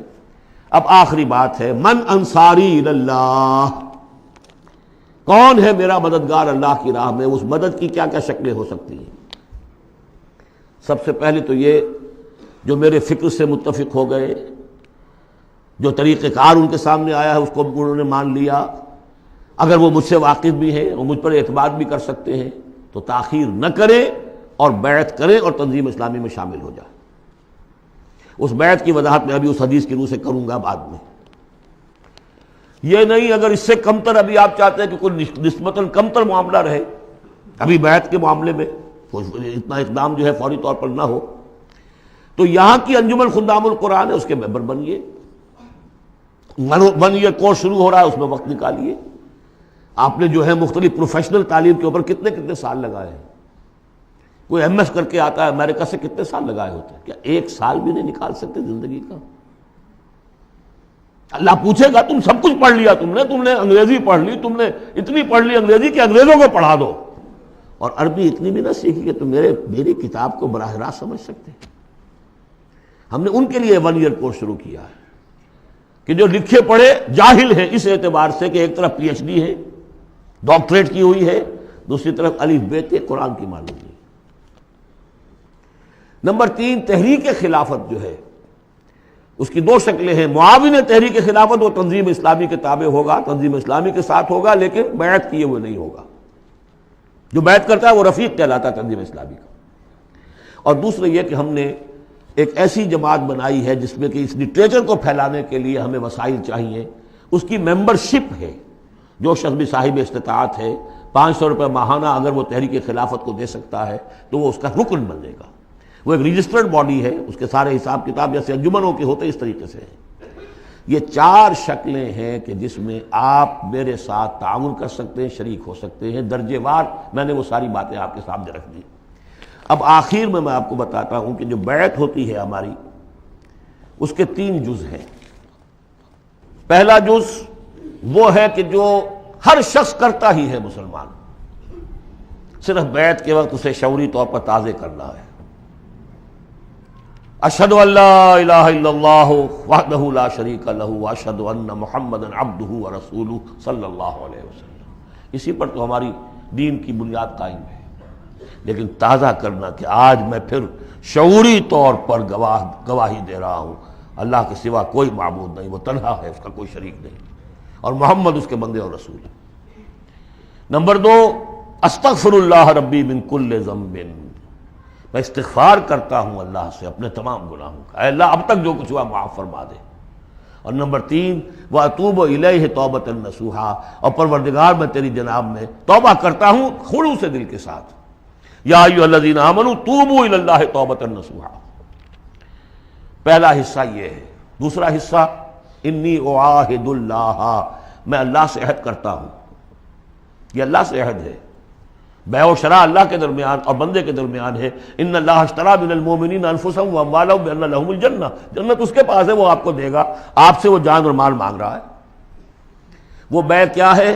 اب آخری بات ہے، من انصاری اللہ، کون ہے میرا مددگار اللہ کی راہ میں؟ اس مدد کی کیا کیا شکلیں ہو سکتی ہیں؟ سب سے پہلے تو یہ جو میرے فکر سے متفق ہو گئے، جو طریقہ کار ان کے سامنے آیا ہے اس کو انہوں نے مان لیا، اگر وہ مجھ سے واقف بھی ہیں اور مجھ پر اعتماد بھی کر سکتے ہیں تو تاخیر نہ کریں اور بیعت کریں اور تنظیم اسلامی میں شامل ہو جائیں۔ اس بیعت کی وضاحت میں ابھی اس حدیث کی روح سے کروں گا بعد میں۔ یہ نہیں اگر اس سے کمتر ابھی آپ چاہتے ہیں کہ کوئی نسبتاً کمتر معاملہ رہے ابھی بیعت کے معاملے میں، اتنا اقدام جو ہے فوری طور پر نہ ہو، تو یہاں کی انجمن خدام القرآن ہے، اس کے ممبر بنیے۔ 1 ایئر کورس شروع ہو رہا ہے، اس میں وقت نکالیے۔ آپ نے جو ہے مختلف پروفیشنل تعلیم کے اوپر کتنے سال لگائے ہیں؟ کوئی ایم ایس کر کے آتا ہے امریکہ سے، کتنے سال لگائے ہوتے ہیں؟ کیا 1 سال بھی نہیں نکال سکتے زندگی کا؟ اللہ پوچھے گا تم سب کچھ پڑھ لیا، تم نے انگریزی پڑھ لی، تم نے اتنی پڑھ لی انگریزی کہ انگریزوں کو پڑھا دو، اور عربی اتنی بھی نہ سیکھی کہ تم میری کتاب کو براہ راست سمجھ سکتے۔ ہم نے ان کے لیے 1 ایئر کورس شروع کیا ہے کہ جو لکھے پڑھے جاہل ہیں، اس اعتبار سے کہ ایک طرف پی ایچ ڈی ہے، ڈاکٹریٹ کی ہوئی ہے، دوسری طرف الف بے تے قرآن کی معلوم نہیں۔ نمبر 3، تحریک خلافت جو ہے اس کی 2 شکلیں ہیں۔ معاون تحریک خلافت وہ تنظیم اسلامی کے تابع ہوگا، تنظیم اسلامی کے ساتھ ہوگا، لیکن بیعت کیے ہوئے نہیں ہوگا۔ جو بیعت کرتا ہے وہ رفیق کہلاتا ہے تنظیم اسلامی کا۔ اور دوسرا یہ کہ ہم نے ایک ایسی جماعت بنائی ہے جس میں کہ اس لٹریچر کو پھیلانے کے لیے ہمیں وسائل چاہیے، اس کی ممبرشپ ہے۔ جو شخص بھی صاحب استطاعت ہے 500 روپے ماہانہ اگر وہ تحریک خلافت کو دے سکتا ہے تو وہ اس کا رکن بنے گا۔ وہ ایک رجسٹرڈ باڈی ہے، اس کے سارے حساب کتاب جیسے انجمنوں کے ہوتے اس طریقے سے ہیں۔ یہ 4 شکلیں ہیں کہ جس میں آپ میرے ساتھ تعاون کر سکتے ہیں، شریک ہو سکتے ہیں۔ درجے وار میں نے وہ ساری باتیں آپ کے سامنے رکھ دی۔ اب آخر میں آپ کو بتاتا ہوں کہ جو بیعت ہوتی ہے ہماری، اس کے 3 جز ہیں۔ پہلا جز وہ ہے کہ جو ہر شخص کرتا ہی ہے مسلمان، صرف بیعت کے وقت اسے شعوری طور پر تازے کرنا ہے۔ اشہد ان لا الہ الا اللہ وحدہ لا شریک لہ واشہد ان محمدا عبدہ ورسولہ صلی اللہ علیہ وسلم۔ اسی پر تو ہماری دین کی بنیاد قائم ہے۔ لیکن تازہ کرنا کہ آج میں پھر شعوری طور پر گواہی دے رہا ہوں اللہ کے سوا کوئی معبود نہیں، وہ تنہا ہے، اس کا کوئی شریک نہیں، اور محمد اس کے بندے اور رسول۔ نمبر 2، استغفر اللہ ربی من کل ذنب، میں استغفار کرتا ہوں اللہ سے اپنے تمام گناہوں کا، اے اللہ اب تک جو کچھ ہوا معاف فرما دے۔ اور نمبر 3، وَأَتُوبُ إِلَيْهِ تَوْبَةً نَصُوحًا، اور پروردگار میں تیری جناب میں توبہ کرتا ہوں خلوص دل کے ساتھ۔ یا ایھا الذین آمنوا توبوا الی اللہ توبۃ نصوحا۔ پہلا حصہ یہ ہے۔ دوسرا حصہ، انی اعاہد اللہ، میں اللہ سے عہد کرتا ہوں۔ یہ اللہ سے عہد ہے، بیع و شراء اللہ کے درمیان اور بندے کے درمیان ہے۔ ان اللہ اشتری من المؤمنین انفسهم واموالهم بان لهم الجنہ، جنت اس کے پاس ہے، وہ آپ کو دے گا، آپ سے وہ جان اور مال مانگ رہا ہے۔ وہ بیع کیا ہے؟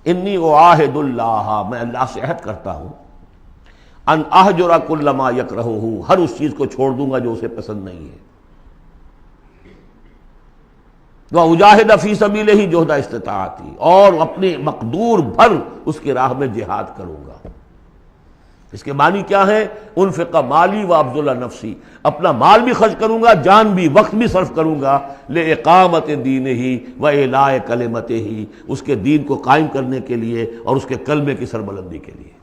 انی اعاہد اللہ، میں اللہ سے عہد کرتا ہوں، ان اہجر کل ما یکرہہ، ہر اس چیز کو چھوڑ دوں گا جو اسے پسند نہیں ہے۔ وَأُجَاهِدَ فِي سَبِيلِهِ جُهْدَ اسْتِطَاعَتِي، اور اپنی مقدور بھر اس کی راہ میں جہاد کروں گا۔ اس کے معنی کیا ہے؟ انفق مالی وابذل نفسی، اپنا مال بھی خرچ کروں گا، جان بھی، وقت بھی صرف کروں گا، لِإِقَامَةِ دِينِهِ وَإِعْلَاءِ كَلِمَتِهِ، اس کے دین کو قائم کرنے کے لیے اور اس کے کلمے کی سربلندی کے لیے۔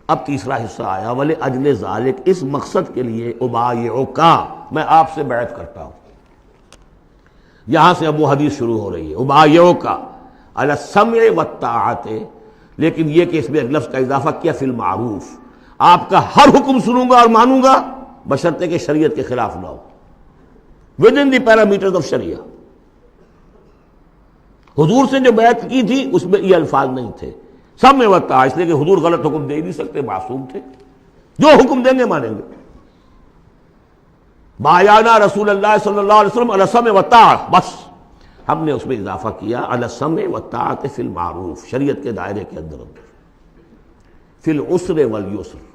اب تیسرا حصہ آیا، وَلِأَجْلِ ذَلِكَ، اس مقصد کے لیے، أُبَايِعُكَ، میں آپ سے بیعت کرتا ہوں۔ یہاں سے اب وہ حدیث شروع ہو رہی ہے، أُبَايِعُكَ عَلَى السَّمْعِ وَالطَّاعَةِ، لیکن یہ کہ اس میں ایک لفظ کا اضافہ کیا، فی المعروف، آپ کا ہر حکم سنوں گا اور مانوں گا بشرطے کہ شریعت کے خلاف نہ ہو، with in the parameters of Sharia. حضور سے جو بیعت کی تھی اس میں یہ الفاظ نہیں تھے، سمع و طاعہ، اس لیے کہ حضور غلط حکم دے ہی نہیں سکتے، معصوم تھے، جو حکم دیں گے مانیں گے۔ بایانا رسول اللہ صلی اللہ علیہ وسلم علی السمع والطاعہ، بس ہم نے اس میں اضافہ کیا علی السمع والطاعۃ فی المعروف، شریعت کے دائرے کے اندر فی العسر والیسر،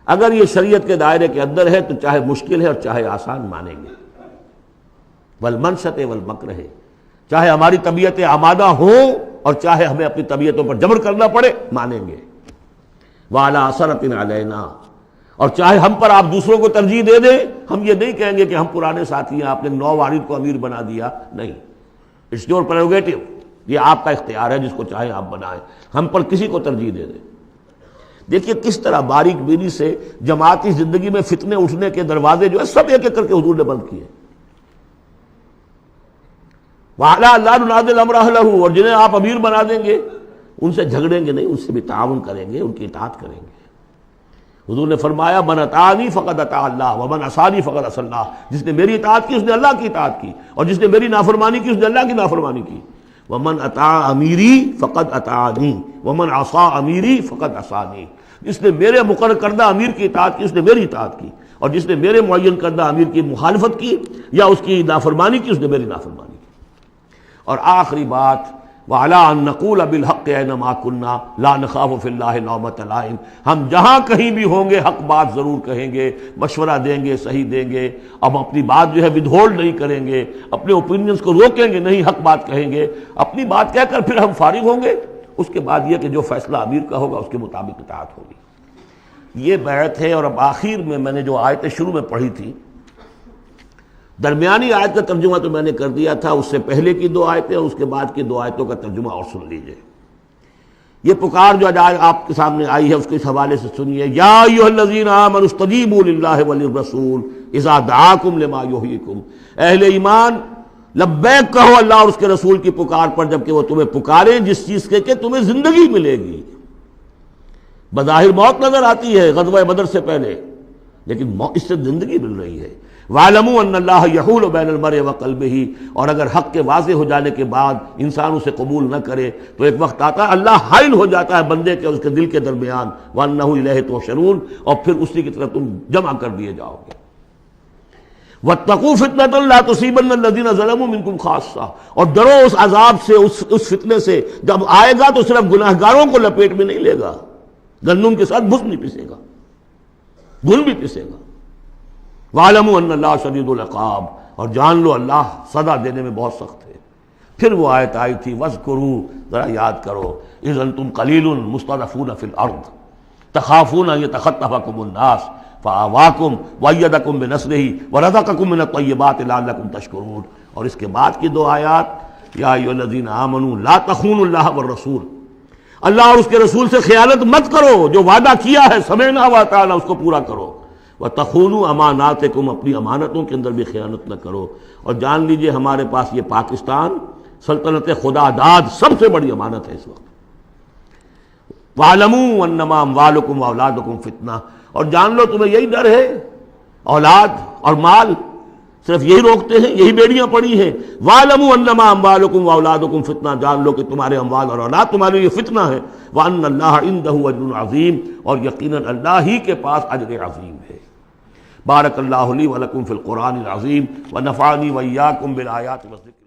اگر یہ شریعت کے دائرے کے اندر ہے تو چاہے مشکل ہے اور چاہے آسان مانیں گے، والمنشط والمکرہ، چاہے ہماری طبیعتیں آمادہ ہوں اور چاہے ہمیں اپنی طبیعتوں پر جبر کرنا پڑے مانیں گے، وعلی اثرۃ علینا، اور چاہے ہم پر آپ دوسروں کو ترجیح دے دیں، ہم یہ نہیں کہیں گے کہ ہم پرانے ساتھی ہیں، آپ نے نو وارد کو امیر بنا دیا، نہیں، اٹس یور پریروگیٹو، یہ آپ کا اختیار ہے، جس کو چاہیں آپ بنائیں، ہم پر کسی کو ترجیح دے دیں۔ دیکھیے کس طرح باریک بینی سے جماعتی زندگی میں فتنے اٹھنے کے دروازے جو ہے سب ایک ایک کر کے حضور نے بند کیے۔ وَعَلَىٰ اللَّهُ نُنَازِلُ الْأَمْرَ أَهْلَهُ، اور جنہیں آپ امیر بنا دیں گے ان سے جھگڑیں گے نہیں، ان سے بھی تعاون کریں گے، ان کی اطاعت کریں گے۔ حضور نے فرمایا من اطاعنی فقد اطاع اللہ ومن عصانی فقد عصی اللہ، جس نے میری اطاعت کی اس نے اللہ کی اطاعت کی، اور جس نے میری نافرمانی کی اس نے اللہ کی نافرمانی کی۔ ومن اطاع امیری فقد اطاعنی ومن عصا امیری فقد عصانی، جس نے میرے مقرر کردہ امیر کی اطاعت کی اس نے میری اطاعت کی، اور جس نے میرے معین کردہ امیر کی مخالفت کی یا اس کی نافرمانی کی اس نے میری نافرمانی کی۔ اور آخری بات وَعَلَىٰ أَن نَّقُولَ بِالْحَقِّ أَيْنَمَا كُنَّا لَا نَخَافُ فِي اللَّهِ لَوْمَةَ لَائِمٍ، ہم جہاں کہیں بھی ہوں گے حق بات ضرور کہیں گے، مشورہ دیں گے، صحیح دیں گے، اب اپنی بات جو ہے ودہولڈ نہیں کریں گے، اپنے اوپینینز کو روکیں گے نہیں، حق بات کہیں گے، اپنی بات کہہ کر پھر ہم فارغ ہوں گے، اس کے بعد یہ کہ جو فیصلہ امیر کا ہوگا اس کے مطابق اطاعت ہوگی۔ یہ بیعت ہے۔ اور اب آخر میں نے جو آیتیں شروع میں پڑھی تھی، درمیانی آیت کا ترجمہ تو میں نے کر دیا تھا، اس سے پہلے کی دو آیتیں اور اس کے بعد کی دو آیتوں کا ترجمہ اور سن لیجئے۔ یہ پکار جو آج آپ کے سامنے آئی ہے اس کے اس حوالے سے سنیے، یا ایھا الذین آمنوا استجیبوا للہ وللرسول اذا دعاکم لما یحییکم، اہل ایمان لبیک کہو اللہ اور اس کے رسول کی پکار پر جبکہ وہ تمہیں پکاریں جس چیز کے کہ تمہیں زندگی ملے گی۔ بظاہر موت نظر آتی ہے غزوہ بدر سے پہلے، لیکن اس سے زندگی مل رہی ہے۔ وَاعْلَمُوا أَنَّ اللَّهَ يَحُولُ بَيْنَ الْمَرْءِ وَقَلْبِهِ، اور اگر حق کے واضح ہو جانے کے بعد انسان اسے قبول نہ کرے تو ایک وقت آتا ہے اللہ حائل ہو جاتا ہے بندے کے اس کے دل کے درمیان، وَأَنَّهُ إِلَيْهِ تُحْشَرُونَ، اور پھر اسی کی طرف تم جمع کر دیے جاؤ گے۔ وَاتَّقُوا فِتْنَةً لَا تُصِيبَنَّ الَّذِينَ ظَلَمُوا مِنكُمْ خَاصَّةً، اور ڈرو اس عذاب سے، اس فتنے سے، جب آئے گا تو صرف گناہگاروں کو لپیٹ میں نہیں لے گا، گندم کے ساتھ بھس نہیں پسے گا، گل بھی پسے گا۔ وَاعْلَمُوا أَنَّ اللَّهَ شَدِيدُ الْعِقَابِ، اور جان لو اللہ سزا دینے میں بہت سخت ہے۔ پھر وہ آیت آئی تھی وَاذْكُرُوا، ذرا یاد کرو، إِذْ أَنْتُمْ قَلِيلٌ مُسْتَضْعَفُونَ فِي الْأَرْضِ تَخَافُونَ أَن يَتَخَطَّفَكُمُ النَّاسُ فَآوَاكُمْ وَأَيَّدَكُمْ بِنَصْرِهِ وَرَزَقَكُمْ مِنَ الطَّيِّبَاتِ لَعَلَّكُمْ تَشْكُرُونَ۔ اور اس کے بعد کی دو آیات، یا ایھا الذین آمنوا لا تخونوا اللہ والرسول، اللہ اور اس کے رسول سے خیانت مت کرو، جو وعدہ کیا ہے سمعنا وأطعنا اس کو پورا کرو۔ وَتَخُونُوا أَمَانَاتِكُمْ، اپنی امانتوں کے اندر بھی خیانت نہ کرو۔ اور جان لیجئے ہمارے پاس یہ پاکستان سلطنت خدا داد سب سے بڑی امانت ہے اس وقت۔ وَاعْلَمُوا أَنَّمَا أَمْوَالُكُمْ وَأَوْلَادُكُمْ فِتْنَةٌ، اور جان لو تمہیں یہی ڈر ہے، اولاد اور مال صرف یہی روکتے ہیں، یہی بیڑیاں پڑی ہیں۔ وَاعْلَمُوا أَنَّمَا أَمْوَالُكُمْ وَأَوْلَادُكُمْ فِتْنَةٌ، جان لو کہ تمہارے اموال اور اولاد تمہارے لیے فتنہ ہے۔ وَأَنَّ اللَّهَ عِندَهُ أَجْرٌ عَظِيمٌ، اور یقیناً اللہ ہی کے پاس اجر عظیم ہے۔ بارک اللہ لی ولکم فی القرآن العظیم ونفعنی وإیاکم بالآیات والذکر